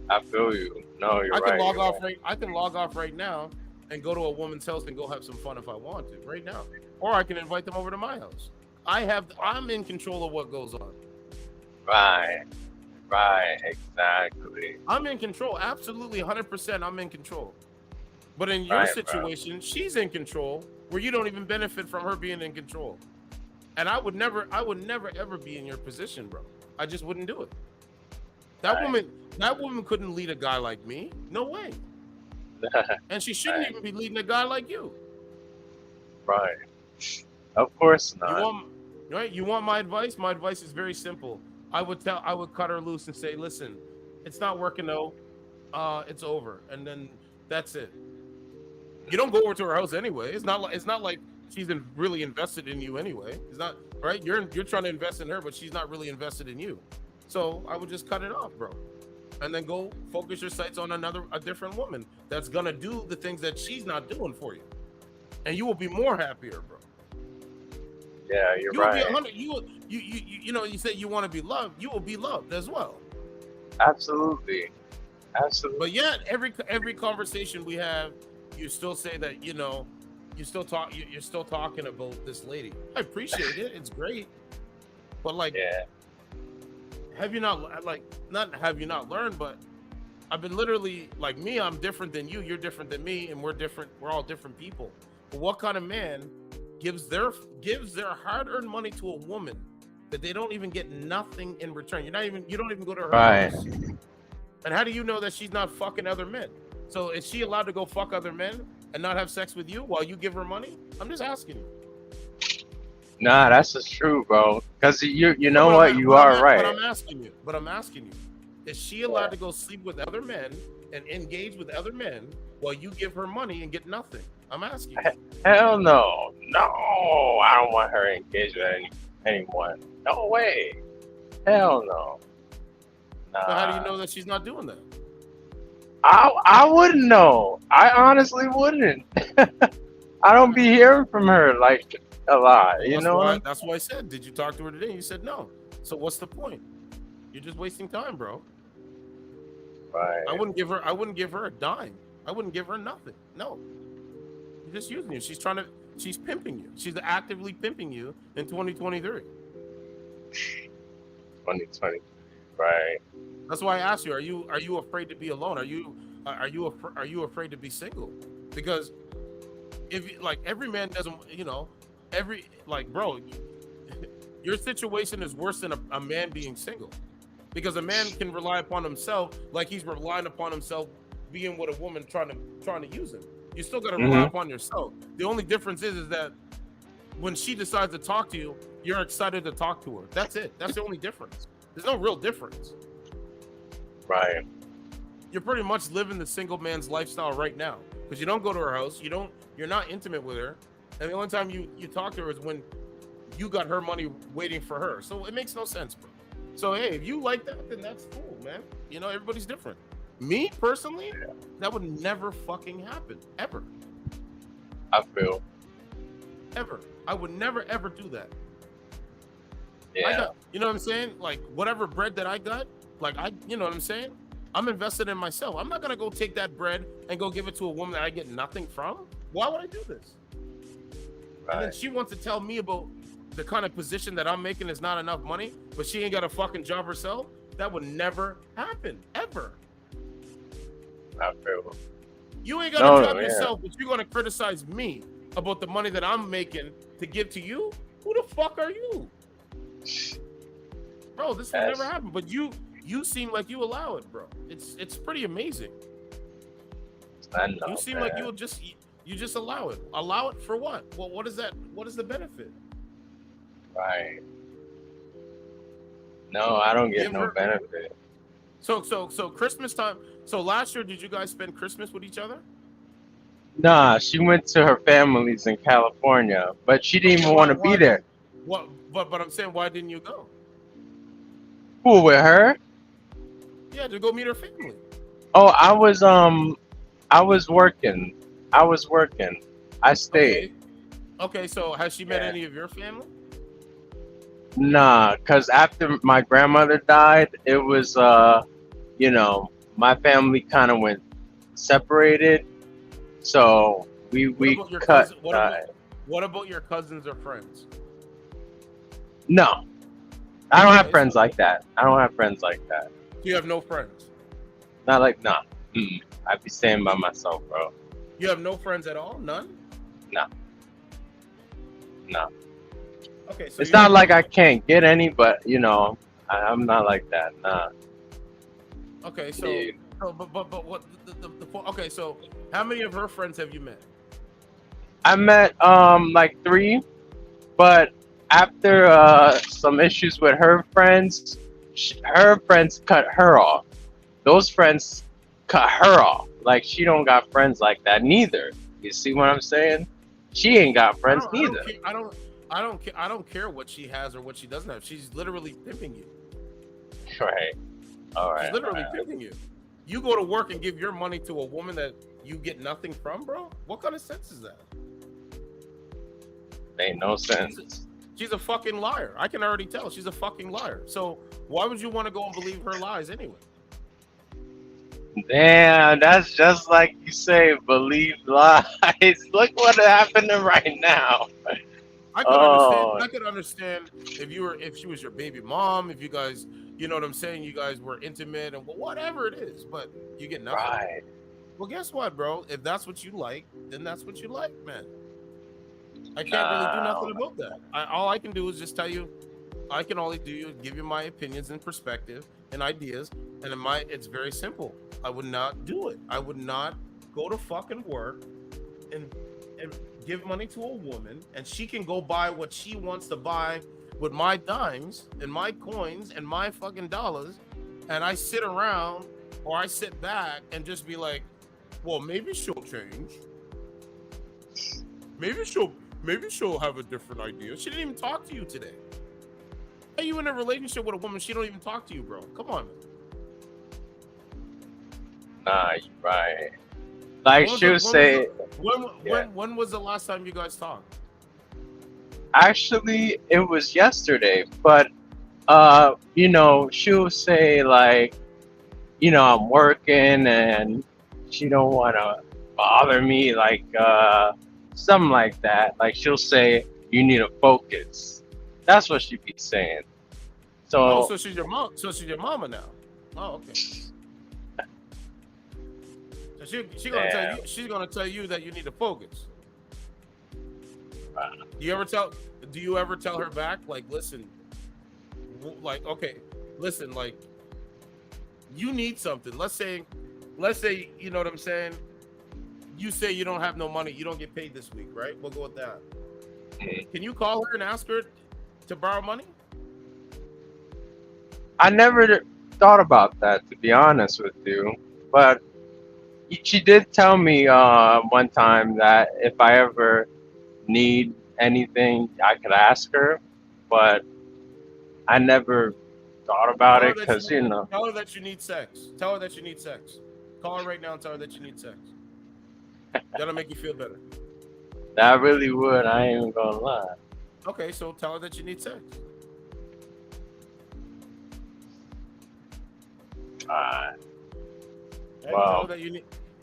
Speaker 6: I feel you. No, you're
Speaker 2: I can
Speaker 6: right.
Speaker 2: log off I can log off right now and go to a woman's house and go have some fun if I want to right now, or I can invite them over to my house. I'm in control of what goes on.
Speaker 6: Right, exactly.
Speaker 2: I'm in control, absolutely 100%. I'm in control. But in your situation, she's in control, where you don't even benefit from her being in control. And I would never ever be in your position, bro. I just wouldn't do it. That woman couldn't lead a guy like me. No way. And she shouldn't even be leading a guy like you.
Speaker 6: Right. Of course not.
Speaker 2: You want my advice? My advice is very simple. I would cut her loose and say, listen, it's not working out. It's over. And then that's it. You don't go over to her house anyway. It's not like she's really invested in you anyway. It's not right. You're trying to invest in her, but she's not really invested in you. So I would just cut it off, bro. And then go focus your sights on a different woman that's gonna do the things that she's not doing for you. And you will be more happier, bro.
Speaker 6: Yeah, you're right.
Speaker 2: You say you want to be loved. You will be loved as well.
Speaker 6: Absolutely.
Speaker 2: But yet, every conversation we have, you still say that you're still talking about this lady. I appreciate it. It's great. But have you not learned? But I've been literally like me. I'm different than you. You're different than me, and we're different. We're all different people. But what kind of man gives their hard-earned money to a woman that they don't even get nothing in return? You don't even go to her house. And how do you know that she's not fucking other men? So is she allowed to go fuck other men and not have sex with you while you give her money? I'm just asking you.
Speaker 6: Nah, that's just true, bro. Because you know what? You are right.
Speaker 2: But I'm asking you, is she allowed to go sleep with other men and engage with other men while you give her money and get nothing? I'm asking you.
Speaker 6: Hell no. No, I don't want her engaged with anyone. No way. Hell no. Nah.
Speaker 2: So how do you know that she's not doing that?
Speaker 6: I wouldn't know. I honestly wouldn't. I don't be hearing from her like a lot.
Speaker 2: That's why I said, did you talk to her today? You said no. So what's the point? You're just wasting time, bro.
Speaker 6: Right.
Speaker 2: I wouldn't give her a dime. I wouldn't give her nothing. No. You're just using you. She's pimping you. She's actively pimping you in 2023.
Speaker 6: 2020. Right.
Speaker 2: That's why I asked you, are you afraid to be alone? Are you afraid to be single? Because if every man doesn't, bro, your situation is worse than a man being single. Because a man can rely upon himself like he's relying upon himself being with a woman trying to use him. You still got to rely upon yourself. The only difference is that when she decides to talk to you, you're excited to talk to her. That's it. That's the only difference. There's no real difference.
Speaker 6: Right.
Speaker 2: You're pretty much living the single man's lifestyle right now because you don't go to her house. You're not intimate with her. And the only time you talk to her is when you got her money waiting for her. So it makes no sense, bro. So, hey, if you like that, then that's cool, man. Everybody's different. Me, personally, that would never fucking happen. Ever.
Speaker 6: I feel.
Speaker 2: Ever. I would never, ever do that.
Speaker 6: Yeah.
Speaker 2: You know what I'm saying? Like, whatever bread that I got, you know what I'm saying? I'm invested in myself. I'm not going to go take that bread and go give it to a woman that I get nothing from. Why would I do this? Right. And then she wants to tell me about the kind of position that I'm making is not enough money, but she ain't got a fucking job herself. That would never happen, ever.
Speaker 6: I feel.
Speaker 2: You ain't got a job yourself, but you're going to criticize me about the money that I'm making to give to you? Who the fuck are you? Bro, this will never happen. But you seem like you allow it, bro. It's pretty amazing.
Speaker 6: I know,
Speaker 2: You seem like you just allow it. Allow it for what? Well, what is that? What is the benefit?
Speaker 6: Right. No, I don't get no benefit.
Speaker 2: So Christmas time. So last year, did you guys spend Christmas with each other?
Speaker 6: Nah, she went to her family's in California, but she didn't even want to be there.
Speaker 2: What? But I'm saying, why didn't you go?
Speaker 6: Who, with her?
Speaker 2: Yeah, to go meet her family.
Speaker 6: Oh, I was working. I stayed.
Speaker 2: Okay, so has she met any of your family?
Speaker 6: Nah, cause after my grandmother died, it was you know, my family kind of went separated, so we cut.
Speaker 2: What about your cousins or friends?
Speaker 6: No, I don't have friends like that.
Speaker 2: You have no friends.
Speaker 6: Not like nah. I'd be staying by myself, bro.
Speaker 2: You have no friends at all? None?
Speaker 6: No.
Speaker 2: Okay, so
Speaker 6: it's not like I can't get any, but you know, I'm not like that. Nah.
Speaker 2: Okay, so but what okay, so how many of her friends have you met?
Speaker 6: I met like 3, but after some issues with her friends cut her off. Those friends cut her off. Like she don't got friends like that neither. You see what I'm saying? She ain't got friends neither.
Speaker 2: I don't care what she has or what she doesn't have. She's literally pimping you.
Speaker 6: Right. All right.
Speaker 2: She's literally pimping you. You go to work and give your money to a woman that you get nothing from, bro? What kind of sense is that?
Speaker 6: Ain't no sense.
Speaker 2: She's a fucking liar. I can already tell she's a fucking liar. So why would you want to go and believe her lies anyway?
Speaker 6: Damn, that's just like you say, believe lies. Look what happened right now.
Speaker 2: I could understand if she was your baby mom, if you guys, you know what I'm saying, you guys were intimate and whatever it is, but you get nothing.
Speaker 6: Right.
Speaker 2: Well, guess what, bro? If that's what you like, then that's what you like, man. I can't really do nothing about that. All I can do is just tell you, I can only give you my opinions and perspective and ideas, and it's very simple. I would not do it. I would not go to fucking work and give money to a woman, and she can go buy what she wants to buy with my dimes and my coins and my fucking dollars, and I sit around or I sit back and just be like, well, maybe she'll change. Maybe she'll have a different idea. She didn't even talk to you today. Are you in a relationship with a woman? She don't even talk to you, bro. Come on, man.
Speaker 6: Nah, you're right. Like she'll say.
Speaker 2: When was the last time you guys talked?
Speaker 6: Actually, it was yesterday. But you know, she'll say like, you know, I'm working and she don't want to bother me, like something like that. Like she'll say, you need to focus. That's what she be saying. So
Speaker 2: so she's your mom. So she's your mama now. Oh, okay. So she's gonna tell you that you need to focus. Do you ever tell her back, like, listen, like, okay, listen, like, you need something. Let's say, you know what I'm saying? You say you don't have no money, you don't get paid this week, right? We'll go with that. Can you call her and ask her to borrow money?
Speaker 6: I never thought about that, to be honest with you. But she did tell me one time that if I ever need anything, I could ask her. But I never thought about it because, you know.
Speaker 2: Tell her that you need sex. Tell her that you need sex. Call her right now and tell her that you need sex. That'll make you feel better.
Speaker 6: That really would. I ain't even gonna lie.
Speaker 2: Okay, so tell her that you need sex.
Speaker 6: Alright.
Speaker 2: Wow.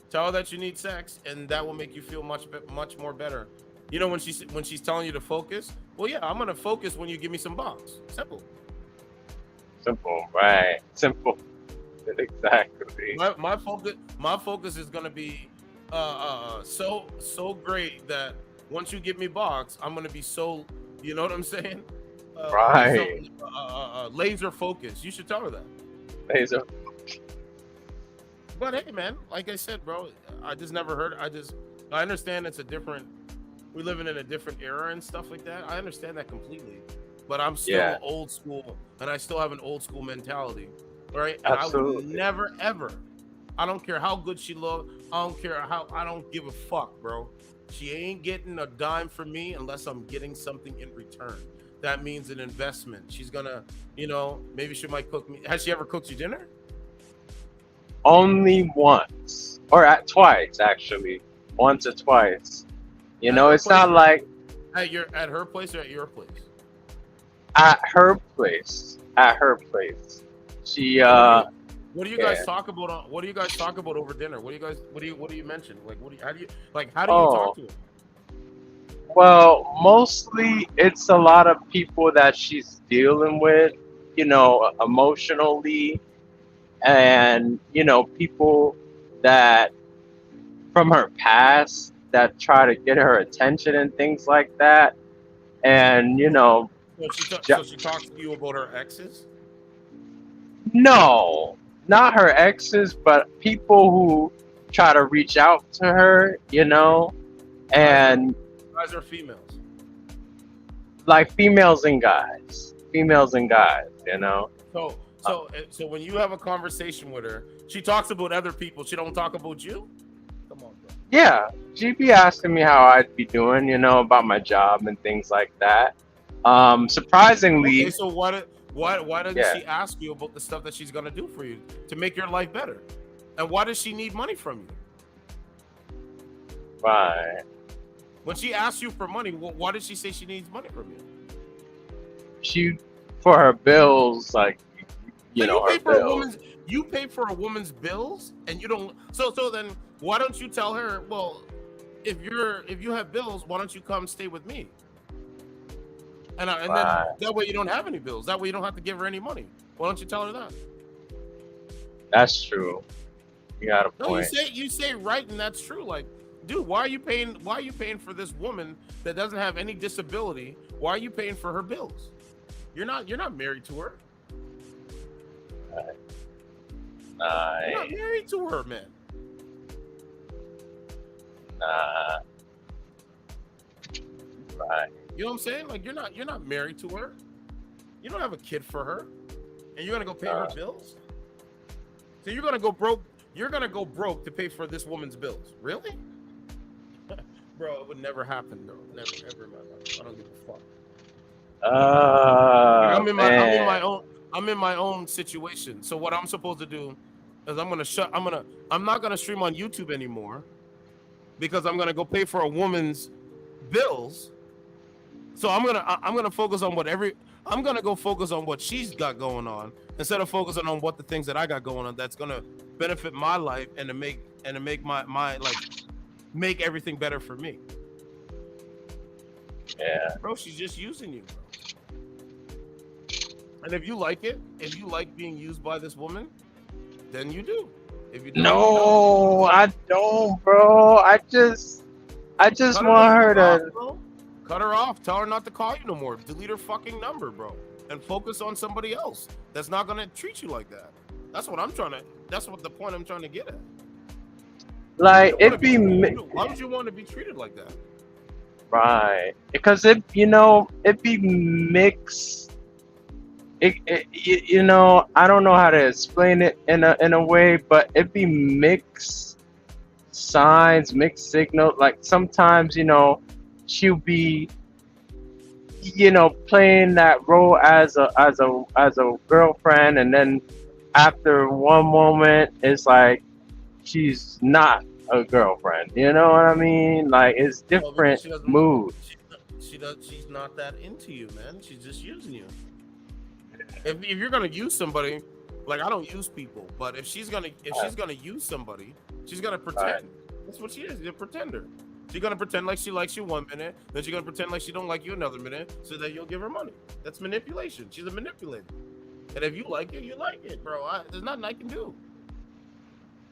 Speaker 2: Tell her that you need sex, and that will make you feel much more better. You know, when she's telling you to focus. Well, yeah, I'm gonna focus when you give me some bucks. Simple.
Speaker 6: Simple, right? Simple. Exactly.
Speaker 2: My focus is gonna be so great that once you give me box, I'm gonna be so, you know what I'm saying?
Speaker 6: Right.
Speaker 2: Laser focused. You should tell her that.
Speaker 6: Laser.
Speaker 2: But hey, man, like I said, bro, I just never heard. I understand it's a different. We living in a different era and stuff like that. I understand that completely. But I'm still old school, and I still have an old school mentality, right? And
Speaker 6: Absolutely.
Speaker 2: I would never ever. I don't care how good she look. I don't care how. I don't give a fuck, bro. She ain't getting a dime from me unless I'm getting something in return. That means an investment. She's gonna, maybe she might cook me. Has she ever cooked you dinner?
Speaker 6: Only once, or twice actually, once or twice. It's not like
Speaker 2: at her place or at your place.
Speaker 6: At her place. At her place. She.
Speaker 2: What do you guys talk about? What do you guys talk about over dinner? What do you mention? Like, how do you talk to her?
Speaker 6: Well, mostly it's a lot of people that she's dealing with, emotionally, and people that from her past that try to get her attention and things like that, and
Speaker 2: So she talks to you about her exes?
Speaker 6: No, not her exes, but people who try to reach out to her, and
Speaker 2: Guys or females?
Speaker 6: like females and guys,
Speaker 2: So when you have a conversation with her, she talks about other people. She don't talk about you? Come on, bro.
Speaker 6: Yeah, she'd be asking me how I'd be doing, about my job and things like that. Surprisingly.
Speaker 2: Okay, so why doesn't she ask you about the stuff that she's gonna do for you to make your life better? And why does she need money from you?
Speaker 6: Right.
Speaker 2: When she asks you for money, why does she say she needs money from you?
Speaker 6: She, for her bills, like, her bills.
Speaker 2: You pay for a woman's bills, and you don't. So then, why don't you tell her? Well, if you have bills, why don't you come stay with me? And then that way you don't have any bills. That way you don't have to give her any money. Why don't you tell her that?
Speaker 6: That's true. You got a point.
Speaker 2: No, you say right, and that's true. Like, dude, why are you paying for this woman that doesn't have any disability? Why are you paying for her bills? You're not married to her. You're not married to her, man.
Speaker 6: Right.
Speaker 2: You know what I'm saying? Like, you're not married to her. You don't have a kid for her, and you're gonna go pay her bills. So you're gonna go broke. You're gonna go broke to pay for this woman's bills. Really? Bro, it would never happen, bro. Never, ever in my life. I don't give a fuck. I'm in my own situation. So what I'm supposed to do is I'm not gonna stream on YouTube anymore because I'm gonna go pay for a woman's bills. So I'm gonna focus on I'm gonna go focus on what she's got going on instead of focusing on what the things that I got going on that's gonna benefit my life and to make my make everything better for me.
Speaker 6: Yeah.
Speaker 2: Bro, she's just using you, bro. And if you like it, if you like being used by this woman, then you do. If you don't,
Speaker 6: no, I don't, bro. I just want her to
Speaker 2: cut her off. Tell her not to call you no more. Delete her fucking number, bro, and focus on somebody else that's not gonna treat you like that. That's what the point I'm trying to get at.
Speaker 6: Like,
Speaker 2: why would you want to be treated like that?
Speaker 6: Right, because it'd be mixed. I don't know how to explain it in a way, but it'd be mixed signs, mixed signal. Like sometimes, she'll be, playing that role as a girlfriend, and then after one moment, it's like she's not a girlfriend. You know what I mean? Like, it's different moods.
Speaker 2: She's not that into you, man. She's just using you. If you're gonna use somebody, like, I don't use people, but if she's gonna use somebody, she's gonna pretend. Right. That's what she is. She's a pretender. She's gonna pretend like she likes you one minute, then she's gonna pretend like she don't like you another minute, so that you'll give her money. That's manipulation. She's a manipulator. And if you like it, you like it, bro. There's nothing I can do.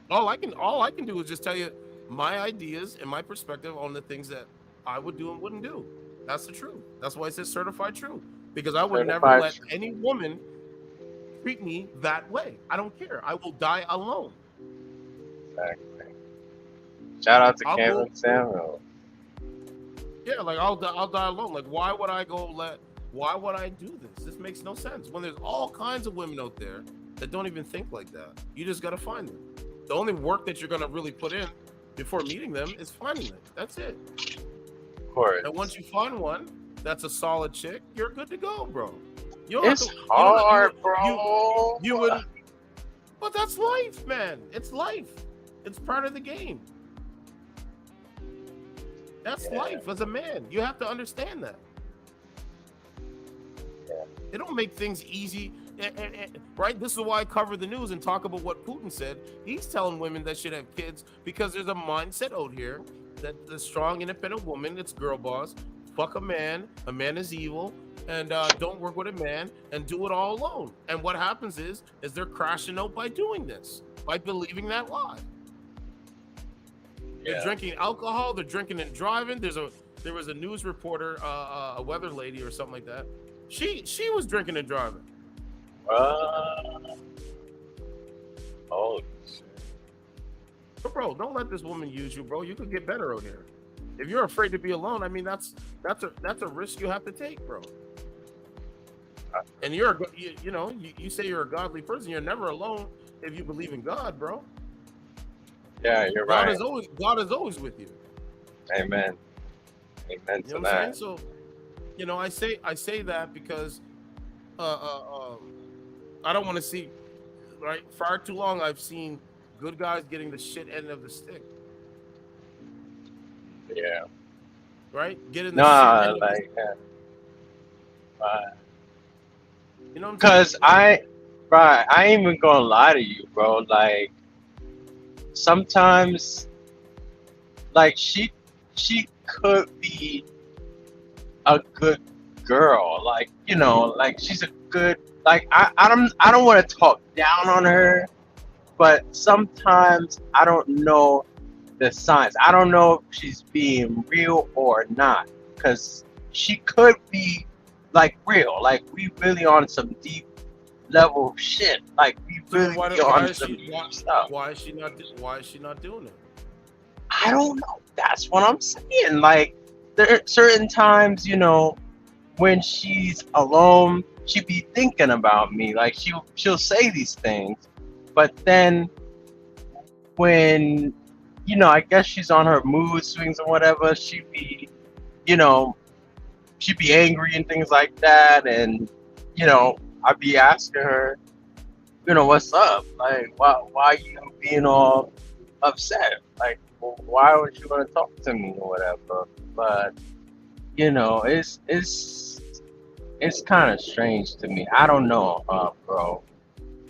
Speaker 2: All I can do is just tell you my ideas and my perspective on the things that I would do and wouldn't do. That's the truth. That's why it says certified true. Because I would never
Speaker 6: Certified
Speaker 2: let
Speaker 6: true.
Speaker 2: any woman treat me that way. I don't care. I will die alone.
Speaker 6: Exactly. Shout out to
Speaker 2: I'll
Speaker 6: Kevin
Speaker 2: go.
Speaker 6: Samuel.
Speaker 2: Yeah, like I'll die alone. Like why would I do this? This makes no sense. When there's all kinds of women out there that don't even think like that. You just gotta find them. The only work that you're gonna really put in before meeting them is finding them. That's it.
Speaker 6: Of course.
Speaker 2: And once you find one that's a solid chick, you're good to go, bro. You don't
Speaker 6: It's
Speaker 2: have to,
Speaker 6: hard, bro.
Speaker 2: You wouldn't. But that's life, man. It's life. It's part of the game. That's life as a man. You have to understand that. It don't make things easy, right? This is why I cover the news and talk about what Putin said. He's telling women that should have kids because there's a mindset out here that the strong, independent woman, it's girl boss, fuck a man is evil, and don't work with a man and do it all alone. And what happens is they're crashing out by doing this, by believing that lie. They're drinking alcohol, they're drinking and driving. There was a news reporter, a weather lady or something like that. She was drinking and driving.
Speaker 6: Oh shit.
Speaker 2: But bro, don't let this woman use you, bro. You could get better out here. If you're afraid to be alone, I mean that's a risk you have to take, bro. And you say you're a godly person. You're never alone if you believe in God, bro.
Speaker 6: Yeah, you're
Speaker 2: God
Speaker 6: right.
Speaker 2: God is always with you.
Speaker 6: Amen. Amen
Speaker 2: You
Speaker 6: to
Speaker 2: know what I'm
Speaker 6: that.
Speaker 2: saying? So, I say that because I don't want to see, right? Far too long I've seen good guys getting the shit end of the stick.
Speaker 6: Yeah.
Speaker 2: Right? Getting the shit end of the stick. You know what I'm
Speaker 6: Because
Speaker 2: saying?
Speaker 6: I ain't even gonna lie to you, bro. Like sometimes, like she could be a good girl, like like she's a good, like I don't want to talk down on her, but sometimes I don't know the signs. I don't know if she's being real or not, because she could be like real, like we really on some deep level shit, like we really
Speaker 2: Why
Speaker 6: on
Speaker 2: is
Speaker 6: some
Speaker 2: she
Speaker 6: deep stuff.
Speaker 2: why is she not doing it?
Speaker 6: I don't know. That's what I'm saying. Like there are certain times, when she's alone, she be thinking about me. Like she'll say these things, but then when I guess she's on her mood swings or whatever, she'd be angry and things like that, and I'd be asking her, what's up? Like why you being all upset? Like why would you want to talk to me or whatever? But it's kind of strange to me. I don't know, bro.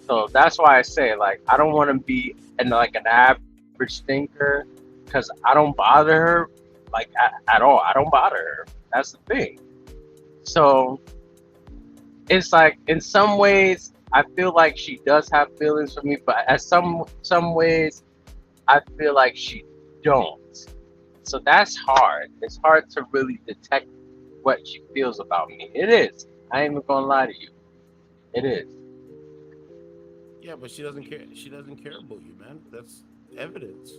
Speaker 6: So that's why I say, like, I don't want to be an average thinker, because I don't bother her, like, at all. I don't bother her. That's the thing. So it's like, in some ways, I feel like she does have feelings for me, but at some ways, I feel like she don't. So that's hard. It's hard to really detect what she feels about me. It is. I ain't even gonna lie to you. It is.
Speaker 2: Yeah, but she doesn't care. She doesn't care about you, man. That's evidence.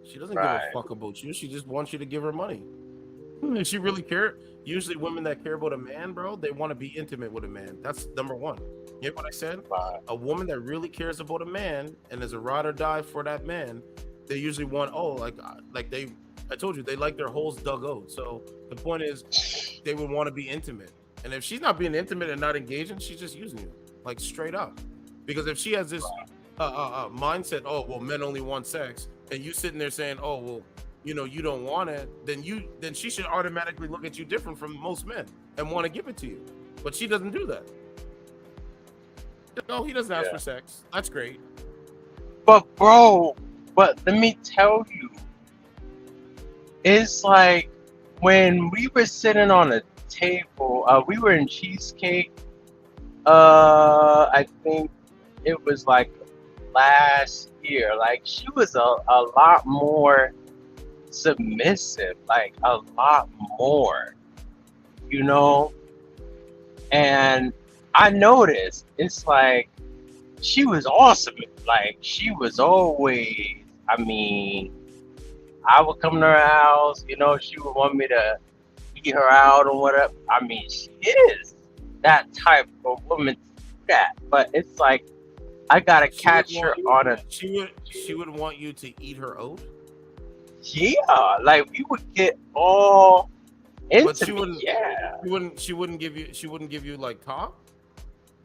Speaker 2: She doesn't give a fuck about you. She just wants you to give her money. If she really care, usually women that care about a man, bro, they want to be intimate with a man. That's number one. You hear what I said? A woman that really cares about a man and is a ride or die for that man, they usually want, I told you, they like their holes dug out. So the point is, they would want to be intimate. And if she's not being intimate and not engaging, she's just using you, like straight up. Because if she has this mindset, oh, well, men only want sex, and you sitting there saying, oh, well, you don't want it, then she should automatically look at you different from most men and want to give it to you. But she doesn't do that. No, he doesn't ask for sex. That's great.
Speaker 6: But bro, let me tell you, it's like when we were sitting on a table, we were in Cheesecake. I think it was like last year. Like she was a lot more submissive, like a lot more, you know? And I noticed it's like she was awesome. Like she was always, I mean, I would come to her house, you know, she would want me to eat her out or whatever. I mean, she is that type of woman to do that. But it's like I gotta catch her on a
Speaker 2: She would want you to eat her oat.
Speaker 6: yeah, like we would get all into
Speaker 2: But she wouldn't.
Speaker 6: yeah.
Speaker 2: She wouldn't give you. She wouldn't give you like top.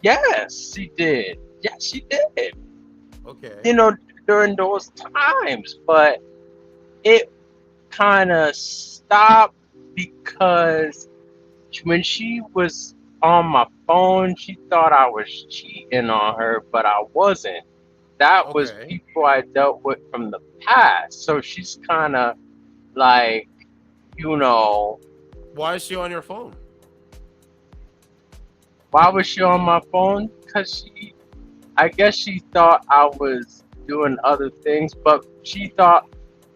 Speaker 6: Yes, she did. Yes, she did.
Speaker 2: Okay.
Speaker 6: You know, during those times, but it kind of stopped because when she was on my phone, she thought I was cheating on her, but I wasn't. That was
Speaker 2: Okay.
Speaker 6: people I dealt with from the past. So she's kind of like, you know,
Speaker 2: Why is she on your phone?
Speaker 6: why was she on my phone? Because I guess she thought I was doing other things, but she thought,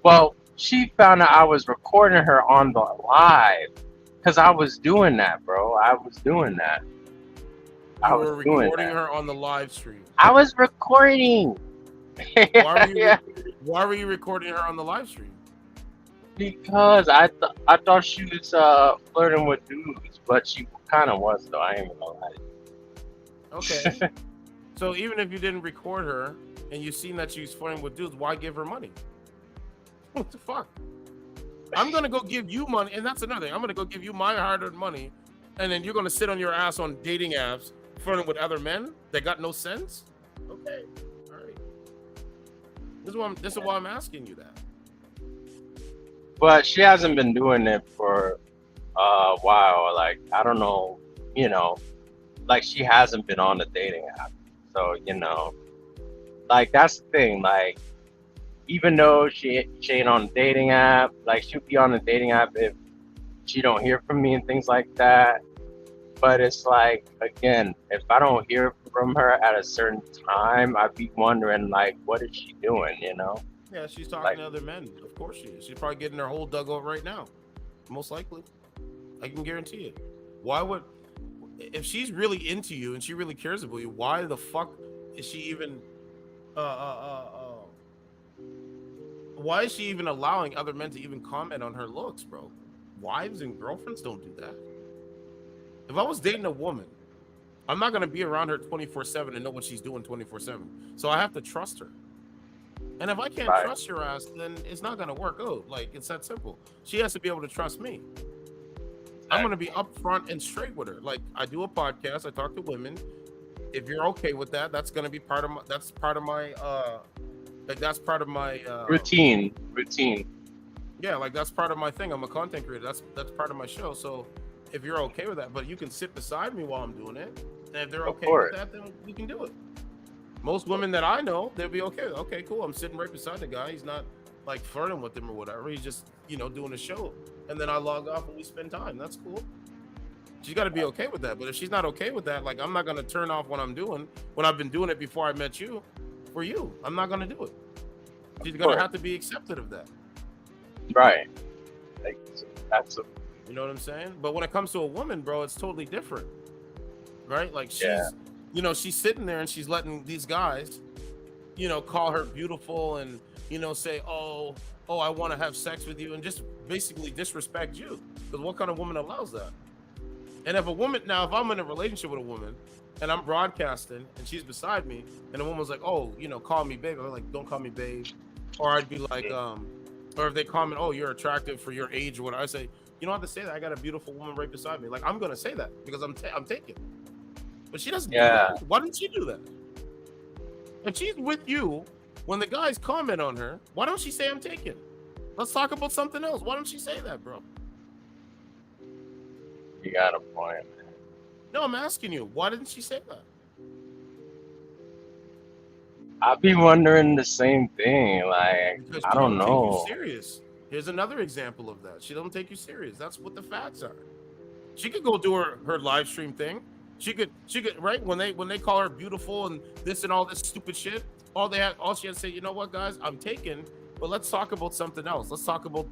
Speaker 6: well, she found out I was recording her on the live because I was doing that, bro. I was doing that. I
Speaker 2: You
Speaker 6: was
Speaker 2: were
Speaker 6: doing
Speaker 2: recording
Speaker 6: that.
Speaker 2: her on the live stream.
Speaker 6: I was recording.
Speaker 2: Why were you?
Speaker 6: Yeah,
Speaker 2: Why were you recording her on the live stream?
Speaker 6: because I thought she was flirting with dudes, but she kind of was though. I ain't gonna lie.
Speaker 2: Okay. So even if you didn't record her and you seen that she was flirting with dudes, why give her money? What the fuck? I'm gonna go give you money, and that's another thing. I'm gonna go give you my hard-earned money, and then you're gonna sit on your ass on dating apps flirting with other men that got no sense. Okay, all right. This is why I'm asking you that.
Speaker 6: But she hasn't been doing it for a while. Like I don't know, you know, like she hasn't been on the dating app. So you know, like that's the thing. Like even though she ain't on the dating app, like she'll be on the dating app if she don't hear from me and things like that. But it's like again, if I don't hear from her at a certain time, I'd be wondering like, what is she doing? You know?
Speaker 2: Yeah, she's talking
Speaker 6: Like
Speaker 2: to other men. Of course she is. She's probably getting her hole dug over right now. Most likely. I can guarantee it. Why would, if she's really into you and she really cares about you, why the fuck is she even, why is she even allowing other men to even comment on her looks, bro? Wives and girlfriends don't do that. If I was dating a woman, I'm not going to be around her 24/7 and know what she's doing 24/7. So I have to trust her. And if I can't
Speaker 6: right.
Speaker 2: trust your ass, then it's not going to work out. Like, it's that simple. She has to be able to trust me. I'm going to be upfront and straight with her. Like, I do a podcast. I talk to women. If you're okay with that, that's going to be part of my, that's part of my, that's part of my
Speaker 6: routine.
Speaker 2: Yeah, like that's part of my thing. I'm a content creator. That's part of my show. So if you're okay with that, but you can sit beside me while I'm doing it. And if they're okay with that, then we can do it. Most women that I know, they'll be okay. Okay, cool. I'm sitting right beside the guy. He's not like flirting with him or whatever. He's just, you know, doing a show. And then I log off and we spend time. That's cool. She's got to be okay with that. But if she's not okay with that, like I'm not going to turn off what I'm doing when I've been doing it before I met you for you. I'm not going to do it. She's going to have to be accepted of that.
Speaker 6: Right. Like, that's a,
Speaker 2: you know what I'm saying? But when it comes to a woman, bro, it's totally different. Right? Like she's, you know, she's sitting there and she's letting these guys, you know, call her beautiful and, you know, say, oh, I want to have sex with you and just basically disrespect you. Because what kind of woman allows that? And if a woman, now, if I'm in a relationship with a woman and I'm broadcasting and she's beside me and a woman's like, oh, you know, call me babe. I'm like, don't call me babe. Or I'd be like, or if they comment, oh, you're attractive for your age or whatever, I say, you don't have to say that. I got a beautiful woman right beside me. Like, I'm going to say that because I'm taken. But she doesn't do that. Why didn't she do that? If she's with you, when the guys comment on her, why don't she say I'm taken? Let's talk about something else. Why don't she say that, bro?
Speaker 6: You got a point, man.
Speaker 2: No, I'm asking you. Why didn't she say that?
Speaker 6: I'd be wondering the same thing. Like,
Speaker 2: because
Speaker 6: I don't know.
Speaker 2: Take you serious. Here's another example of that. She don't take you serious. That's what the facts are. She could go do her live stream thing. She could right when they call her beautiful and this and all this stupid shit. All she had to say, you know what, guys, I'm taken, but let's talk about something else. Let's talk about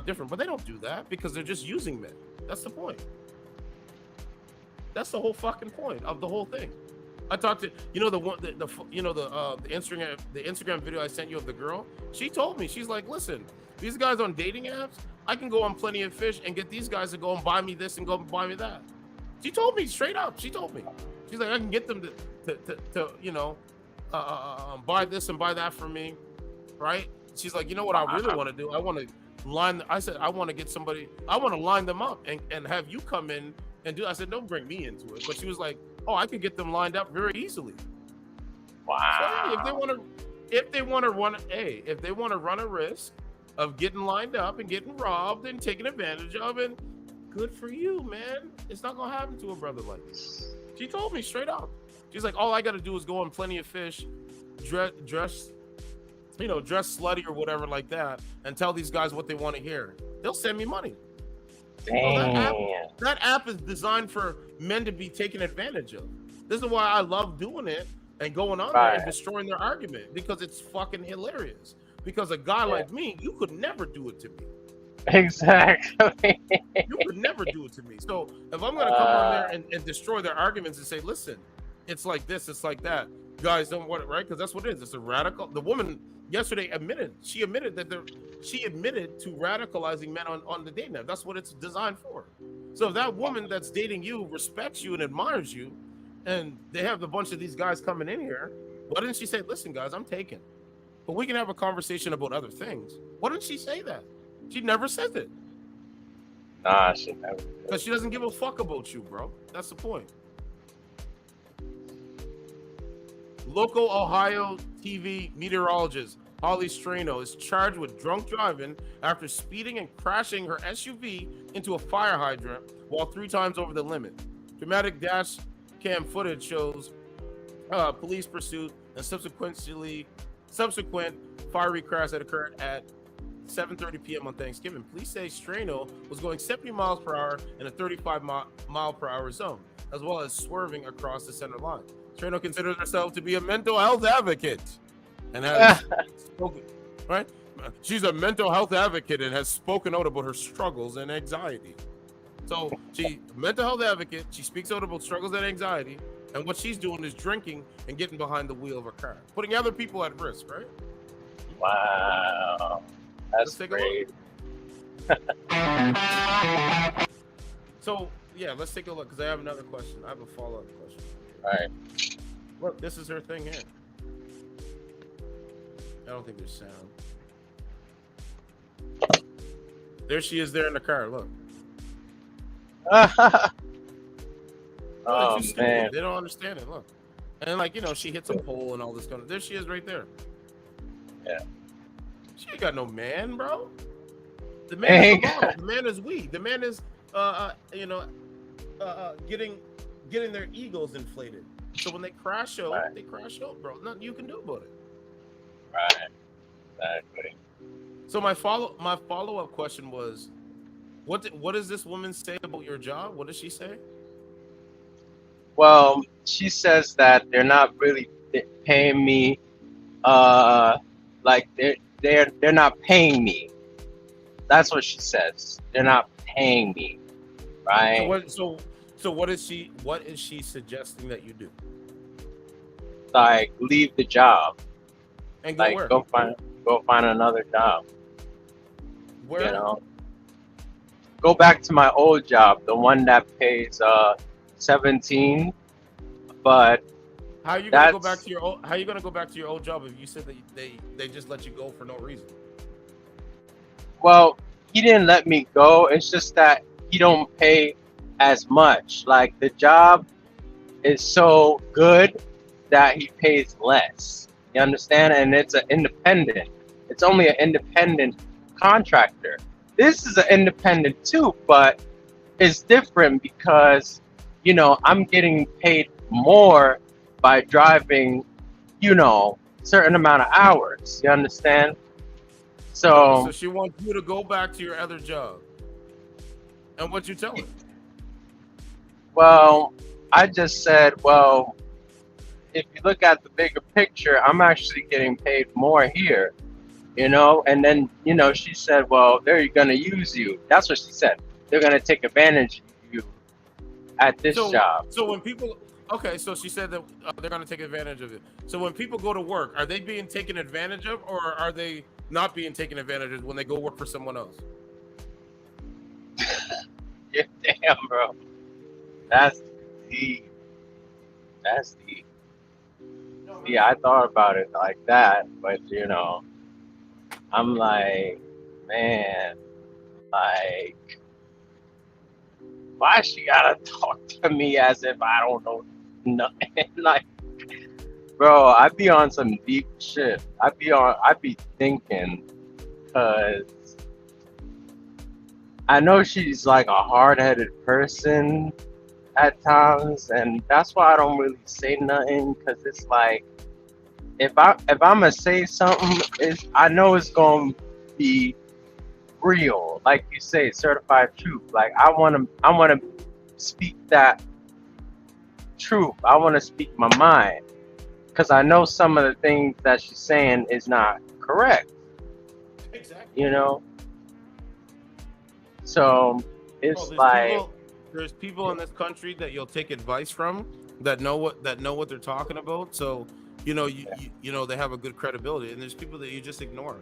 Speaker 2: different. But they don't do that because they're just using men. That's the point. That's the whole fucking point of the whole thing. I talked to the Instagram video I sent you of the girl. She told me, she's like, listen, these guys on dating apps, I can go on Plenty of Fish and get these guys to go and buy me this and go and buy me that. She told me straight up. She told me, she's like, I can get them to buy this and buy that for me, right? She's like, you know what I really want to do? I want to line. I said I want to get somebody. I want to line them up and have you come in and do. I said don't bring me into it. But she was like, oh, I could get them lined up very easily.
Speaker 6: Wow.
Speaker 2: So, if they want to run a risk of getting lined up and getting robbed and taken advantage of, and good for you, man. It's not gonna happen to a brother like this. She told me straight up. She's like, all I got to do is go on Plenty of Fish, dress slutty or whatever like that, and tell these guys what they want to hear. They'll send me money.
Speaker 6: Damn.
Speaker 2: That app is designed for men to be taken advantage of. This is why I love doing it and going on there and destroying their argument, because it's fucking hilarious. Because a guy like me, you could never do it to me.
Speaker 6: Exactly.
Speaker 2: You could never do it to me. So if I'm gonna come on there and destroy their arguments and say, listen, it's like this, it's like that, guys don't want it, right? Because that's what it is. It's a radical. The woman yesterday admitted to radicalizing men on the dating app. That's what it's designed for. So if that woman that's dating you respects you and admires you, and they have a bunch of these guys coming in here, why didn't she say, listen, guys, I'm taken, but we can have a conversation about other things? Why didn't she say that? She never says it.
Speaker 6: Nah, she never.
Speaker 2: Because she doesn't give a fuck about you, bro. That's the point. Local Ohio TV meteorologist Holly Strano is charged with drunk driving after speeding and crashing her SUV into a fire hydrant while 3 times over the limit. Dramatic dash cam footage shows police pursuit and subsequent fiery crash that occurred at 7:30 p.m. on Thanksgiving. Police say Strano was going 70 miles per hour in a 35 mile per hour zone, as well as swerving across the center line. Strano considers herself to be a mental health advocate and has spoken, right? She's a mental health advocate and has spoken out about her struggles and anxiety. So mental health advocate, she speaks out about struggles and anxiety, and what she's doing is drinking and getting behind the wheel of a car, putting other people at risk, right?
Speaker 6: Wow. That's great.
Speaker 2: So, yeah, let's take a look, because I have another question. I have a follow-up question.
Speaker 6: All right.
Speaker 2: Look, this is her thing here. I don't think there's sound. There she is there in the car, look.
Speaker 6: Oh, man.
Speaker 2: They don't understand it, look. And, like, she hits a pole and all this kind of... There she is right there.
Speaker 6: Yeah.
Speaker 2: She ain't got no man, bro. The man is the man is weak. The man is, getting their egos inflated. So when they crash out, they crash out, bro. Nothing you can do about it.
Speaker 6: Right. Exactly.
Speaker 2: So my follow-up question was, what does this woman say about your job? What does she say?
Speaker 6: Well, she says that they're not really paying me, like they're not paying me. That's what she says. They're not paying me, right?
Speaker 2: So what is she suggesting that you do?
Speaker 6: Like leave the job.
Speaker 2: And go where?
Speaker 6: Go find another job.
Speaker 2: Where?
Speaker 6: Go back to my old job, the one that pays 17, but
Speaker 2: how are you gonna go back to your old job if you said that they just let you go for no reason?
Speaker 6: Well, he didn't let me go. It's just that he don't pay as much. Like the job is so good that he pays less. You understand? And it's an independent. It's only an independent contractor. This is an independent too, but it's different because, I'm getting paid more by driving, certain amount of hours. You understand? So
Speaker 2: she wants you to go back to your other job. And what you tell her?
Speaker 6: Well, I just said, if you look at the bigger picture, I'm actually getting paid more here. you know. And then, you know, she said, well, they're going to use you. That's what she said. They're going to take advantage of you at this job.
Speaker 2: So when people, okay, so she said that they're going to take advantage of it. So when people go to work, are they being taken advantage of, or are they not being taken advantage of when they go work for someone else?
Speaker 6: Yeah, damn, bro. That's deep. That's deep. Yeah, I thought about it like that, but you know, I'm like, man, like, why she gotta talk to me as if I don't know nothing? Like, bro, I be on some deep shit. I be thinking, cause I know she's like a hard-headed person at times, and that's why I don't really say nothing, cause it's like, if I'm gonna say something, I know it's gonna be real, like you say, certified truth. Like I wanna speak that truth. I wanna speak my mind, cause I know some of the things that she's saying is not correct.
Speaker 2: Exactly.
Speaker 6: You know. So it's
Speaker 2: there's people in this country that you'll take advice from that know what they're talking about. So you know you know they have a good credibility, and there's people that you just ignore.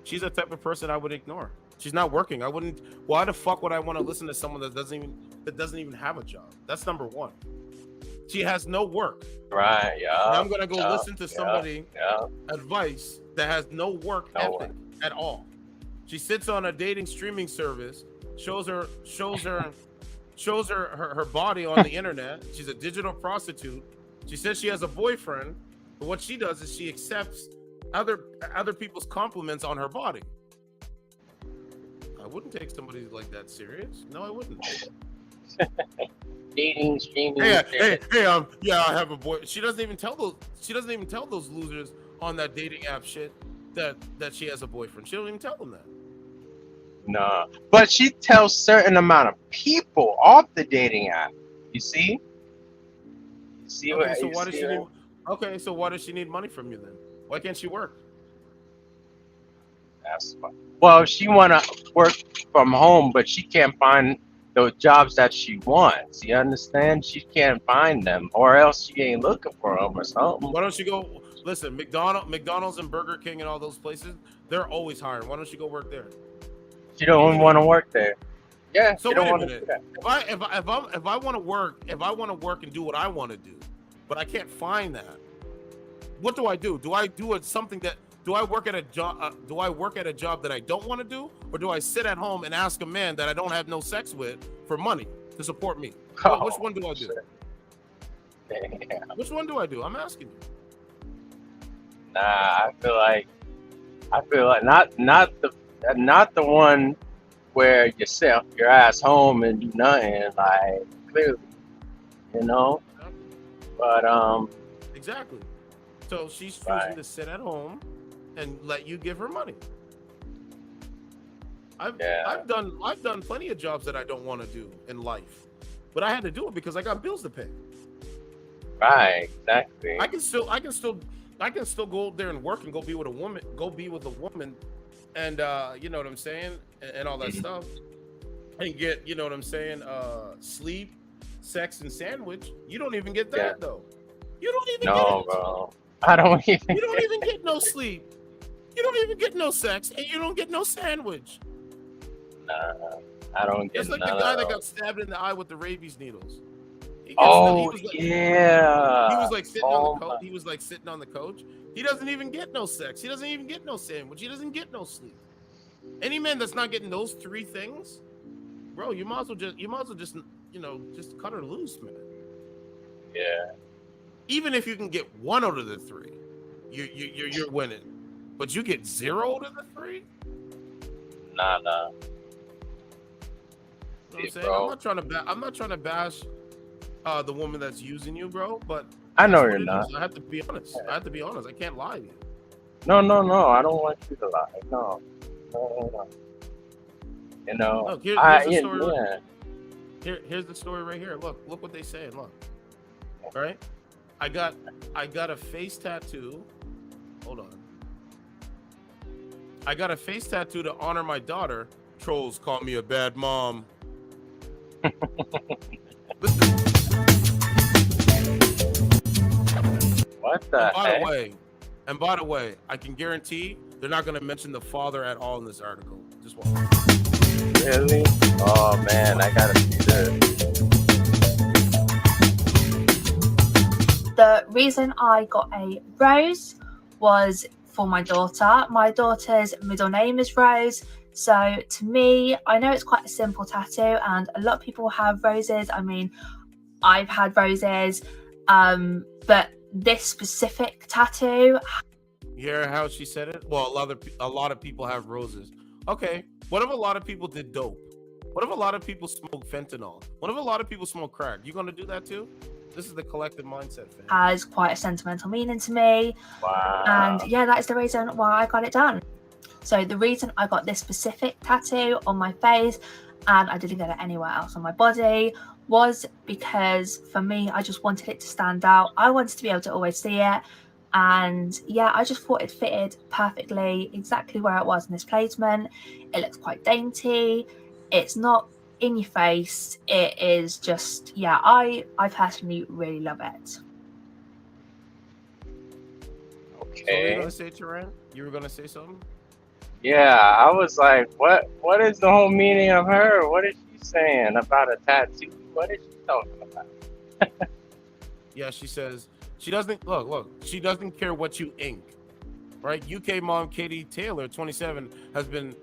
Speaker 2: She's the type of person I would ignore. She's not working. I wouldn't. Why the fuck would I want to listen to someone that doesn't even have a job? That's number one. She has no work.
Speaker 6: Right. Yeah.
Speaker 2: And I'm gonna go listen to somebody advice that has no work ethic at all. She sits on a dating streaming service, shows her body on the internet. She's a digital prostitute. She says she has a boyfriend, but what she does is she accepts other people's compliments on her body. I wouldn't take somebody like that serious. No, I wouldn't.
Speaker 6: Dating streaming.
Speaker 2: Hey, yeah, I have a boy. She doesn't even tell those losers on that dating app shit that she has a boyfriend. She don't even tell them that.
Speaker 6: Nah, but she tells certain amount of people off the dating app. You see?
Speaker 2: Okay, so why does she need? Okay, so why does she need money from you then? Why can't she work?
Speaker 6: That's fine. Well, she wanna work from home, but she can't find the jobs that she wants. You understand? She can't find them, or else she ain't looking for them or something.
Speaker 2: Why don't you go? Listen, McDonald's and Burger King and all those places, they're always hiring. Why don't you go work there?
Speaker 6: She don't want to work there. Yeah.
Speaker 2: So wait a minute. If I want to work, and do what I want to do, but I can't find that, what do I do? Do I do something that? Do I work at a job? Do I work at a job that I don't want to do, or do I sit at home and ask a man that I don't have no sex with for money to support me? Which one do I do?
Speaker 6: Yeah.
Speaker 2: Which one do I do? I'm asking you.
Speaker 6: Nah, I feel like not the one where you sit your ass home and do nothing, like clearly, you know. But
Speaker 2: exactly. So she's choosing to sit at home and let you give her money. I've done plenty of jobs that I don't want to do in life, but I had to do it because I got bills to pay.
Speaker 6: Right, exactly.
Speaker 2: I can still go there and work and go be with a woman, and you know what I'm saying, and all that stuff, and get, you know what I'm saying, sleep, sex, and sandwich. You don't even get that though. You don't even get it.
Speaker 6: Bro. I don't even.
Speaker 2: You don't even get no sleep. You don't even get no sex, and you don't get no sandwich.
Speaker 6: Nah, I don't get.
Speaker 2: It's like the guy that got stabbed in the eye with the rabies needles. He was like sitting on the coach. He was like sitting on the couch. He doesn't even get no sex. He doesn't even get no sandwich. He doesn't get no sleep. Any man that's not getting those three things, bro, you might as well just you know, just cut her loose, man.
Speaker 6: Yeah.
Speaker 2: Even if you can get one out of the three, you're winning. But you get 0 out of the 3?
Speaker 6: Nah.
Speaker 2: You know what I'm saying? I'm not trying to bash the woman that's using you, bro. But
Speaker 6: I know you're not.
Speaker 2: I have to be honest. I can't lie to you.
Speaker 6: No. I don't want you to lie. No. You know.
Speaker 2: Look, here's the story. Here's the story right here. Look what they say. Look. All right. I got a face tattoo. Hold on. I got a face tattoo to honor my daughter. Trolls call me a bad mom. Listen,
Speaker 6: What the heck?
Speaker 2: and by the way, I can guarantee they're not going to mention the father at all in this article. Just watch.
Speaker 6: Really? Oh man, I gotta see this.
Speaker 15: The reason I got a Rose was for my daughter. My daughter's middle name is Rose. So to me, I know it's quite a simple tattoo and a lot of people have roses. I mean, I've had roses, but this specific tattoo.
Speaker 2: You hear how she said it? Well, a lot of people have roses. Okay, what if a lot of people did dope? What if a lot of people smoke fentanyl? What if a lot of people smoke crack? You gonna do that too? This is the collective mindset, fam.
Speaker 15: Has quite a sentimental meaning to me.
Speaker 6: Wow.
Speaker 15: And yeah, that is the reason why I got it done. So the reason I got this specific tattoo on my face and I didn't get it anywhere else on my body was because for me, I just wanted it to stand out. I wanted to be able to always see it. And yeah, I just thought it fitted perfectly exactly where it was in this placement. It looks quite dainty. It's not in your face. It is just, yeah, I personally really love it.
Speaker 2: So what were you
Speaker 6: Okay.
Speaker 2: gonna say, Turan? You were gonna say something?
Speaker 6: Yeah, I was like, what is the whole meaning of her? What is she saying about a tattoo? What is she talking about?
Speaker 2: Yeah, she says she doesn't look. She doesn't care what you ink, right? UK mom Katie Taylor, 27, has been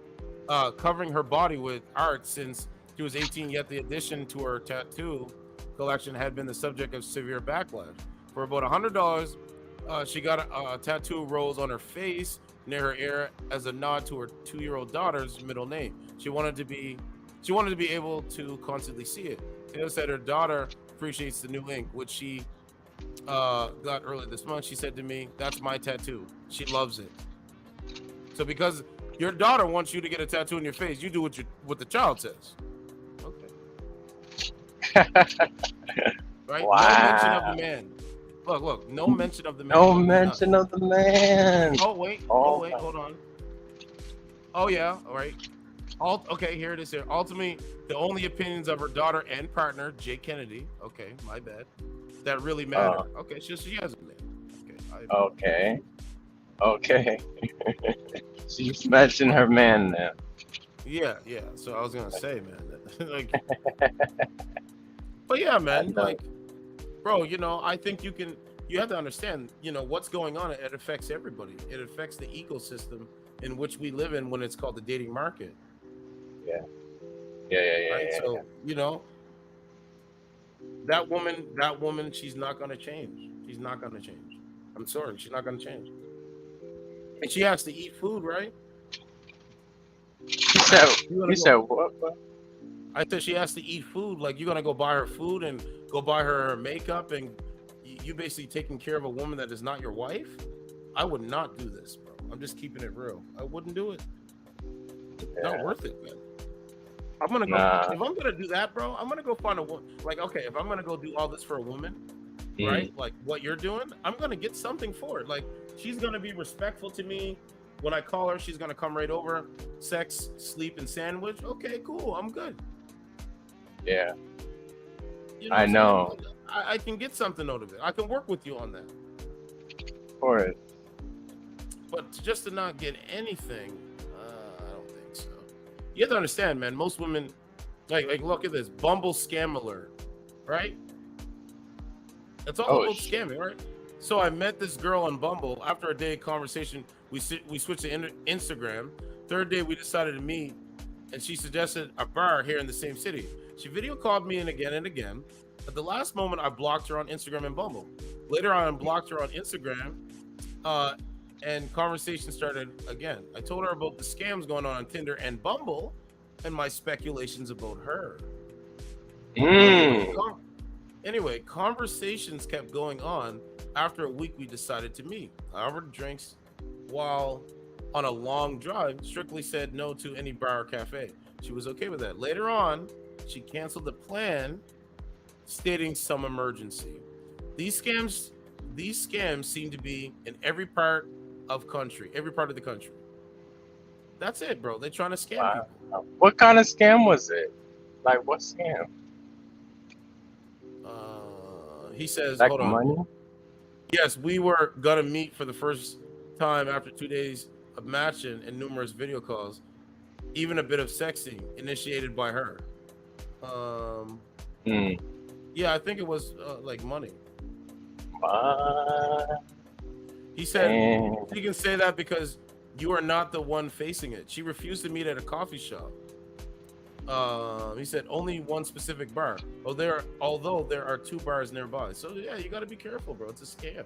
Speaker 2: covering her body with art since she was 18. Yet the addition to her tattoo collection had been the subject of severe backlash. For about $100, she got a tattoo rose on her face near her ear as a nod to her 2-year-old daughter's middle name. She wanted to be able to constantly see it. Taylor said her daughter appreciates the new ink, which she got earlier this month. She said to me, "That's my tattoo. She loves it." So because your daughter wants you to get a tattoo in your face, you do what the child says. Okay. Right?
Speaker 6: Wow.
Speaker 2: No mention of the man. Look, no mention of the man.
Speaker 6: No mention of the man.
Speaker 2: Oh wait, hold on. Oh yeah, all right. Okay, here it is here. Ultimately, the only opinions of her daughter and partner, Jay Kennedy, okay, my bad, that really matter. Okay, she has a man. Okay.
Speaker 6: Okay. She's mentioned her man now.
Speaker 2: Yeah. So I was gonna say, man, like, but yeah, man, like, bro, I think you have to understand, what's going on. It affects everybody. It affects the ecosystem in which we live in when it's called the dating market.
Speaker 6: Yeah.
Speaker 2: Right? So, that woman, she's not gonna change. She's not gonna change. I'm sorry, she's not gonna change. And she has to eat food, right?
Speaker 6: You said what?
Speaker 2: I said she has to eat food. Like, you're gonna go buy her food and go buy her makeup, and you basically taking care of a woman that is not your wife? I would not do this, bro. I'm just keeping it real. I wouldn't do it. Not worth it, man. I'm gonna go. If I'm gonna do that, bro, I'm gonna go find a woman. Like, okay, if I'm gonna go do all this for a woman, right? Like what you're doing, I'm gonna get something for it. Like, she's gonna be respectful to me. When I call her, she's gonna come right over. Sex, sleep, and sandwich. Okay, cool. I'm good.
Speaker 6: Yeah.
Speaker 2: I
Speaker 6: know.
Speaker 2: I can get something out of it. I can work with you on that.
Speaker 6: Of course.
Speaker 2: But just to not get anything, I don't think so. You have to understand, man. Most women, like look at this Bumble scam alert, right? It's all about scamming, right? So I met this girl on Bumble. After a day of conversation, we switched to Instagram. Third day, we decided to meet, and she suggested a bar here in the same city. She video called me in again and again. At the last moment, I blocked her on Instagram and Bumble. Later on, I blocked her on Instagram, and conversation started again. I told her about the scams going on Tinder and Bumble, and my speculations about her. Anyway, conversations kept going on. After a week, we decided to meet. I ordered drinks while on a long drive. Strictly said no to any bar or cafe. She was okay with that. Later on, she canceled the plan, stating some emergency. These scams seem to be in every part of the country. That's it, bro. They're trying to scam
Speaker 6: Wow.
Speaker 2: people.
Speaker 6: What kind of scam was it? Like, what scam?
Speaker 2: He says,
Speaker 6: Like
Speaker 2: hold on.
Speaker 6: money?
Speaker 2: Yes, we were gonna meet for the first time after 2 days of matching and numerous video calls, even a bit of sexting initiated by her. Yeah, I think it was like money. He said she can say that because you are not the one facing it. She refused to meet at a coffee shop. He said only one specific bar. Although there are 2 bars nearby. So yeah, you got to be careful, bro. It's a scam.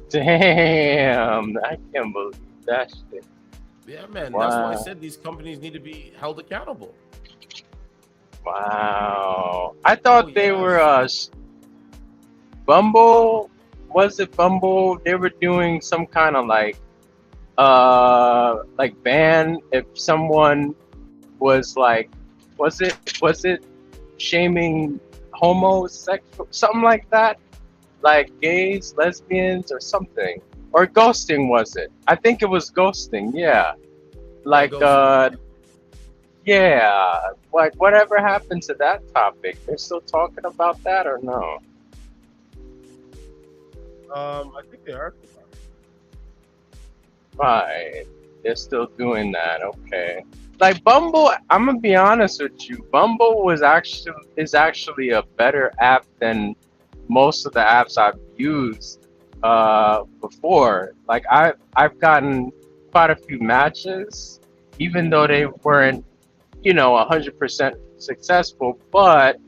Speaker 6: Damn, I can't believe that shit.
Speaker 2: Yeah, man.
Speaker 6: Wow.
Speaker 2: That's why I said these companies need to be held accountable.
Speaker 6: Wow. I thought they were Bumble. Was it Bumble? They were doing some kind of like ban if someone was like, was it shaming homosexual, something like that, like gays, lesbians, or something, or ghosting? Was it? I think it was ghosting. Yeah, like yeah. Like, whatever happened to that topic? They're still talking about that or no?
Speaker 2: I think they are.
Speaker 6: Right, they're still doing that. Okay. Like Bumble, I'm gonna be honest with you. Bumble is actually a better app than most of the apps I've used before. Like I've gotten quite a few matches, even though they weren't, 100% successful. But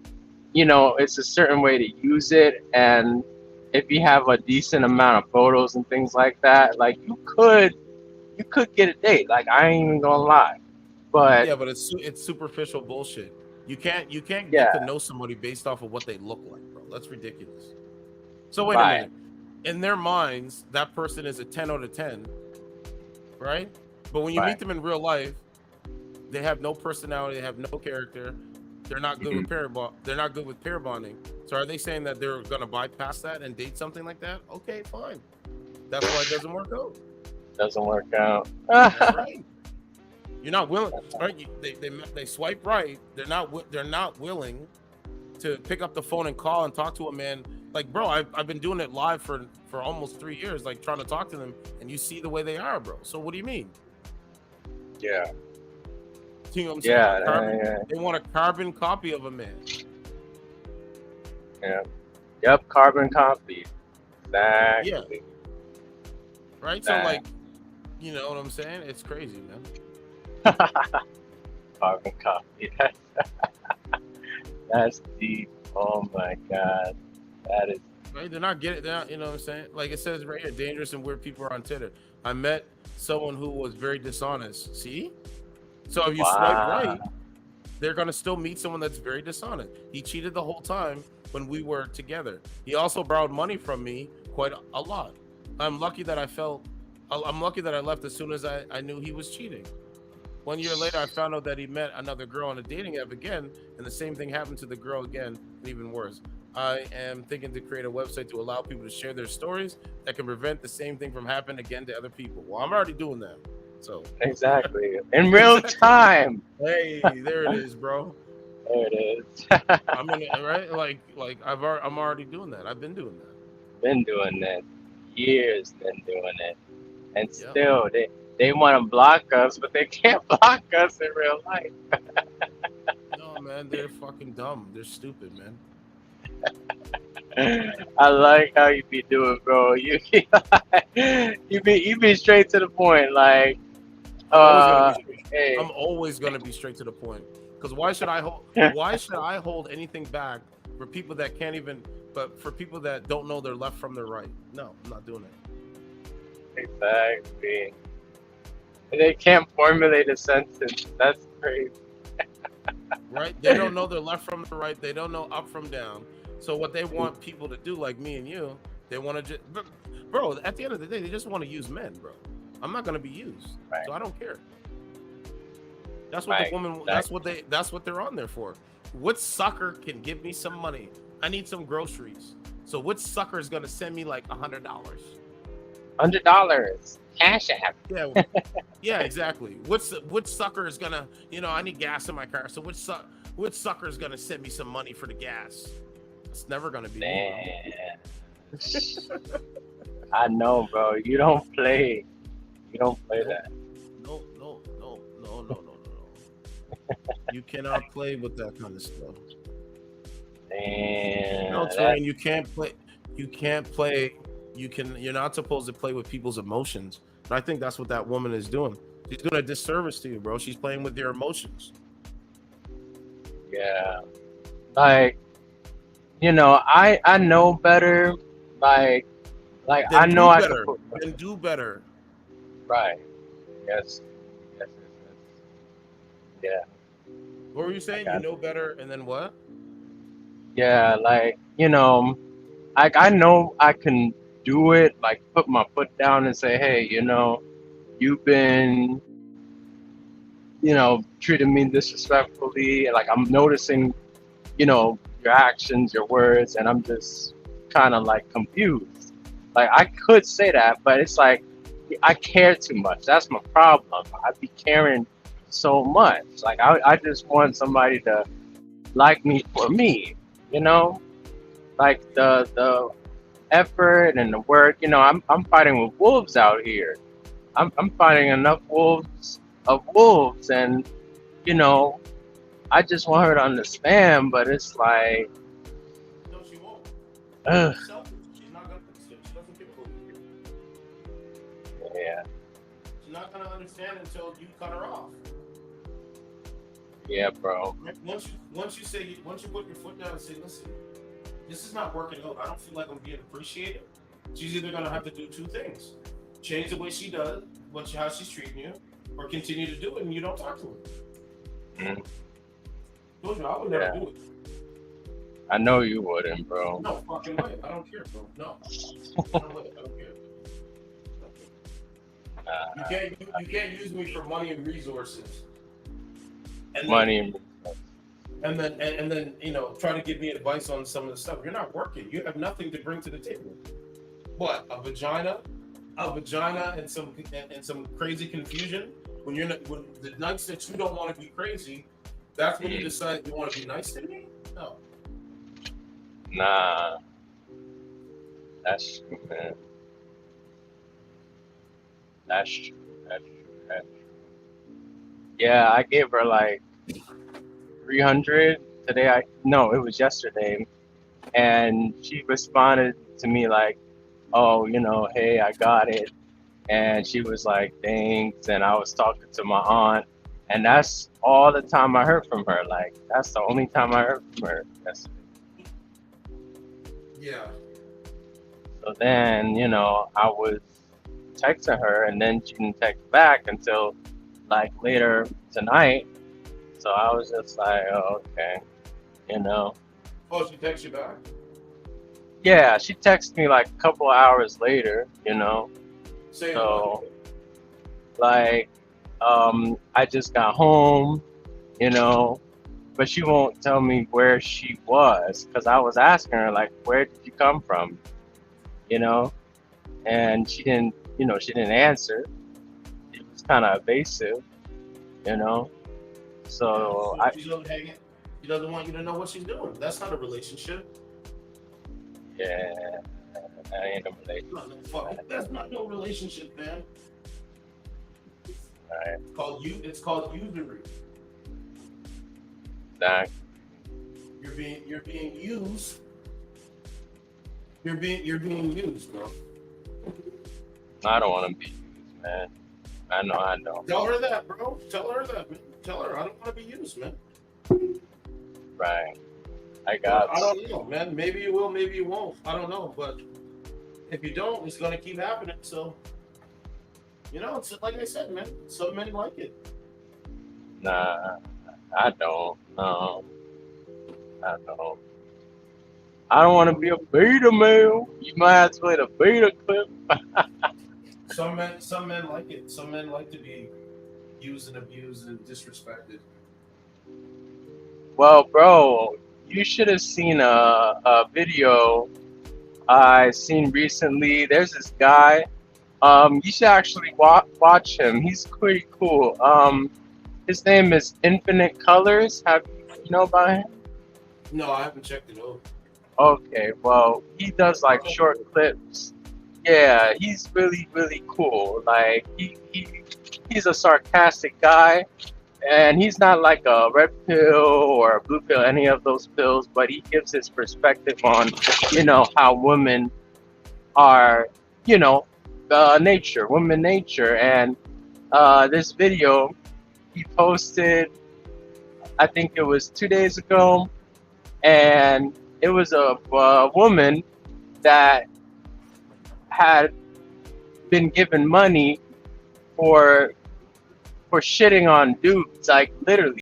Speaker 6: it's a certain way to use it, and if you have a decent amount of photos and things like that, like you could get a date. Like, I ain't even gonna lie. But
Speaker 2: yeah, but it's superficial bullshit. You can't get to know somebody based off of what they look like, bro. That's ridiculous. So wait a minute. In their minds, that person is a 10 out of 10, right? But when you meet them in real life, they have no personality, they have no character. They're not good with they're not good with pair bonding. So are they saying that they're gonna bypass that and date something like that? Okay, fine. That's why it doesn't work out.
Speaker 6: Doesn't work out.
Speaker 2: That's right. You're not willing, right? They swipe right. They're not willing to pick up the phone and call and talk to a man. Like, bro, I've been doing it live for almost 3 years, like trying to talk to them, and you see the way they are, bro. So what do you mean?
Speaker 6: Yeah.
Speaker 2: You know what I'm saying? They want a carbon copy of a man.
Speaker 6: Yeah. Yep, carbon copy. Exactly.
Speaker 2: Yeah. Right? So, like, you know what I'm saying? It's crazy, man.
Speaker 6: Carbon copy. That's deep. Oh my God. That is.
Speaker 2: Right? They're not, you know what I'm saying? Like it says right here, dangerous and weird people are on Tinder. I met someone who was very dishonest. See? So if you swipe right, they're going to still meet someone that's very dishonest. He cheated the whole time when we were together. He also borrowed money from me quite a lot. I'm lucky that I left as soon as I knew he was cheating. 1 year later, I found out that he met another girl on a dating app again, and the same thing happened to the girl again, and even worse. I am thinking to create a website to allow people to share their stories that can prevent the same thing from happening again to other people. Well, I'm already doing that. So
Speaker 6: exactly in real time.
Speaker 2: Hey, there it is, bro.
Speaker 6: There it is.
Speaker 2: I'm in it, right? Like I'm already doing that. I've been doing that.
Speaker 6: Been doing that. Years been doing it. And still they want to block us, but they can't block us in real life.
Speaker 2: No, man, they're fucking dumb. They're stupid, man.
Speaker 6: I like how you be doing, bro. You be straight to the point, like.
Speaker 2: I'm always gonna be straight to the point. Because why should I hold anything back for people that can't even? But for people that don't know their left from their right, no, I'm not doing it.
Speaker 6: Exactly. They can't formulate a sentence. That's crazy.
Speaker 2: Right? They don't know their left from the right. They don't know up from down. So what they want people to do, like me and you, they want to just, bro. At the end of the day, they just want to use men, bro. I'm not gonna be used, so I don't care. That's what the woman. Exactly. That's what they're on there for. What sucker can give me some money? I need some groceries. So what sucker is gonna send me like $100?
Speaker 6: $100 cash app.
Speaker 2: Yeah, yeah, exactly. Which sucker is gonna, I need gas in my car. So which sucker is gonna send me some money for the gas? It's never gonna be me.
Speaker 6: Man. I know, bro. You don't play that.
Speaker 2: No. You cannot play with that kind of stuff.
Speaker 6: Man.
Speaker 2: No, Torian, you can't play. You're not supposed to play with people's emotions. And I think that's what that woman is doing. She's doing a disservice to you, bro. She's playing with your emotions.
Speaker 6: Yeah. Like, I know better. Like I know I
Speaker 2: better. Then do better.
Speaker 6: Right. Yes. Yeah.
Speaker 2: What were you saying? You know better, and then what?
Speaker 6: Yeah, like, I know I can do it, like put my foot down and say, hey, you've been, treating me disrespectfully. Like I'm noticing, your actions, your words, and I'm just kind of like confused. Like I could say that, but it's like I care too much. That's my problem. I be caring so much. Like I just want somebody to like me for me, like the effort and the work. I'm fighting with wolves out here. I'm fighting enough wolves, and I just want her to understand, but it's like,
Speaker 2: No, she won't. She's not gonna. She doesn't give a
Speaker 6: yeah.
Speaker 2: She's not gonna understand until you cut her off.
Speaker 6: Yeah, bro.
Speaker 2: Once you put your foot down and say, listen, this is not working out. I don't feel like I'm being appreciated. She's either gonna have to do two things: change the way she does, how she's treating you, or continue to do it and you don't talk to her. Told you, I would never do it.
Speaker 6: I know you wouldn't, bro.
Speaker 2: No fucking way. I don't care, bro. No. I don't care. You can't use me for money and resources. And then try to give me advice on some of the stuff. You're not working. You have nothing to bring to the table. What? A vagina and some crazy confusion. When the nights that you don't want to be crazy, that's when you decide you want to be nice to me? No.
Speaker 6: Nah. That's true, man. That's true. Yeah, I gave her like 300 today. No, it was yesterday. And she responded to me like, oh, hey, I got it. And she was like, thanks. And I was talking to my aunt. And that's all the time I heard from her. Like, that's the only time I heard from her yesterday.
Speaker 2: Yeah.
Speaker 6: So then, I was texting her, and then she didn't text back until like later tonight. So I was just like, oh, okay,
Speaker 2: Oh, she texted you back?
Speaker 6: Yeah, she texted me like a couple of hours later,
Speaker 2: Saying
Speaker 6: so like, I just got home, but she won't tell me where she was, because I was asking her like, where did you come from, and she didn't answer. It was kind of evasive, so
Speaker 2: she doesn't want you to know what she's doing. That's not a relationship.
Speaker 6: Yeah, that ain't a relationship.
Speaker 2: That's not no relationship, man.
Speaker 6: Right.
Speaker 2: It's called usury.
Speaker 6: Exactly.
Speaker 2: You're being used. You're being used, bro.
Speaker 6: I don't want to be used, man. I know.
Speaker 2: Tell her that, bro. Tell her that, man. Tell her I don't want to be used, man.
Speaker 6: Right. I
Speaker 2: don't know, man. Maybe you will, maybe you won't. I don't know, but if you don't, it's gonna keep happening. So, it's like I said, man. Some men like it.
Speaker 6: Nah, I don't. No, I don't. I don't want to be a beta male. You might have to play the beta clip.
Speaker 2: Some men like it. Some men like to be used and abused and disrespected.
Speaker 6: Well, bro, you should have seen a video I seen recently. There's this guy You should actually watch him. He's pretty cool. His name is Infinite Colors. Have you know about him?
Speaker 2: No, I haven't checked it out.
Speaker 6: Okay, well, he does like short clips. Yeah, he's really, really cool. Like he's a sarcastic guy, and he's not like a red pill or a blue pill, any of those pills, but he gives his perspective on, how women are, women nature. And this video he posted, I think it was 2 days ago, and it was a woman that had been given money for shitting on dudes, like literally.